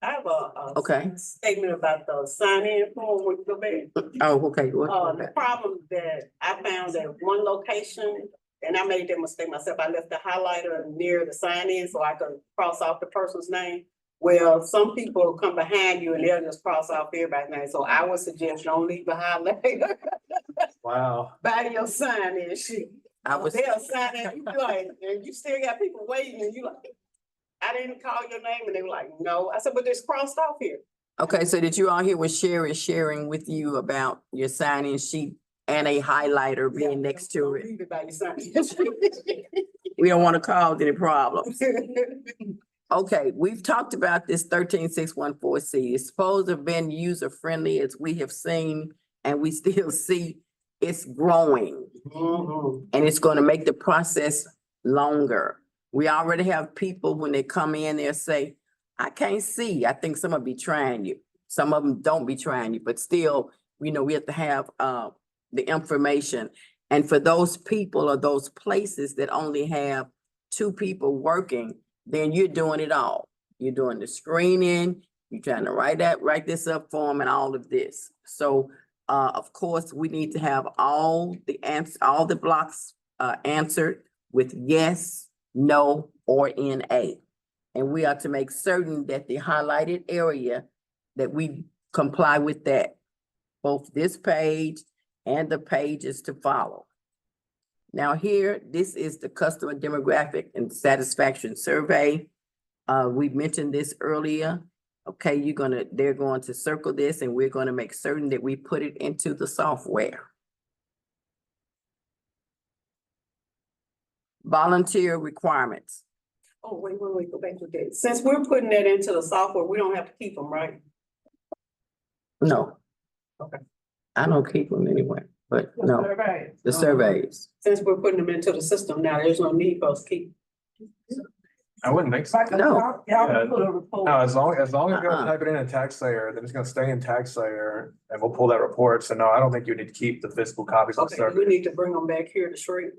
I have a Okay. statement about the sign-in form with the bank. Oh, okay, The problem that I found at one location, and I made that mistake myself, I left the highlighter near the sign-in so I could cross off the person's name. Well, some people come behind you and they'll just cross off everybody's name, so I would suggest don't leave the highlighter Wow. by your sign-in sheet. They'll sign in, you be like, and you still got people waiting, and you like, I didn't call your name, and they were like, no. I said, but it's crossed off here. Okay, so did you all hear what Sherry is sharing with you about your sign-in sheet and a highlighter being next to it? Leave it by your sign-in sheet. We don't want to cause any problems. Okay, we've talked about this 13614C. It's supposed to have been user-friendly, as we have seen, and we still see it's growing. And it's gonna make the process longer. We already have people, when they come in, they'll say, I can't see. I think some will be trying you. Some of them don't be trying you, but still, we have to have the information. And for those people or those places that only have 2 people working, then you're doing it all. You're doing the screening, you're trying to write this up for them and all of this. So of course, we need to have all the blocks answered with yes, no, or NA. And we are to make certain that the highlighted area, that we comply with that, both this page and the pages to follow. Now here, this is the customer demographic and satisfaction survey. We mentioned this earlier. Okay, they're going to circle this, and we're going to make certain that we put it into the software. Volunteer requirements. Oh, wait, go back to that. Since we're putting that into the software, we don't have to keep them, right? No. Okay. I don't keep them anyway, but no, Surveys. the surveys. Since we're putting them into the system now, there's no need for us to keep. I wouldn't think so. No. Y'all can put a report. No, as long as you're gonna type it in TaxSlayer, then it's gonna stay in TaxSlayer and we'll pull that report. So no, I don't think you need to keep the physical copies of the Okay, survey. we need to bring them back here to shrink.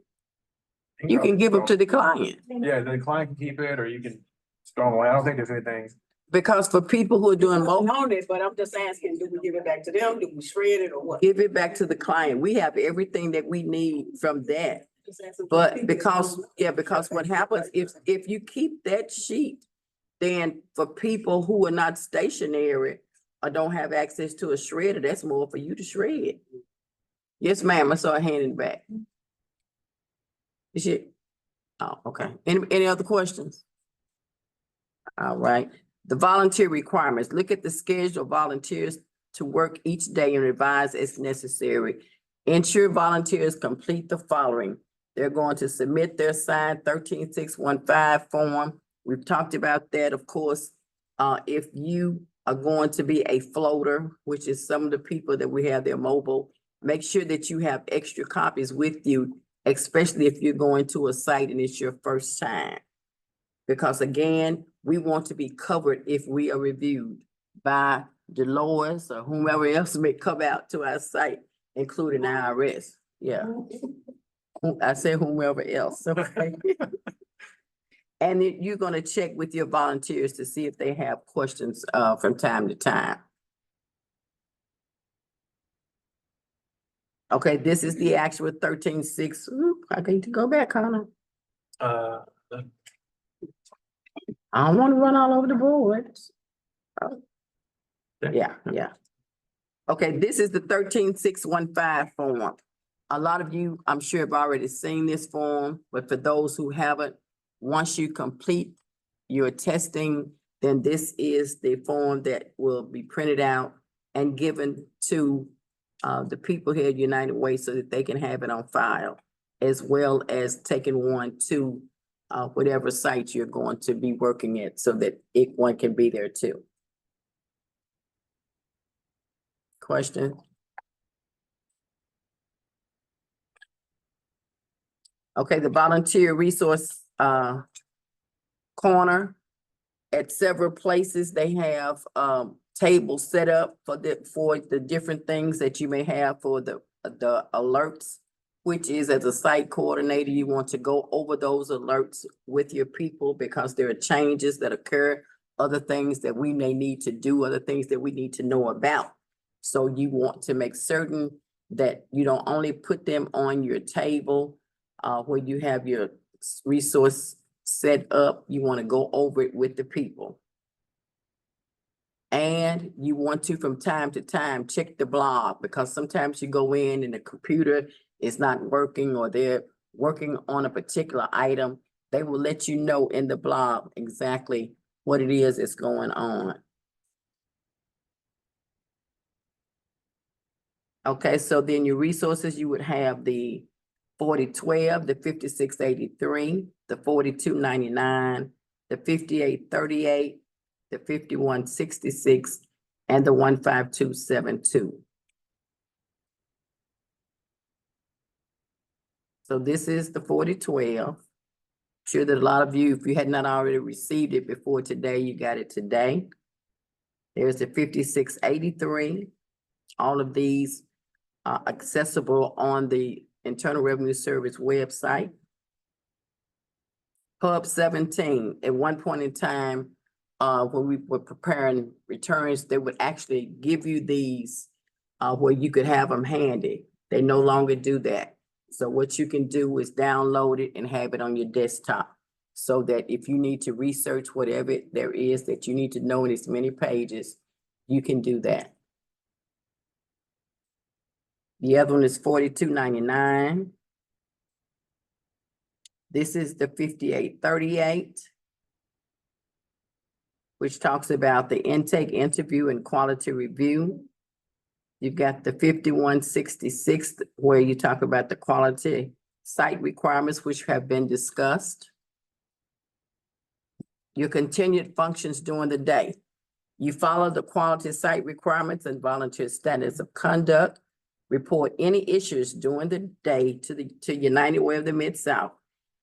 You can give them to the client. Yeah, the client can keep it, or you can throw them away. I don't think there's anything. Because for people who are doing mobile, On it, but I'm just asking, do we give it back to them? Do we shred it or what? give it back to the client. We have everything that we need from that. Just asking for But people. because what happens, if you keep that sheet, then for people who are not stationary or don't have access to a shredder, that's more for you to shred. Yes, ma'am, I saw a hand in the back. Is it? Oh, okay. Any other questions? All right. The volunteer requirements. Look at the schedule of volunteers to work each day and revise as necessary. Ensure volunteers complete the following. They're going to submit their signed 13615 form. We've talked about that, of course. If you are going to be a floater, which is some of the people that we have, they're mobile, make sure that you have extra copies with you, especially if you're going to a site and it's your first time. Because again, we want to be covered if we are reviewed by Deloitte or whomever else may come out to our site, including IRS. Yeah. I said whomever else, okay? And then you're gonna check with your volunteers to see if they have questions from time to time. Okay, this is the actual 13.6. I need to go back, Connor. I don't want to run all over the board. Oh. Yeah. Okay, this is the 13615 form. A lot of you, I'm sure, have already seen this form, but for those who haven't, once you complete your testing, then this is the form that will be printed out and given to the people here at United Way so that they can have it on file, as well as taking one to whatever site you're going to be working at so that one can be there too. Question? Okay, the volunteer resource corner. At several places, they have tables set up for the different things that you may have for the alerts, which is as a site coordinator, you want to go over those alerts with your people because there are changes that occur, other things that we may need to do, other things that we need to know about. So you want to make certain that you don't only put them on your table where you have your resource set up, you want to go over it with the people. And you want to, from time to time, check the blog because sometimes you go in and the computer is not working or they're working on a particular item. They will let you know in the blog exactly what it is that's going on. Okay, so then your resources, you would have the 4012, the 5683, the 4299, the 5838, the 5166, and the 15272. So this is the 4012. Sure that a lot of you, if you had not already received it before today, you got it today. There's the 5683. All of these are accessible on the Internal Revenue Service website. Hub 17, at one point in time, when we were preparing returns, they would actually give you these where you could have them handy. They no longer do that. So what you can do is download it and have it on your desktop so that if you need to research whatever there is that you need to know in as many pages, you can do that. The other one is 4299. This is the 5838, which talks about the intake, interview, and quality review. You've got the 5166, where you talk about the quality site requirements, which have been discussed. Your continued functions during the day. You follow the quality site requirements and volunteer standards of conduct. Report any issues during the day to United Way of the Mid-South.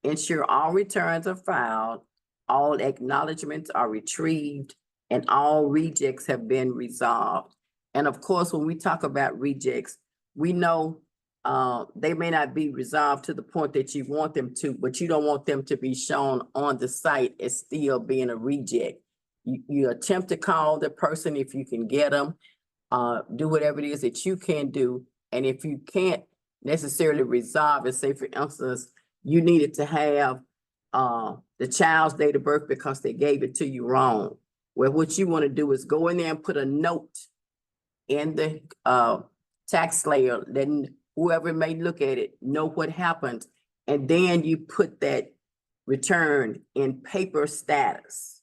Ensure all returns are filed, all acknowledgements are retrieved, and all rejects have been resolved. And of course, when we talk about rejects, we know they may not be resolved to the point that you want them to, but you don't want them to be shown on the site as still being a reject. You attempt to call the person if you can get them, do whatever it is that you can do. And if you can't necessarily resolve it, say for instance, you needed to have the child's date of birth because they gave it to you wrong. Well, what you want to do is go in there and put a note in the tax layer, then whoever may look at it know what happened. And then you put that return in paper status.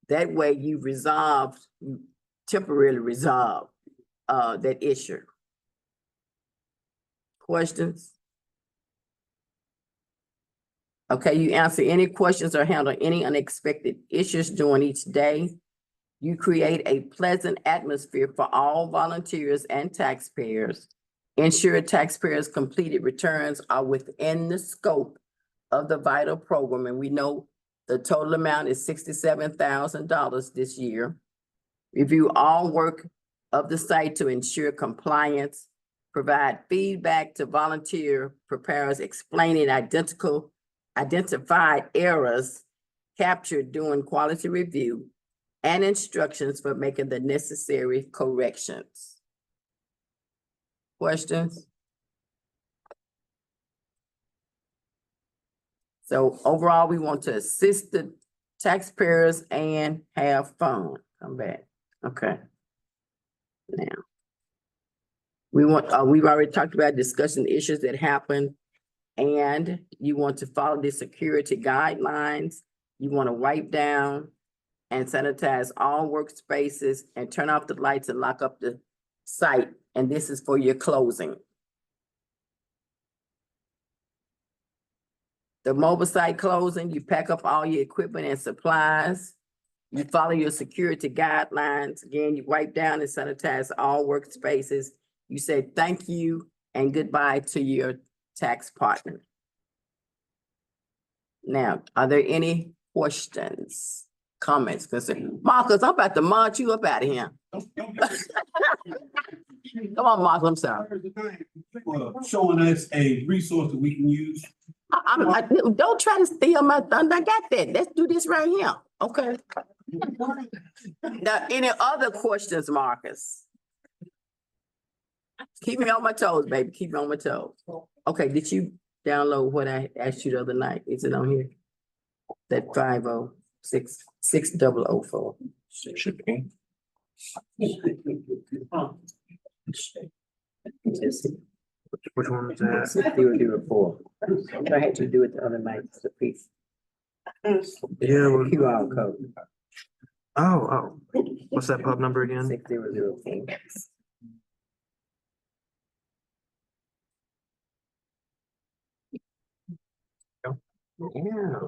That way you temporarily resolve that issue. Questions? Okay, you answer any questions or handle any unexpected issues during each day. You create a pleasant atmosphere for all volunteers and taxpayers. Ensure taxpayers' completed returns are within the scope of the VITAL program. And we know the total amount is $67,000 this year. Review all work of the site to ensure compliance. Provide feedback to volunteer preparers explaining identified errors captured during quality review and instructions for making the necessary corrections. Questions? So overall, we want to assist the taxpayers and have fun. Come back. Okay. Now. We've already talked about discussing issues that happen. And you want to follow the security guidelines. You want to wipe down and sanitize all workspaces and turn off the lights and lock up the site. And this is for your closing. The mobile site closing, you pack up all your equipment and supplies. You follow your security guidelines. Again, you wipe down and sanitize all workspaces. You say thank you and goodbye to your tax partner. Now, are there any questions, comments, concerns? Marcus, I'm about to march you up out of here. Come on, Marcus, I'm sorry. Showing us a resource that we can use. Don't try to steal my thunder. I got that. Let's do this right here. Okay. Now, any other questions, Marcus? Keep me on my toes, baby. Keep me on my toes. Okay, did you download what I asked you the other night? Is it on here? That 506-6004. Should be. Which one was that? 6004. I had to do it the other night, the piece. Yeah. QR code. Oh. What's that pub number again? 6004. Yeah.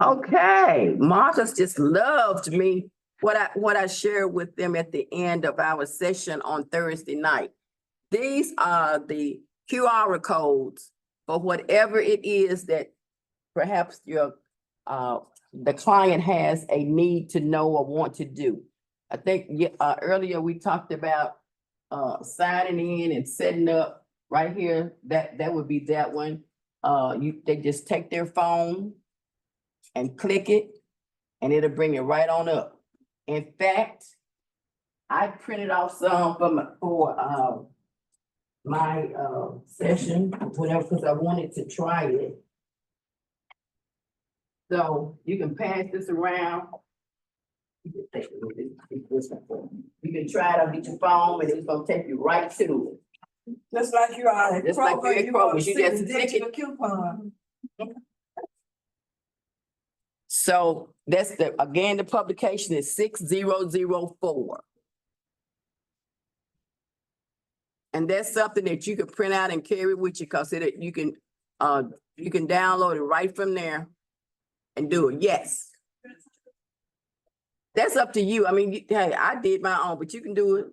Okay, Marcus just loved me, what I shared with them at the end of our session on Thursday night. These are the QR codes for whatever it is that perhaps your the client has a need to know or want to do. I think earlier we talked about signing in and setting up right here. That would be that one. They just take their phone and click it and it'll bring it right on up. In fact, I printed off some for my session, whatever, because I wanted to try it. So you can pass this around. You can try it on your phone and it's gonna take you right to it. Just like you are at Just like Kroger, you're at you want Kroger, to you see just the click digital coupon. So that's again, the publication is 6004. And that's something that you can print out and carry with you because you can download it right from there and do it. Yes. That's up to you. I mean, hey, I did my own, but you can do it.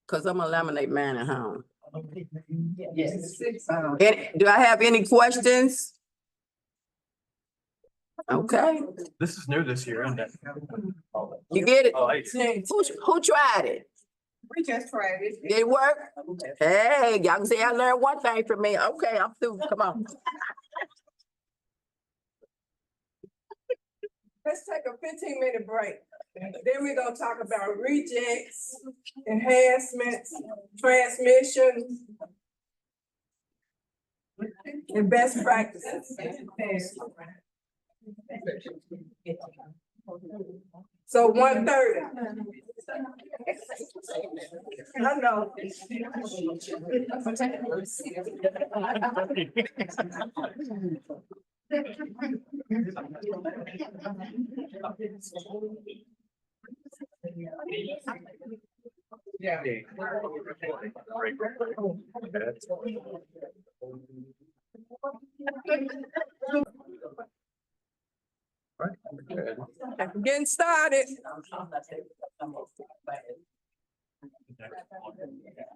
Cause I'm gonna laminate mine at home. Yes. Do I have any questions? Okay, This is new this year, isn't it? you get it? Oh, hey. Who tried it? We just tried it. Did it work? Hey, y'all can say I learned one thing from me. Okay, I'm through. Come on. Let's take a 15-minute break. Then we're gonna talk about rejects, enhancements, transmissions, and best practices. So 1:30. I know. Yeah. Getting started.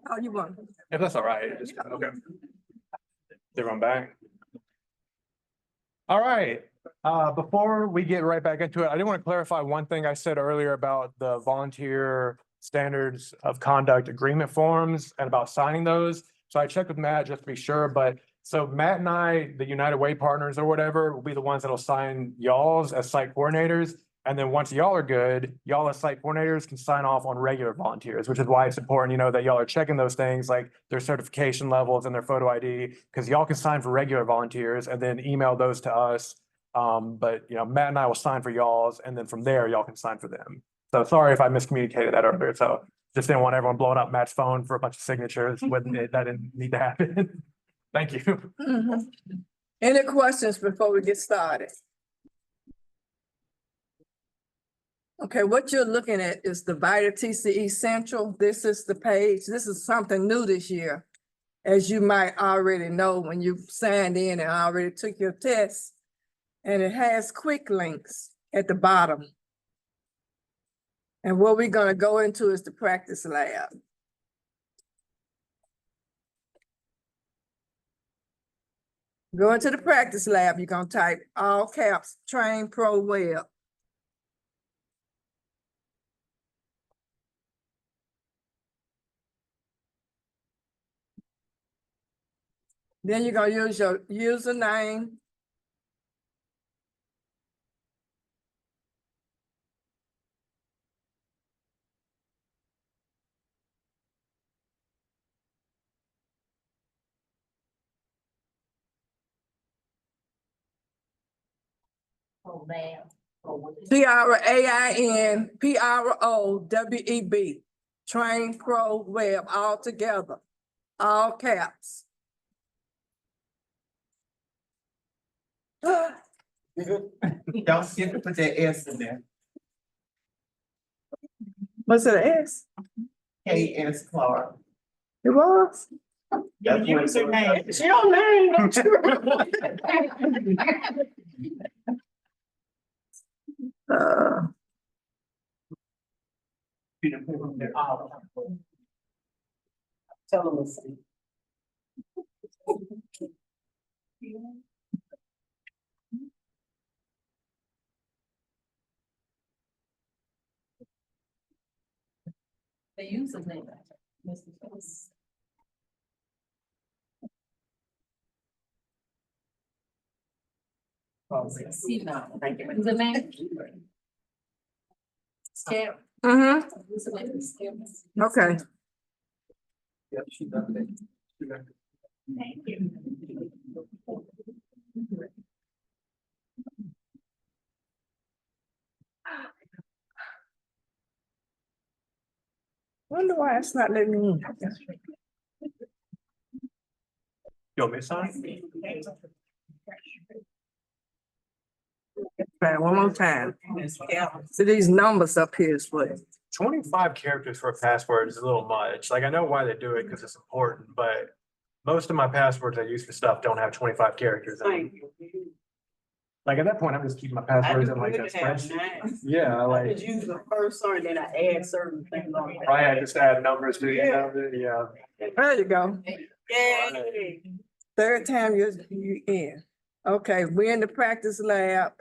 How you want? If that's all right, just, okay. Everyone back? All right, before we get right back into it, I did want to clarify one thing I said earlier about the volunteer standards of conduct agreement forms and about signing those. So I checked with Matt just to be sure, but so Matt and I, the United Way partners or whatever, will be the ones that'll sign y'all's as site coordinators. And then once y'all are good, y'all as site coordinators can sign off on regular volunteers, which is why it's important, that y'all are checking those things like their certification levels and their photo ID, because y'all can sign for regular volunteers and then email those to us But you know, Matt and I will sign for y'all's, and then from there, y'all can sign for them. So sorry if I miscommunicated that earlier. So just didn't want everyone blowing up Matt's phone for a bunch of signatures when that didn't need to happen. Thank you. Any questions before we get started? Okay, what you're looking at is the VITA TCE Central. This is the page. This is something new this year. As you might already know, when you signed in and already took your test, and it has quick links at the bottom. And what we're gonna go into is the practice lab. Go into the practice lab, you're gonna type all caps, Train Pro Web. Then you're gonna use your username. Oh, man. TRAIN PROWEB, Train Pro Web, all together, all caps. Don't forget to put that S in there. Was it an S? K.S. Clark. It was? That's what it's name. It's your name, don't you? Tell them to see. The username. Mr. Phillips. See now. Username. Scale. Username is scale. Okay. Yep, she done it. Thank you. Wonder why it's not letting me in. You want me to sign? Try it one more time. So these numbers up here is what? 25 characters for a password is a little much. Like, I know why they do it because it's important, but most of my passwords I use for stuff don't have 25 characters in them. Like, at that point, I'm just keeping my passwords in like a spreadsheet. Yeah, I like, just use the first one, then I add certain things on. I just add numbers to it, yeah. There you go. Yay. Third time you in. Okay, we're in the practice lab.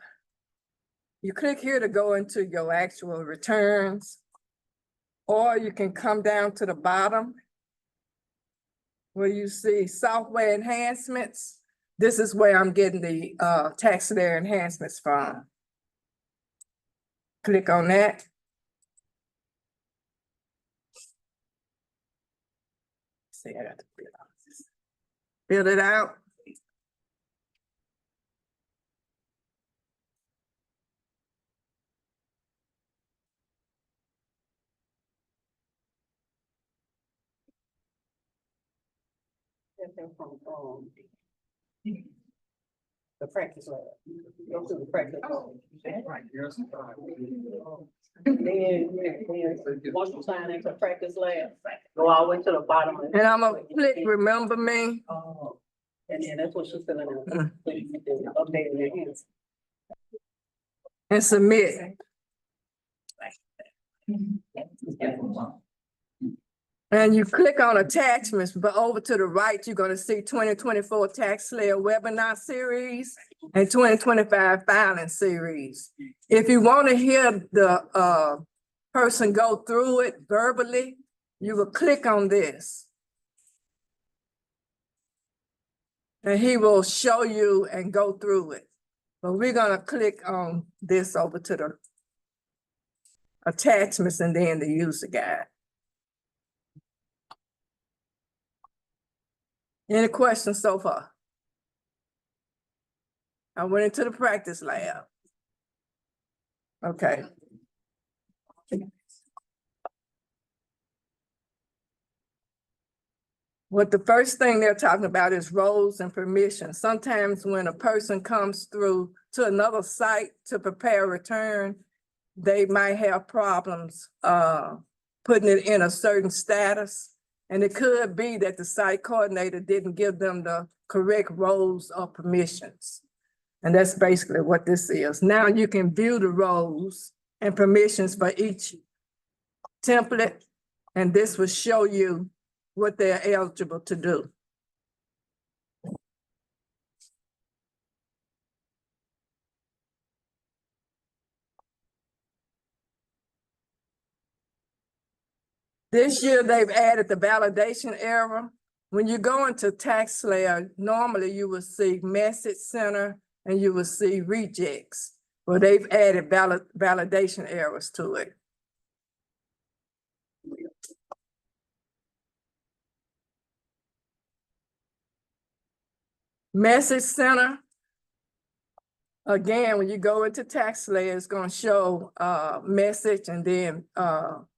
You click here to go into your actual returns. Or you can come down to the bottom where you see software enhancements. This is where I'm getting the tax layer enhancements from. Click on that. See, I got to fill it out. The practice lab. Go to the practice lab. Once you sign into practice lab, go all the way to the bottom. And I'm gonna click remember me. And then that's what she's filling out. So you can do updating your hands. And submit. And you click on attachments, but over to the right, you're gonna see 2024 Tax Layer Webinar Series and 2025 Filing Series. If you wanna hear the person go through it verbally, you will click on this. And he will show you and go through it. But we're gonna click on this over to the attachments and then the user guide. Any questions so far? I went into the practice lab. Okay. What the first thing they're talking about is roles and permissions. Sometimes when a person comes through to another site to prepare a return, they might have problems putting it in a certain status. And it could be that the site coordinator didn't give them the correct roles or permissions. And that's basically what this is. Now you can view the roles and permissions for each template, and this will show you what they're eligible to do. This year, they've added the validation error. When you go into TaxSlayer, normally you will see message center and you will see rejects. Well, they've added validation errors to it. Message center. Again, when you go into TaxSlayer, it's going to show message and then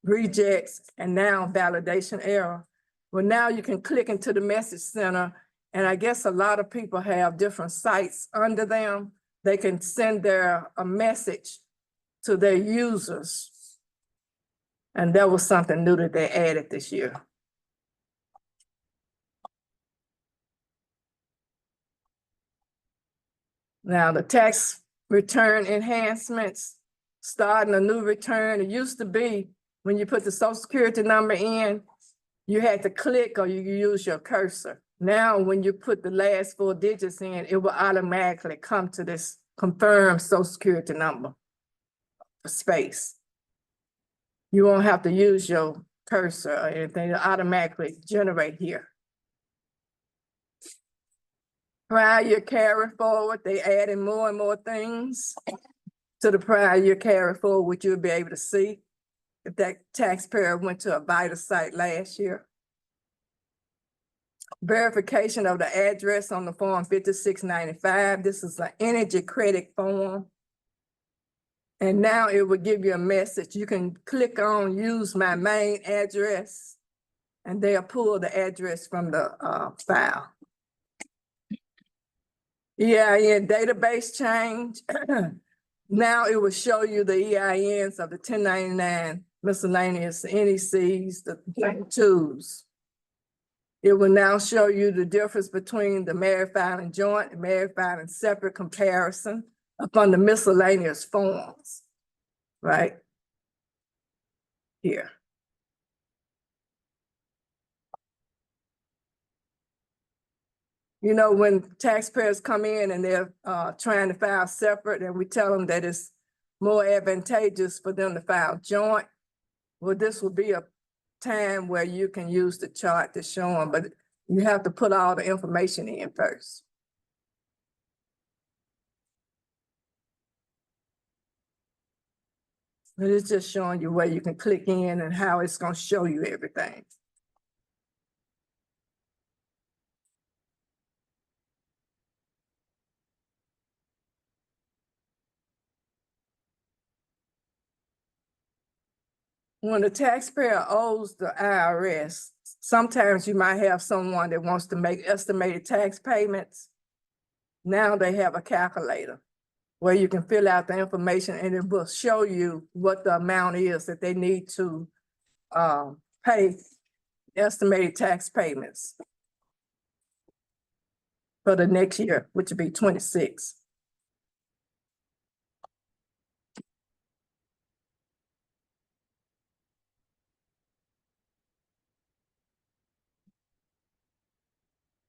rejects and now validation error. Well, now you can click into the message center, and I guess a lot of people have different sites under them. They can send a message to their users. And that was something new that they added this year. Now, the tax return enhancements, starting a new return. It used to be when you put the Social Security number in, you had to click or you use your cursor. Now, when you put the last 4 digits in, it will automatically come to this confirm Social Security number space. You won't have to use your cursor or anything. It'll automatically generate here. Prior year carry forward, they adding more and more things to the prior year carry forward, which you'll be able to see if that taxpayer went to a VITA site last year. Verification of the address on the form 5695. This is an energy credit form. And now it will give you a message. You can click on use my main address and they'll pull the address from the file. EIN database change. Now it will show you the EINs of the 1099 miscellaneous NECs, the 2s. It will now show you the difference between the married filing joint and married filing separate comparison upon the miscellaneous forms, right? Here. You know, when taxpayers come in and they're trying to file separate and we tell them that it's more advantageous for them to file joint, well, this will be a time where you can use the chart to show them, but you have to put all the information in first. But it's just showing you where you can click in and how it's going to show you everything. When the taxpayer owes the IRS, sometimes you might have someone that wants to make estimated tax payments. Now they have a calculator where you can fill out the information and it will show you what the amount is that they need to pay estimated tax payments for the next year, which would be 26.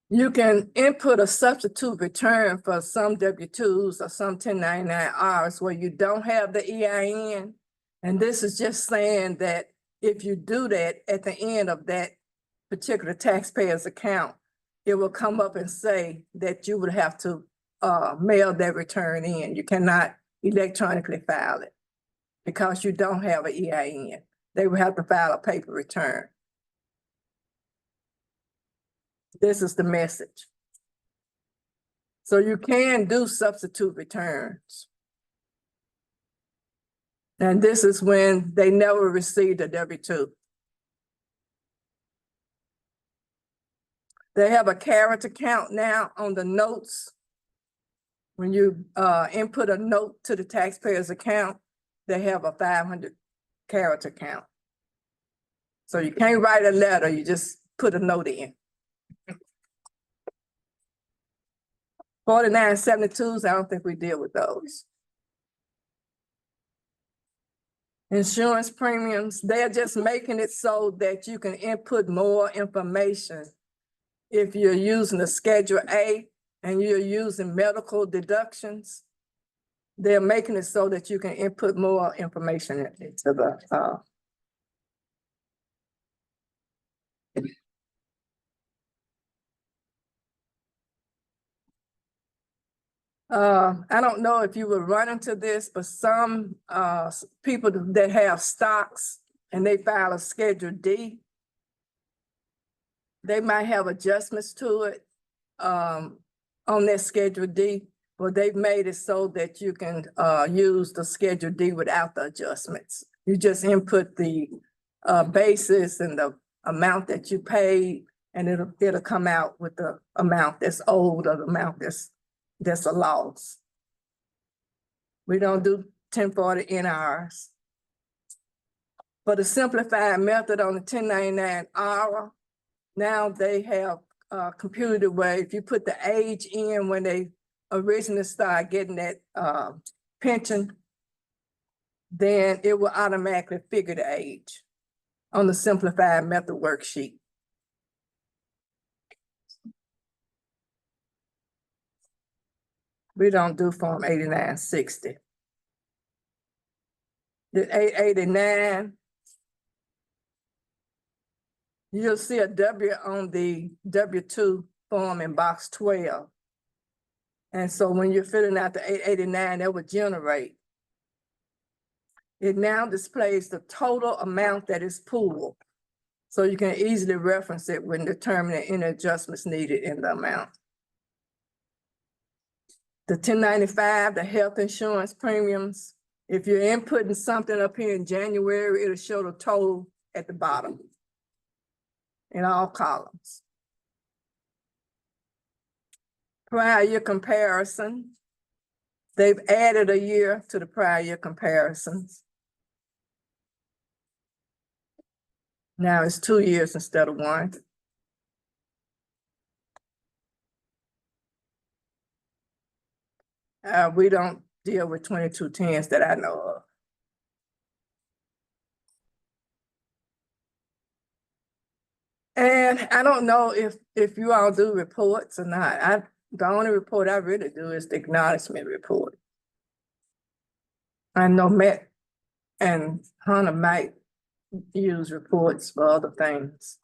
You can input a substitute return for some W-2s or some 1099-Rs where you don't have the EIN. And this is just saying that if you do that at the end of that particular taxpayer's account, it will come up and say that you would have to mail that return in. You cannot electronically file it because you don't have an EIN. They will have to file a paper return. This is the message. So you can do substitute returns. And this is when they never received a W-2. They have a character count now on the notes. When you input a note to the taxpayer's account, they have a 500 character count. So you can't write a letter, you just put a note in. 4972s, I don't think we deal with those. Insurance premiums, they're just making it so that you can input more information. If you're using the Schedule A and you're using medical deductions, they're making it so that you can input more information into the I don't know if you will run into this, but some people that have stocks and they file a Schedule D, they might have adjustments to it on their Schedule D, but they've made it so that you can use the Schedule D without the adjustments. You just input the basis and the amount that you paid, and it'll come out with the amount that's owed or the amount that's a loss. We don't do 1040 NRs. For the simplified method on the 1099-R, now they have computed where if you put the age in when they originally start getting that pension, then it will automatically figure the age on the simplified method worksheet. We don't do Form 8960. The 889, you'll see a W on the W-2 form in box 12. And so when you're filling out the 889, that would generate. It now displays the total amount that is pooled. So you can easily reference it when determining any adjustments needed in the amount. The 1095, the health insurance premiums, if you're inputting something up here in January, it'll show the total at the bottom in all columns. Prior year comparison, they've added a year to the prior year comparisons. Now it's 2 years instead of 1. We don't deal with 2210s that I know of. And I don't know if you all do reports or not. The only report I really do is the acknowledgement report. I know Matt and Hunter might use reports for other things.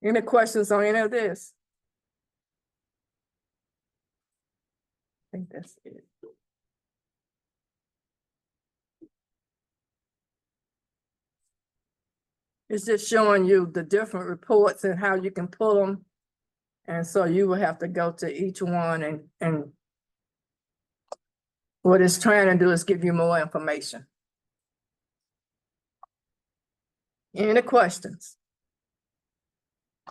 Any questions on any of this? I think that's it. It's just showing you the different reports and how you can pull them. And so you will have to go to each one and what it's trying to do is give you more information. Any questions?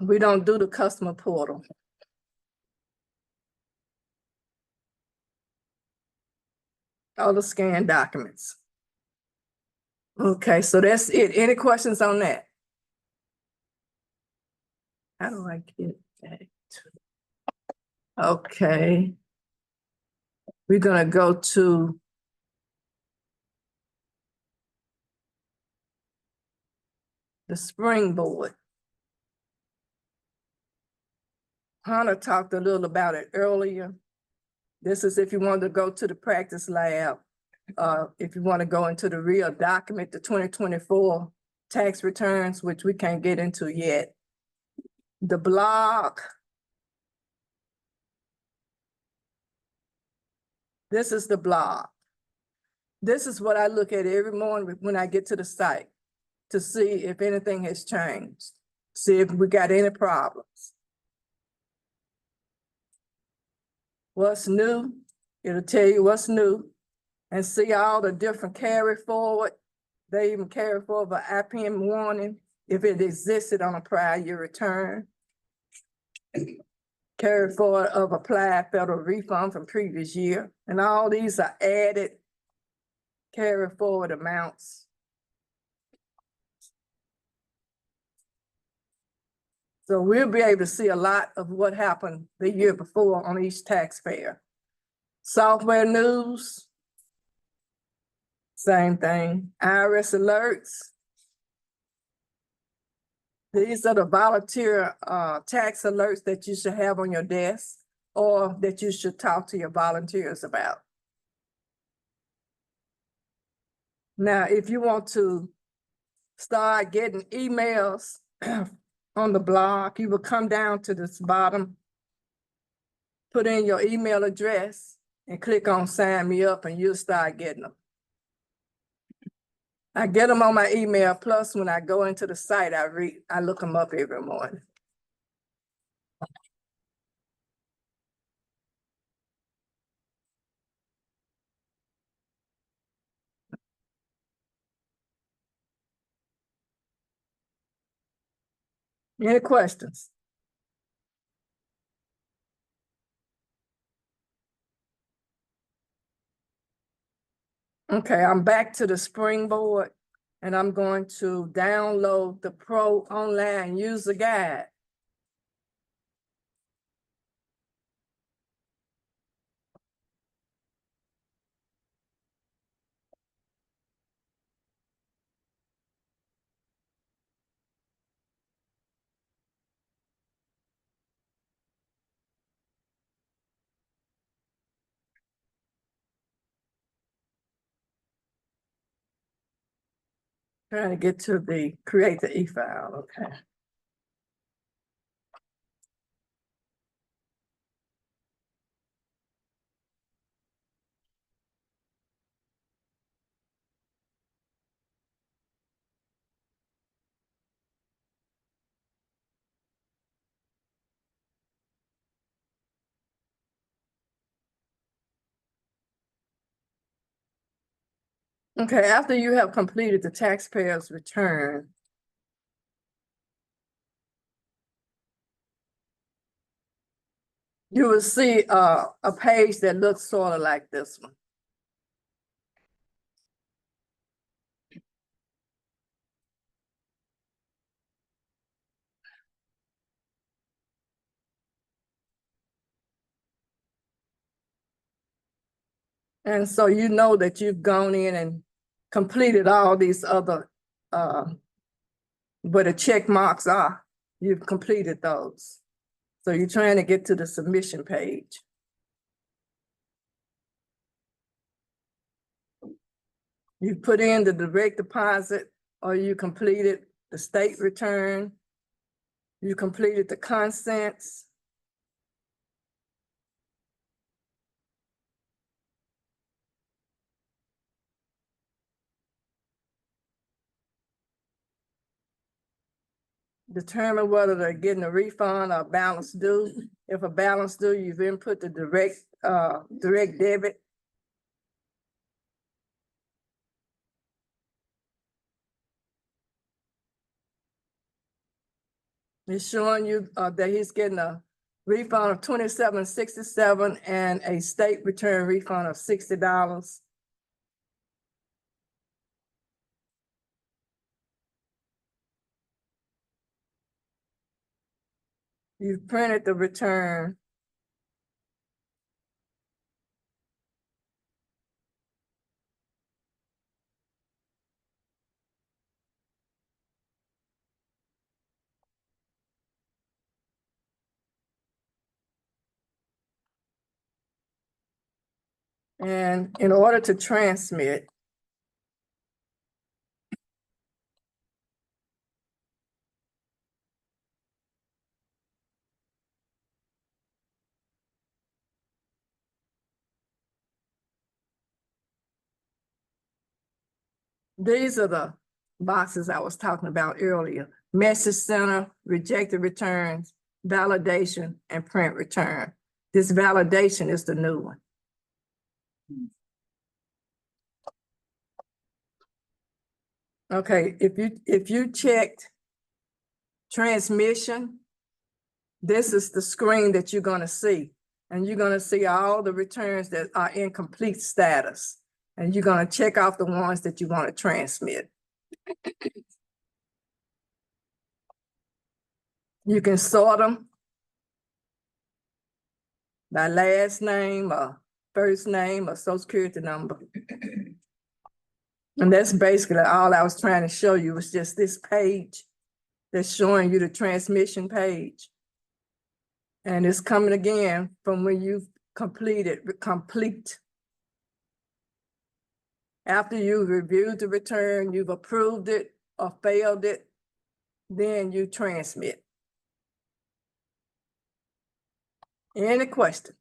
We don't do the customer portal. All the scanned documents. Okay, so that's it. Any questions on that? How do I get back to? Okay. We're gonna go to the springboard. Hunter talked a little about it earlier. This is if you want to go to the practice lab, if you want to go into the real document, the 2024 tax returns, which we can't get into yet. The blog. This is the blog. This is what I look at every morning when I get to the site to see if anything has changed. See if we got any problems. What's new? It'll tell you what's new. And see all the different carry forward. They even carry forward an IPM warning if it existed on a prior year return. Carry forward of applied federal refund from previous year. And all these are added carry forward amounts. So we'll be able to see a lot of what happened the year before on each taxpayer. Software news. Same thing. IRS alerts. These are the volunteer tax alerts that you should have on your desk or that you should talk to your volunteers about. Now, if you want to start getting emails on the blog, you will come down to this bottom, put in your email address and click on sign me up and you'll start getting them. I get them on my email, plus when I go into the site, I look them up every morning. Any questions? Okay, I'm back to the Springboard and I'm going to download the Pro Online User Guide. Trying to get to the create the e-file, okay. Okay, after you have completed the taxpayer's return, you will see a page that looks sort of like this one. And so you know that you've gone in and completed all these other, where the check marks are, you've completed those. So you're trying to get to the submission page. You put in the direct deposit or you completed the state return. You completed the consents. Determine whether they're getting a refund or balance due. If a balance due, you've input the direct debit. It's showing you that he's getting a refund of $27.67 and a state return refund of $60. You've printed the return. And in order to transmit, these are the boxes I was talking about earlier. message center, rejected returns, validation, and print return. This validation is the new one. Okay, if you checked transmission, this is the screen that you're gonna see. And you're gonna see all the returns that are in complete status. And you're gonna check off the ones that you want to transmit. You can sort them by last name or first name or social security number. And that's basically all I was trying to show you, was just this page that's showing you the transmission page. And it's coming again from when you've completed, complete. After you've reviewed the return, you've approved it or failed it, then you transmit. Any questions?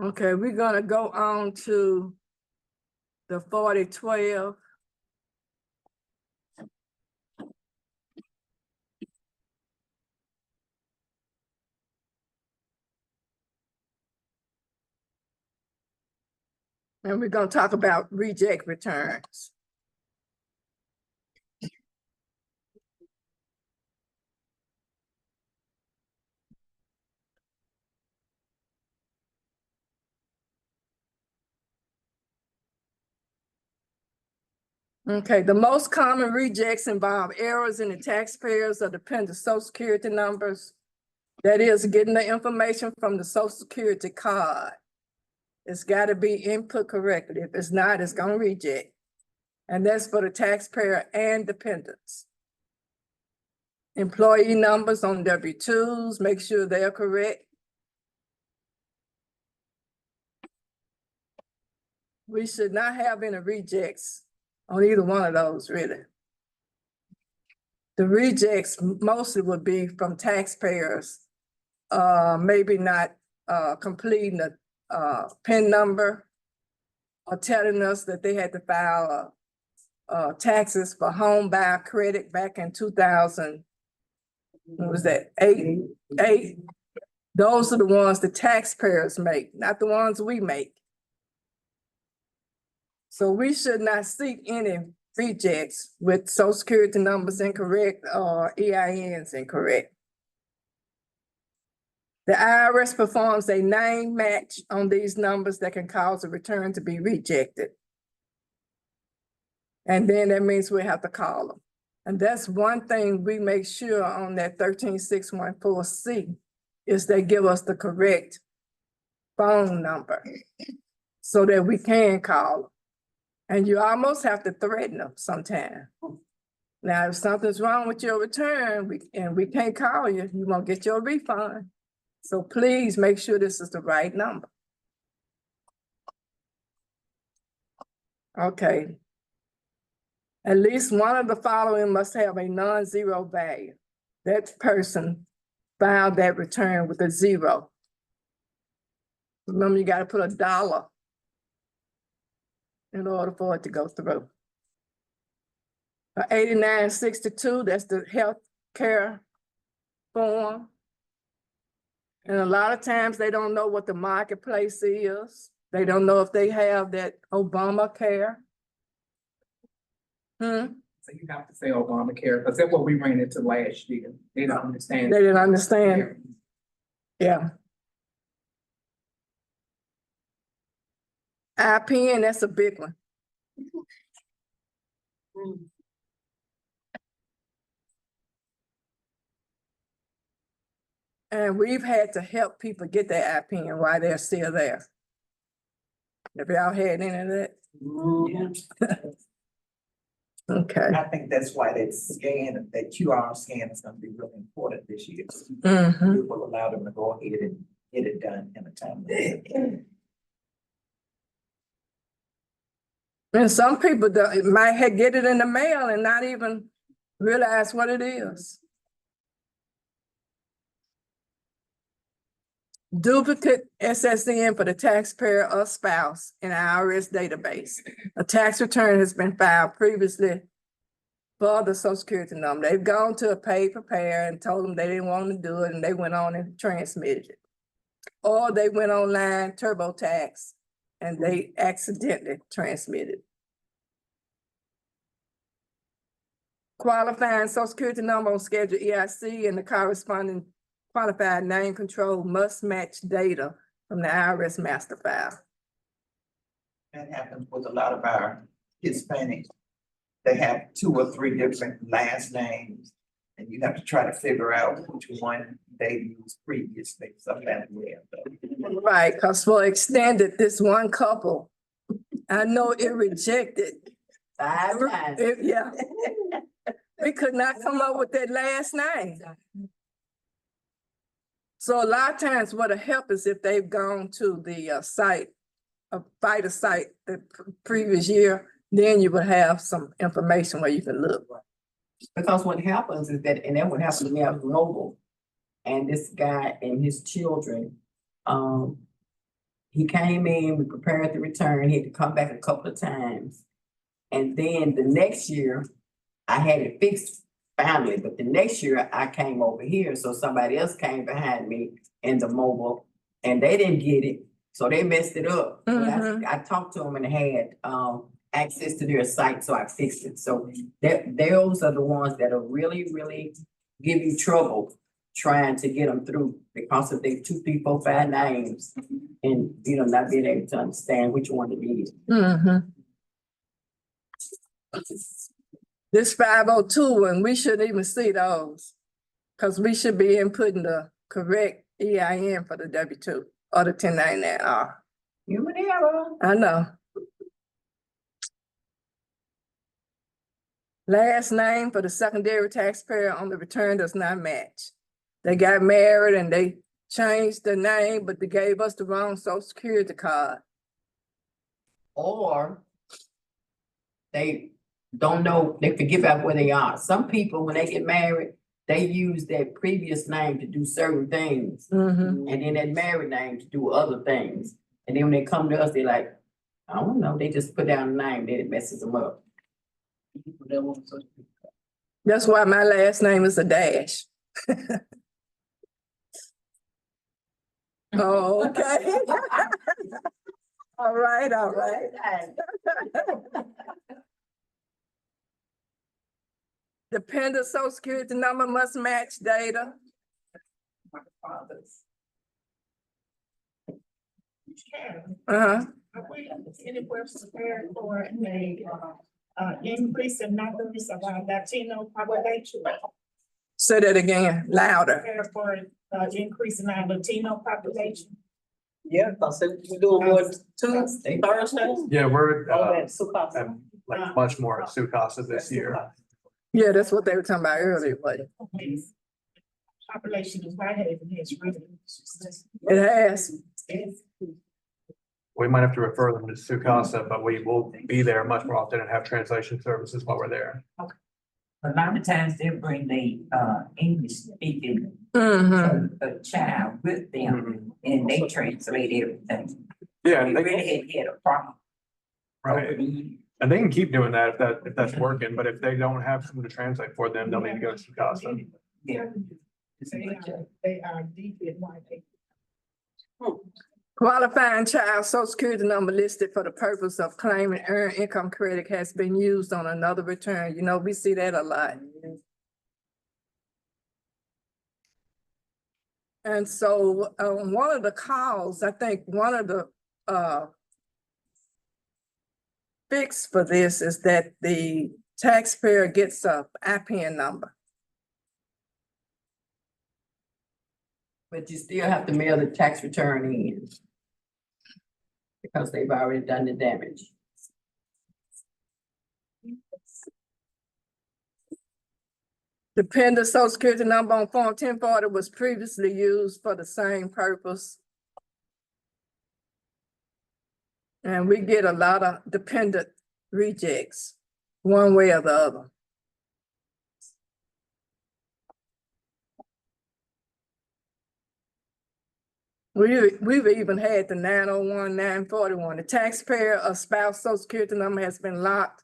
Okay, we're gonna go on to the 4012. And we're gonna talk about reject returns. Okay, the most common rejects involve errors in the taxpayers or dependent social security numbers. That is, getting the information from the social security card. It's gotta be input correctly. If it's not, it's gonna reject. And that's for the taxpayer and dependents. Employee numbers on W-2s, make sure they're correct. We should not have any rejects on either one of those, really. The rejects mostly would be from taxpayers, maybe not completing a PIN number or telling us that they had to file taxes for home buyer credit back in 2000. What was that, eight? Those are the ones the taxpayers make, not the ones we make. So we should not seek any rejects with social security numbers incorrect or EINs incorrect. The IRS performs a name match on these numbers that can cause a return to be rejected. And then that means we have to call them. And that's one thing we make sure on that 13614C is they give us the correct phone number so that we can call them. And you almost have to threaten them sometime. Now, if something's wrong with your return and we can't call you, you won't get your refund. So please make sure this is the right number. Okay. At least one of the following must have a non-zero value. That person filed that return with a zero. Remember, you got to put $1 in order for it to go through. 8962, that's the health care form. And a lot of times they don't know what the marketplace is. They don't know if they have that Obamacare. So you have to say Obamacare, because that's what we ran into last year. They didn't understand. They didn't understand. Yeah. IPN, that's a big one. And we've had to help people get their IPN while they're still there. Have y'all had any of that? Okay. I think that's why that scan, that QR scan is gonna be really important this year. Mhm. It will allow them to go ahead and get it done in a timely. And some people might get it in the mail and not even realize what it is. duplicate SSN for the taxpayer or spouse in IRS database. A tax return has been filed previously for the social security number. They've gone to a paid preparer and told them they didn't want to do it, and they went on and transmitted it. Or they went online TurboTax and they accidentally transmitted. Qualifying social security number on schedule EIC and the corresponding qualified name control must match data from the IRS master file. That happens with a lot of our Hispanics. They have 2 or 3 different last names, and you have to try to figure out which one they used previously, something that way. Right, cause for extended, this one couple, I know it rejected. 5 times. Yeah. We could not come up with that last name. So a lot of times what'll help is if they've gone to the site, a FIDA site the previous year, then you would have some information where you can look. Because what happens is that, and that would happen to me, I was mobile. And this guy and his children, he came in, we prepared the return, he had to come back a couple of times. And then the next year, I had it fixed finally, but the next year I came over here, so somebody else came behind me in the mobile and they didn't get it, so they messed it up. But I talked to them and had access to their site, so I fixed it. So those are the ones that are really, really give you trouble trying to get them through because of their 2, 3, 4, 5 names and, you know, not being able to understand which one it is. This 502 one, we shouldn't even see those. Cause we should be inputting the correct EIN for the W-2 or the 1099-R. Human error. I know. Last name for the secondary taxpayer on the return does not match. They got married and they changed the name, but they gave us the wrong social security card. Or they don't know, they forget about where they are. Some people, when they get married, they use their previous name to do certain things. And then that married name to do other things. And then when they come to us, they're like, I don't know, they just put down a name, then it messes them up. That's why my last name is a dash. Oh, okay. All right, all right. Dependent social security number must match data. My father's. Are we anywhere prepared for a increase in numbers of our Latino population? Say that again, louder. Prepared for increase in our Latino population? Yeah, because we're doing more Tuesday, Thursday. Yeah, we're Sukasa. at, like much more at Sukasa this year. Yeah, that's what they were talking about earlier, but Population of Whitehaven has really. it has. We might have to refer them to Sukasa, but we will be there much more often and have translation services while we're there. A lot of times they bring the English speaking a child with them and they translate everything. Yeah, We really had a problem. Right. And they can keep doing that if that's working, but if they don't have someone to translate for them, they'll need to go to Sukasa. Yeah. They are deep in Whitehaven. Qualifying child social security number listed for the purpose of claiming earned income credit has been used on another return. You know, we see that a lot. And so one of the calls, I think one of the fix for this is that the taxpayer gets a IPN number. But you still have to mail the tax return in. Because they've already done the damage. Dependent social security number on Form 1040 was previously used for the same purpose. And we get a lot of dependent rejects, one way or the other. We've even had the 901, 941. The taxpayer or spouse social security number has been locked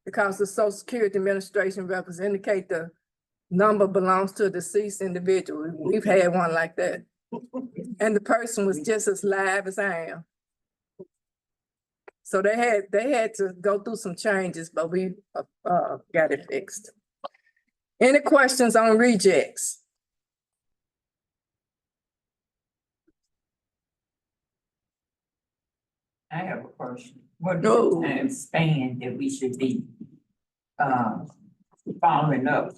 because the Social Security Administration records indicate the number belongs to a deceased individual. We've had one like that. And the person was just as live as I am. So they had to go through some changes, but we got it fixed. Any questions on rejects? I have a question. What is the time span that we should be following up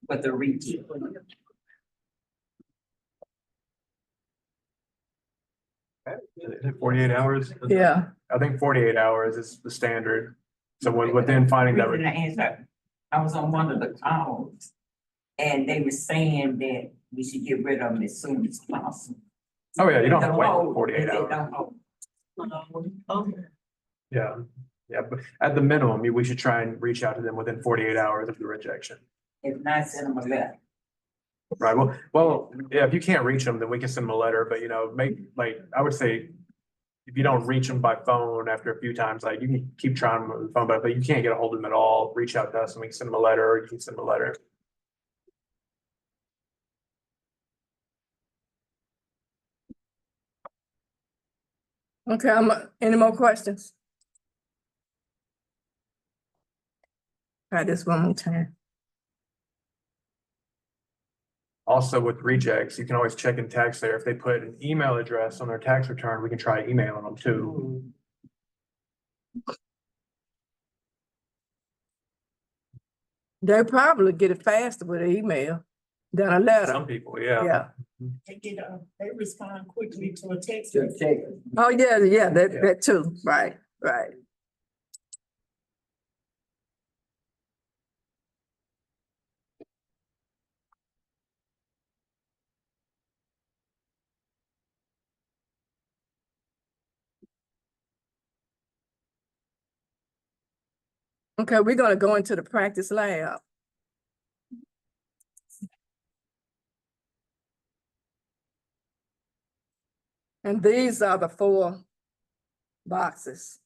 with the reject? 48 hours? Yeah. I think 48 hours is the standard. So within finding that. Reason I answer, I was on one of the calls and they were saying that we should get rid of them as soon as possible. Oh, yeah, you don't have to wait hold, 48 they hours. don't hold. Yeah, yeah, but at the minimum, we should try and reach out to them within 48 hours of the rejection. If not, send them a letter. Right, well, yeah, if you can't reach them, then we can send them a letter, but I would say if you don't reach them by phone after a few times, like you can keep trying them on the phone, but you can't get a hold of them at all, reach out to us and we can send them a letter or you can send them a letter. Okay, any more questions? Try this one more time. Also with rejects, you can always check in TaxSlayer. If they put an email address on their tax return, we can try emailing them too. They probably get it faster with an email than a letter. Some people, yeah. Yeah. They respond quickly to a text. Oh, yeah, that too. Right. Okay, we're gonna go into the practice lab. And these are the 4 boxes.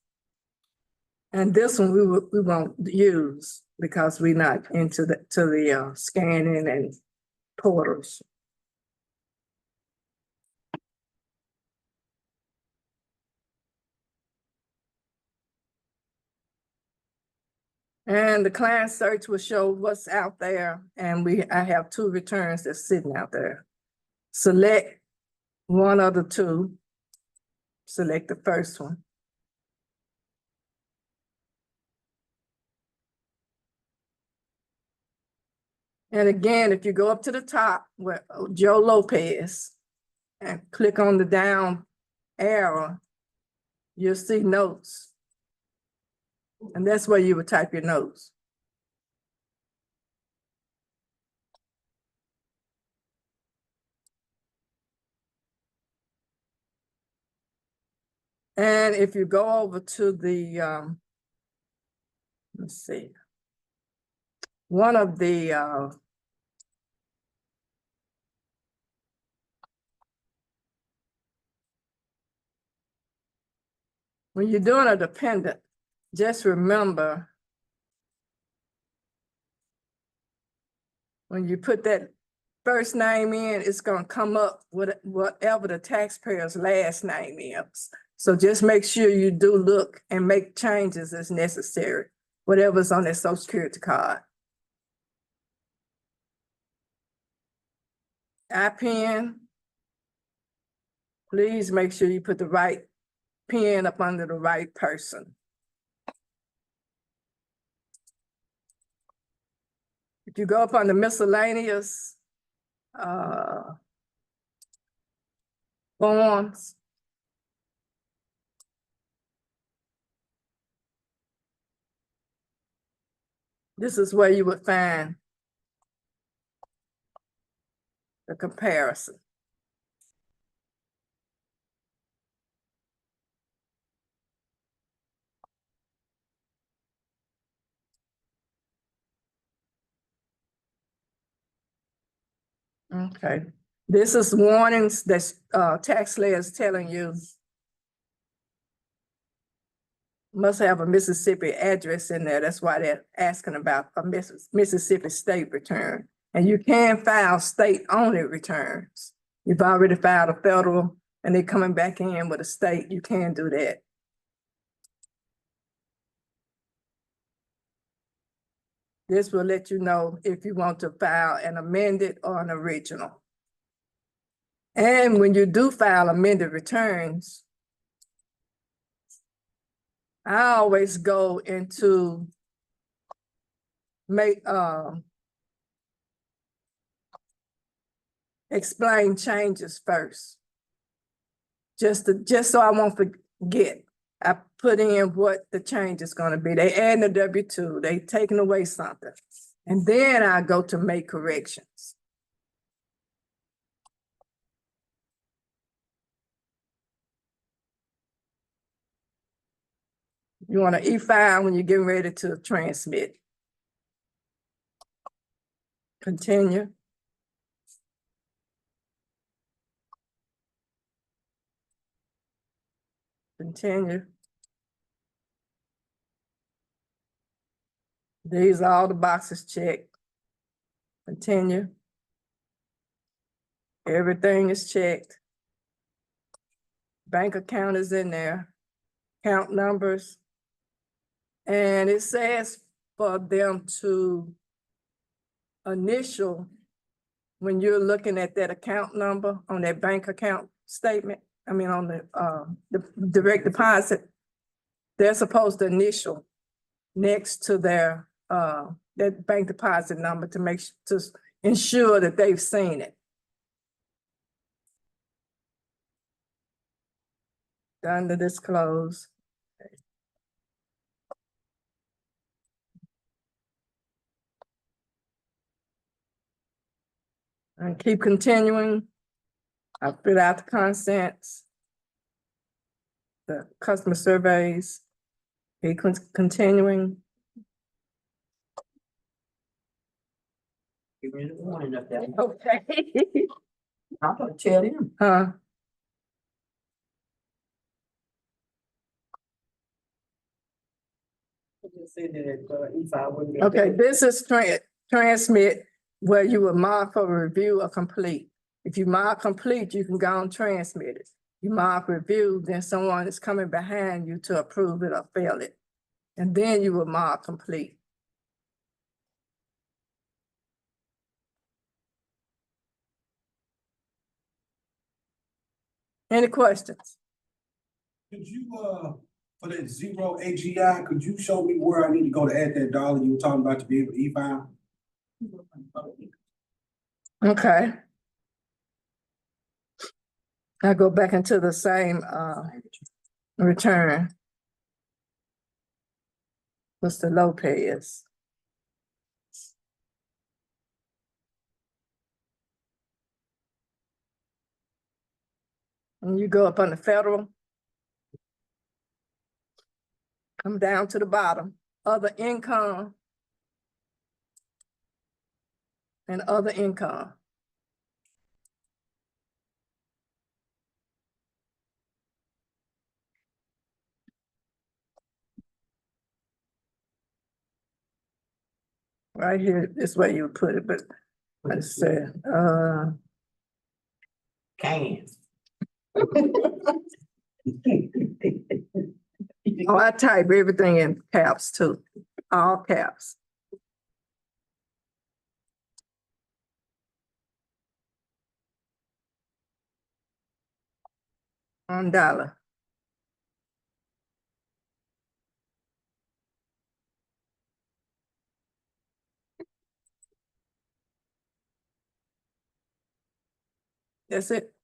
And this one we won't use because we're not into the scanning and portals. And the client search will show what's out there, and I have 2 returns that's sitting out there. Select one of the 2. Select the first one. And again, if you go up to the top where Joe Lopez and click on the down arrow, you'll see notes. And that's where you would type your notes. And if you go over to the, let's see, one of the, when you're doing a dependent, just remember when you put that first name in, it's gonna come up with whatever the taxpayer's last name is. So just make sure you do look and make changes as necessary, whatever's on their Social Security card. IPN, please make sure you put the right PIN up under the right person. If you go up on the miscellaneous forms, this is where you would find the comparison. Okay, This is warnings that TaxSlayer is telling you. Must have a Mississippi address in there. That's why they're asking about a Mississippi state return. And you can file state-only returns. You've already filed a federal and they're coming back in with a state, you can do that. This will let you know if you want to file an amended or an original. And when you do file amended returns, I always go into explain changes first. Just so I won't forget. I put in what the change is gonna be. They adding a W-2, they taking away something. And then I go to make corrections. You want to e-file when you're getting ready to transmit. Continue. Continue. These are all the boxes checked. Continue. Everything is checked. Bank account is in there. Account numbers. And it says for them to initial when you're looking at that account number on that bank account statement. I mean, on the direct deposit, they're supposed to initial next to their that bank deposit number to ensure that they've seen it. Done to disclose. And keep continuing. I fill out the consents, the customer surveys, keep continuing. Give me the warning up there. Okay. I'm gonna tell him. Okay, this is transmit where you will mark for review or complete. If you mark complete, you can go and transmit it. You mark review, then someone is coming behind you to approve it or fail it. And then you will mark complete. Any questions? Could you, for that zero AGI, could you show me where I need to go to add that dollar you were talking about to be able to e-file? Okay. I go back into the same return. Mr. Lopez. And you go up on the federal. Come down to the bottom, other income. And other income. Right here, this way you would put it, but let's say, Can. Oh, I type everything in caps too, all caps. $1. That's it.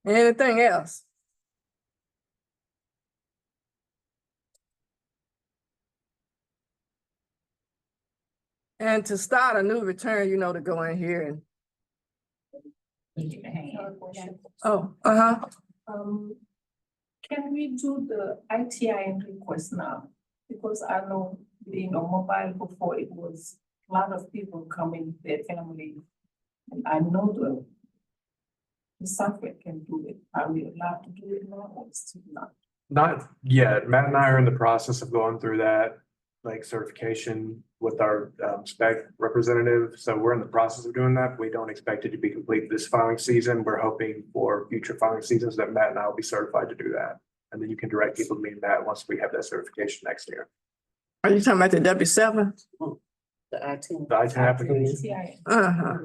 Anything else? And to start a new return, you know, to go in here and. Oh, Can we do the ITIN request now? Because I know being on mobile before, it was a lot of people coming, their family I know the software can do it. Are we allowed to do it now or it's too not? Not yet. Matt and I are in the process of going through that, like certification with our spec representative. So we're in the process of doing that. We don't expect it to be complete this filing season. We're hoping for future filing seasons that Matt and I will be certified to do that. And then you can direct people to me and Matt once we have that certification next year. Are you talking about the W7? The I-10. The I-10 application. Uh-huh.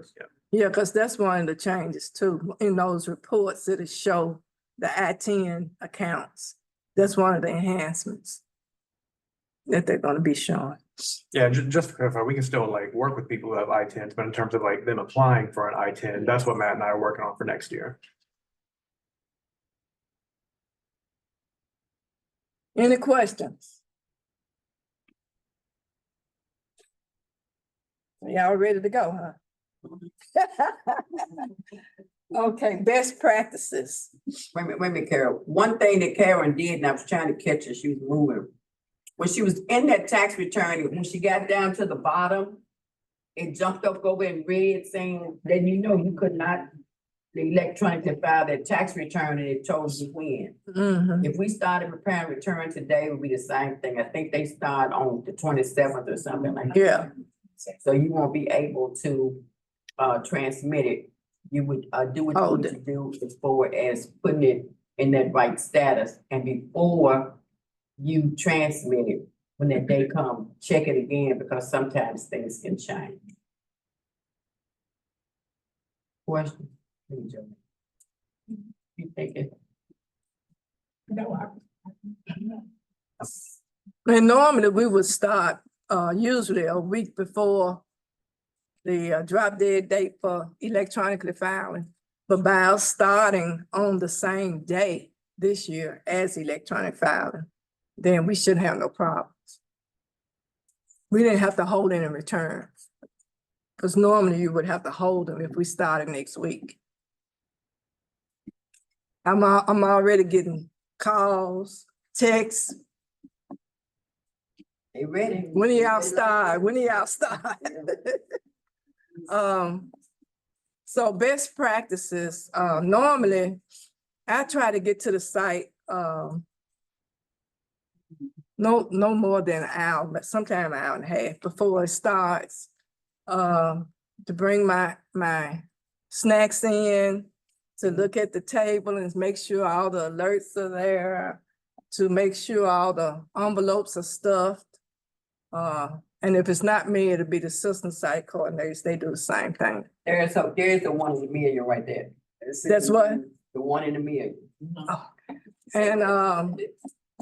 Yeah, because that's one of the changes too. In those reports that show the I-10 accounts. That's one of the enhancements that they're gonna be showing. Yeah, just to clarify, we can still like work with people who have I-10s, but in terms of like them applying for an I-10, that's what Matt and I are working on for next year. Any questions? Y'all ready to go, huh? Okay, best practices. Wait a minute, Carol. One thing that Karen did, and I was trying to catch her, she was moving. When she was in that tax return, when she got down to the bottom, it jumped up over in red saying, then you know you could not electronically file that tax return and it told you when. If we started preparing return today, it would be the same thing. I think they start on the 27th or something like that. Yeah. So you won't be able to transmit it. You would do what you need to do as far as putting it in that right status. And before you transmit it, when that day comes, check it again because sometimes things can change. Question? You think it? No, And normally we would start usually a week before the drop dead date for electronically filing. But by us starting on the same day this year as electronic filing, then we shouldn't have no problems. We didn't have to hold any returns. Because normally you would have to hold them if we started next week. I'm already getting calls, texts. They ready? When do y'all start? When do y'all start? So best practices, normally I try to get to the site, no more than an hour, but sometimes an hour and a half before it starts, to bring my snacks in, to look at the table and make sure all the alerts are there, to make sure all the envelopes are stuffed. And if it's not me, it'll be the assistant site coordinators. They do the same thing. There's the one in the million right there. That's what? The one in the million. Oh. And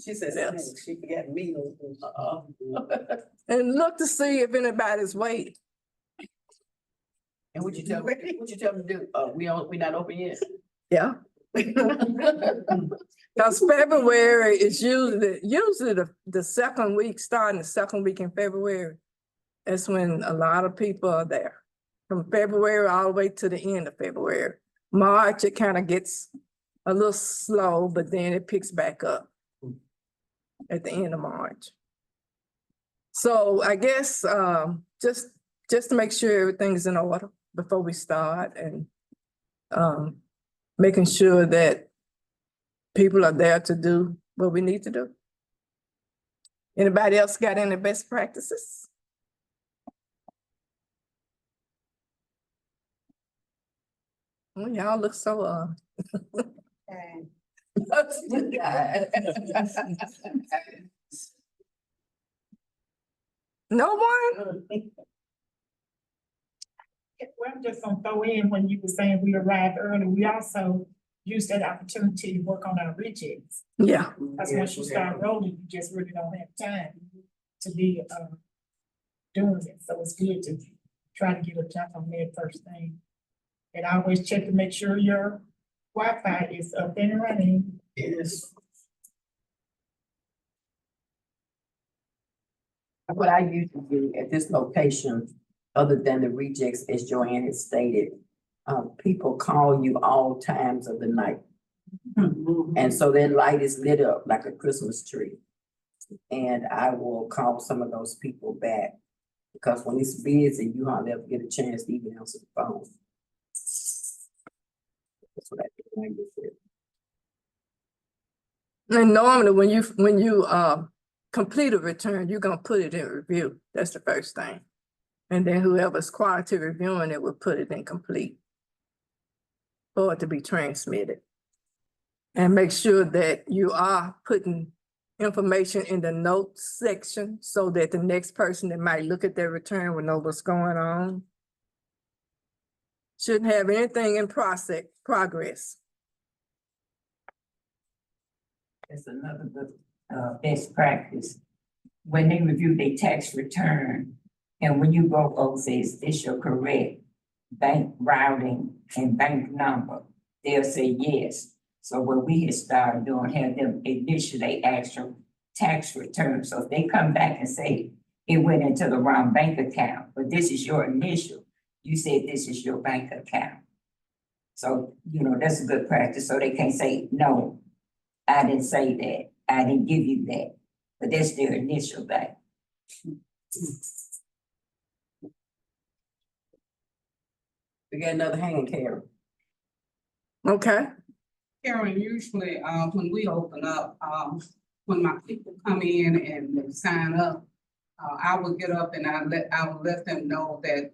She said that she forgot meals. and look to see if anybody's waiting. And what you tell them to do? We not open yet. Yeah. Because February is usually the second week, starting the second week in February. That's when a lot of people are there. From February all the way to the end of February. March, it kind of gets a little slow, but then it picks back up at the end of March. So I guess just to make sure everything's in order before we start, and making sure that people are there to do what we need to do. Anybody else got any best practices? Well, y'all look so no one? Well, I'm just gonna throw in when you were saying we arrived early, we also used that opportunity to work on our rejects. Yeah. Because once you start rolling, you just really don't have time to be doing it. So it's good to try to get a jump on that first thing. And always check to make sure your Wi-Fi is up and running. Yes. What I usually do at this location, other than the rejects, as Joanne has stated, people call you all times of the night. And so their light is lit up like a Christmas tree. And I will call some of those people back because when it's busy, you hardly ever get a chance to even answer the phone. And normally when you complete a return, you're gonna put it in review. That's the first thing. And then whoever's quality reviewing it will put it in complete for it to be transmitted. And make sure that you are putting information in the notes section so that the next person that might look at their return will know what's going on. Shouldn't have anything in progress. That's another good, best practice. When they review their tax return, and when you go over, says this your correct bank routing and bank number, they'll say yes. So what we had started doing, have them initial their actual tax return. So if they come back and say it went into the wrong bank account, but this is your initial, you said this is your bank account. So, you know, that's a good practice. So they can't say, no, I didn't say that. I didn't give you that. But that's their initial bank. We got another hand, Karen. Okay. Karen, usually, when we open up, when my people come in and they sign up, I will get up and I will let them know that,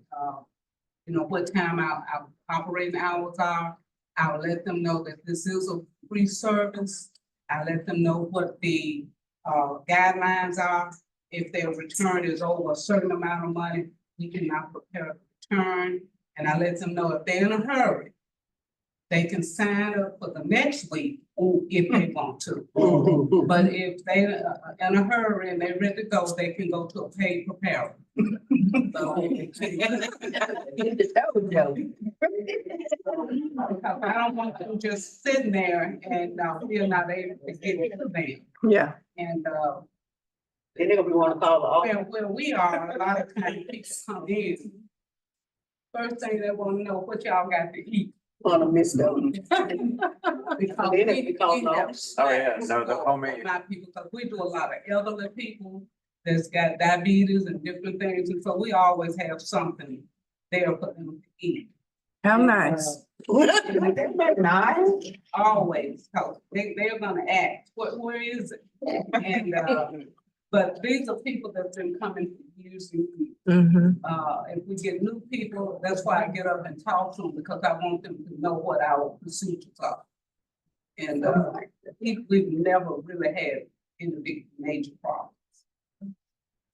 you know, what time our operating hours are. I will let them know that this is a free service. I let them know what the guidelines are. If their return is over a certain amount of money, we cannot prepare a return. And I let them know if they're in a hurry, they can sign up for the next week if they want to. But if they're in a hurry and they're ready to go, they can go to a paid preparer. So, I don't want them just sitting there and feel not able to get it to them. Yeah. And then they're gonna want to call the office. where we are, a lot of times people come in. First thing they want to know what y'all got to eat. On a miss them. Because Then we it becomes have no. Oh, yeah, no, the homemade. a lot of people, because we do a lot of elderly people that's got diabetes and different things, and so we always have something there for them to eat. How nice. Nice. Always, because they're gonna ask, where is it? And, but these are people that's been coming for years and years. If we get new people, that's why I get up and talk to them, because I want them to know what our procedures are. And, we've never really had any big major problems.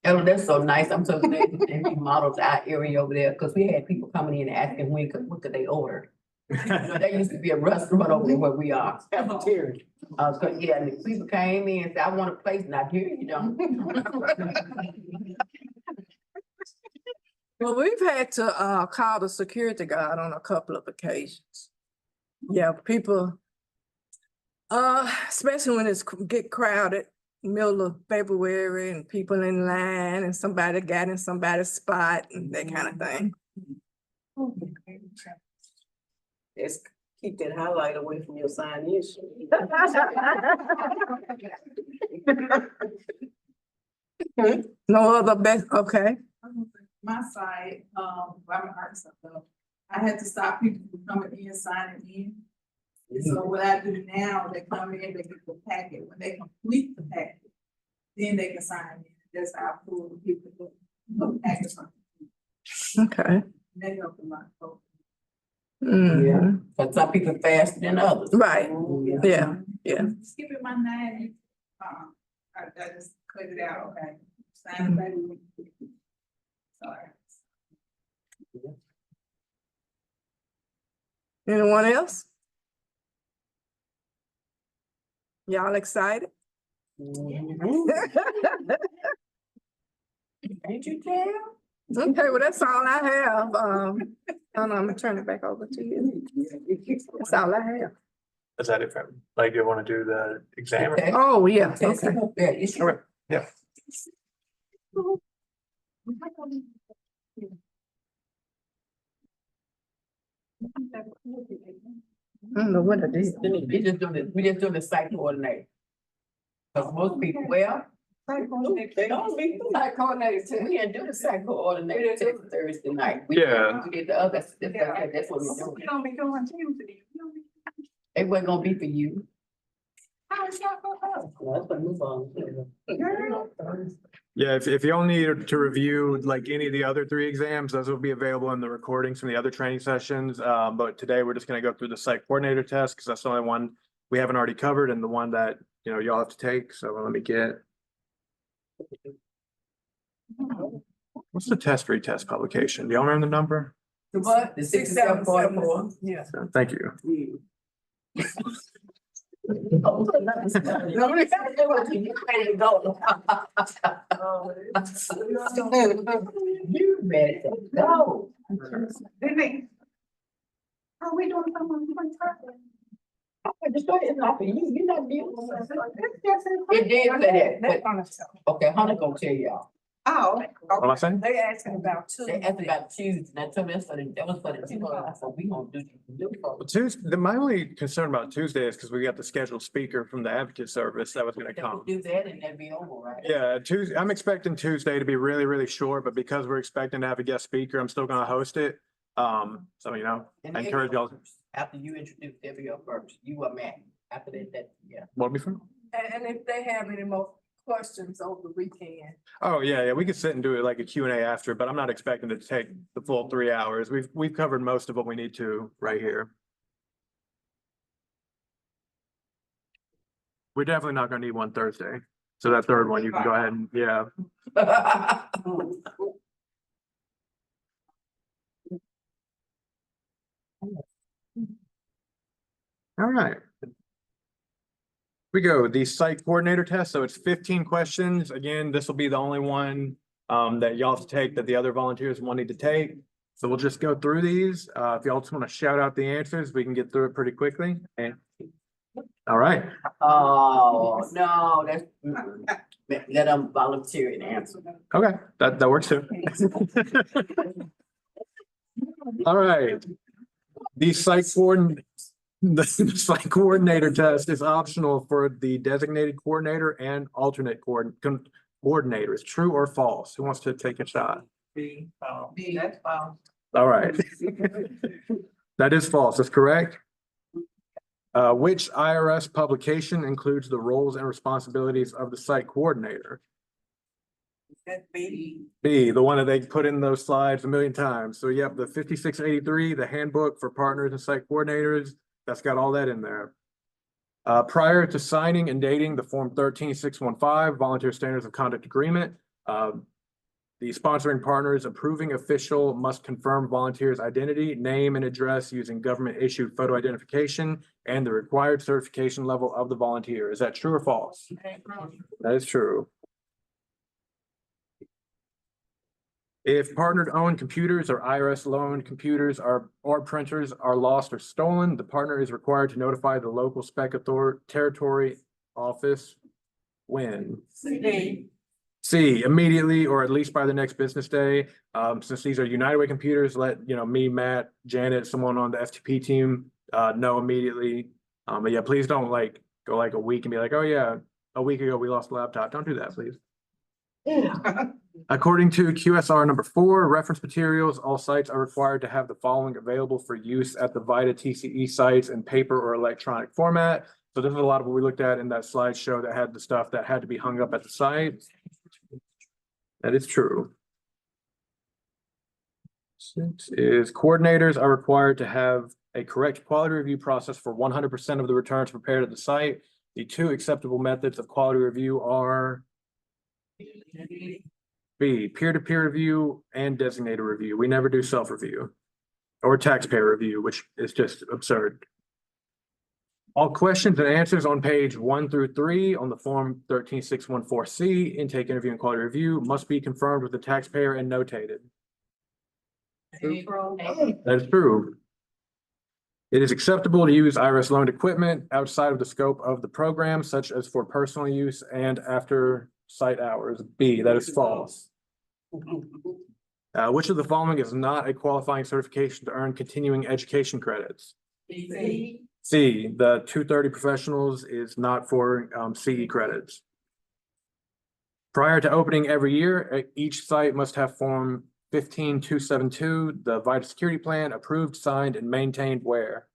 Oh, that's so nice. I'm so glad that they remodeled our area over there, because we had people coming in and asking what could they order. You know, there used to be a restaurant over there where we are, cafeteria. Cause yeah, and the people came in and said, I want a place, not here, you don't. Well, we've had to call the security guard on a couple of occasions. Yeah, people, especially when it's get crowded, middle of February and people in line and somebody got in somebody's spot and that kind of thing. Let's keep that highlight away from your sign issue. No other best, okay. My side, I'm an artist, so I had to stop people from coming in, signing in. And so what I do now, they come in, they get the packet, when they complete the packet, then they can sign in. That's how I pull the people the packets on. Okay. They help a lot. Yeah, but some people faster than others. Right, yeah, yeah. Skip it my name. I just cut it out, okay? Sign it, baby. Sorry. Anyone else? Y'all excited? Ain't you tell? Okay, well, that's all I have. I'm gonna turn it back over to you. That's all I have. Is that it from, like, do you want to do the exam? Okay. Oh, yeah, Okay. okay. Okay, yeah. I don't know what I did. We just do the site coordinator. Cause most people, well. Site coordinator too. We didn't do the site coordinator till Thursday night. We did the other, that's what we're doing. You don't be doing Tuesday. It wasn't gonna be for you. Let's move on. Yeah, if you all need to review like any of the other 3 exams, those will be available in the recordings from the other training sessions. But today we're just gonna go through the site coordinator test because that's the only one we haven't already covered and the one that, you know, y'all have to take. So let me get. What's the test retest publication? Do y'all remember the number? The what? The 6744. Yeah. So, thank you. You ready to go. How we doing something? Just go ahead and offer you, you're not dealing with it. It did say that, but, okay, Hunter gonna tell y'all. Oh. What am I saying? They asking about two. They asked about Tuesday, and I told them that was for the people, I said, we gonna do. Tuesday, my only concern about Tuesday is because we got the scheduled speaker from the advocate service that was gonna come. Do that and that'd be over, right? Yeah, Tuesday, I'm expecting Tuesday to be really, really short, but because we're expecting to have a guest speaker, I'm still gonna host it. So, you know, And I they'll encourage go y'all. first. After you introduce, they'll be up first, you are Matt, after that, yeah. What be from? And if they have any more questions over the weekend. Oh, yeah, we could sit and do it like a Q&A after, but I'm not expecting it to take the full 3 hours. We've covered most of what we need to right here. We're definitely not gonna need one Thursday. So that third one, you can go ahead and, yeah. All right. We go, the site coordinator test. So it's 15 questions. Again, this will be the only one that y'all have to take that the other volunteers will need to take. So we'll just go through these. If y'all just want to shout out the answers, we can get through it pretty quickly. And all right. Oh, no, that's, let them volunteer and answer. Okay, that works too. All right. The site coordinator test is optional for the designated coordinator and alternate coordinators. True or false? Who wants to take a shot? B, that's fine. All right. That is false. That's correct. Which IRS publication includes the roles and responsibilities of the site coordinator? That's B. B, the one that they put in those slides a million times. So yep, the 5683, the handbook for partners and site coordinators, that's got all that in there. Prior to signing and dating the Form 13615 Volunteer Standards of Conduct Agreement, the sponsoring partner's approving official must confirm volunteer's identity, name, and address using government-issued photo identification and the required certification level of the volunteer. Is that true or false? That is true. If partnered-owned computers or IRS-loaned computers or printers are lost or stolen, the partner is required to notify the local spec territory office when? C, immediately or at least by the next business day. Since these are United Way computers, let me, Matt, Janet, someone on the FTP team know immediately. But yeah, please don't go a week and be like, oh yeah, a week ago we lost a laptop. Don't do that, please. According to QSR number 4, reference materials, all sites are required to have the following available for use at the VITA TCE sites in paper or electronic format. So this is a lot of what we looked at in that slideshow that had the stuff that had to be hung up at the site. That is true. 6 is coordinators are required to have a correct quality review process for 100% of the returns prepared at the site. The 2 acceptable methods of quality review are B, peer-to-peer review and designated review. We never do self-review or taxpayer review, which is just absurd. All questions and answers on page 1 through 3 on the form 13614C intake interview and quality review must be confirmed with the taxpayer and notated. That is true. It is acceptable to use IRS loaned equipment outside of the scope of the program, such as for personal use and after site hours. B, that is false. Which of the following is not a qualifying certification to earn continuing education credits? C, the 230 professionals is not for CE credits. Prior to opening every year, each site must have Form 15272, the VITA security plan, approved, signed, and maintained where?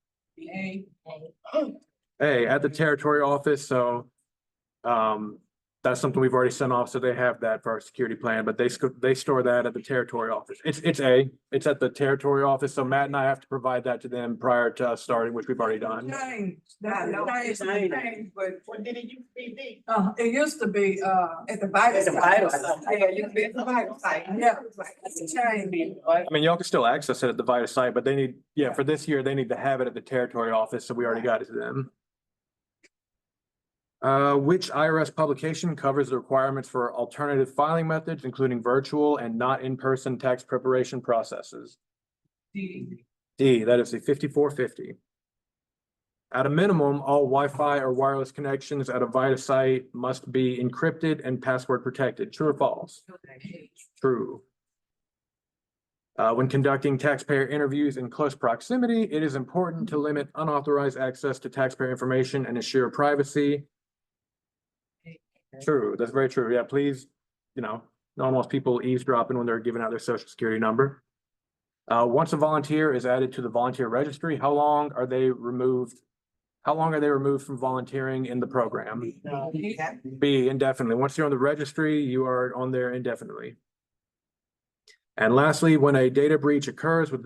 A, at the territory office, so that's something we've already sent off, so they have that for our security plan, but they store that at the territory office. It's at the territory office, so Matt and I have to provide that to them prior to us starting, which we've already done. But What did it used to be? it used to be at the Vital site. Yeah, it used to be at the Vital site. Yeah, it's a change. I mean, y'all can still access it at the Vita site, but they need, yeah, for this year, they need to have it at the territory office, so we already got it to them. Which IRS publication covers the requirements for alternative filing methods, including virtual and not in-person tax preparation processes? D, that is the 5450. At a minimum, all Wi-Fi or wireless connections at a Vita site must be encrypted and password protected. True or false? True. When conducting taxpayer interviews in close proximity, it is important to limit unauthorized access to taxpayer information and ensure privacy. True, that's very true. Yeah, please, no one wants people eavesdropping when they're giving out their social security number. Once a volunteer is added to the volunteer registry, how long are they removed from volunteering in the program? B, indefinitely. Once you're on the registry, you are on there indefinitely. And lastly, when a data breach occurs with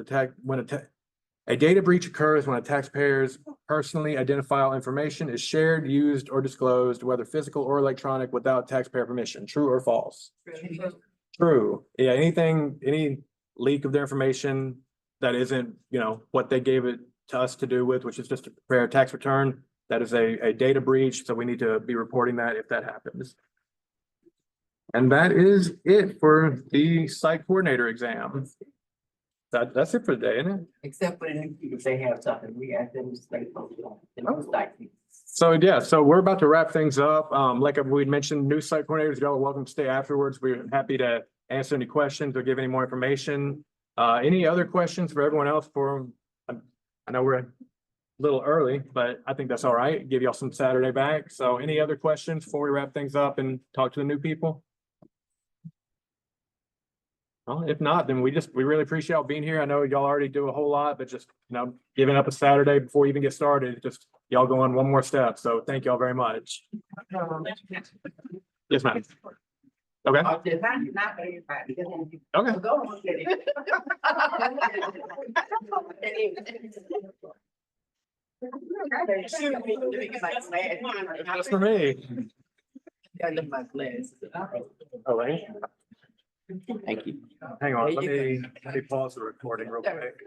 a data breach occurs when a taxpayer's personally identifiable information is shared, used, or disclosed, whether physical or electronic, without taxpayer permission. True or false? True. Yeah, any leak of their information that isn't, what they gave it to us to do with, which is just to prepare a tax return, that is a data breach, so we need to be reporting that if that happens. And that is it for the site coordinator exam. That's it for the day, isn't it? Except for the new people, they have something, we ask them to stay focused on. The new site. So yeah, so we're about to wrap things up. Like we mentioned, new site coordinators, y'all are welcome to stay afterwards. We're happy to answer any questions or give any more information. Any other questions for everyone else I know we're a little early, but I think that's all right. Give y'all some Saturday back. So any other questions before we wrap things up and talk to the new people? Well, if not, then we really appreciate y'all being here. I know y'all already do a whole lot, but just, giving up a Saturday before you even get started, just y'all going one more step. So thank y'all very much. Yes, ma'am. Okay. Okay. That's for me. I left my glasses. Oh, right. Thank you. Hang on, let me pause the recording real quick.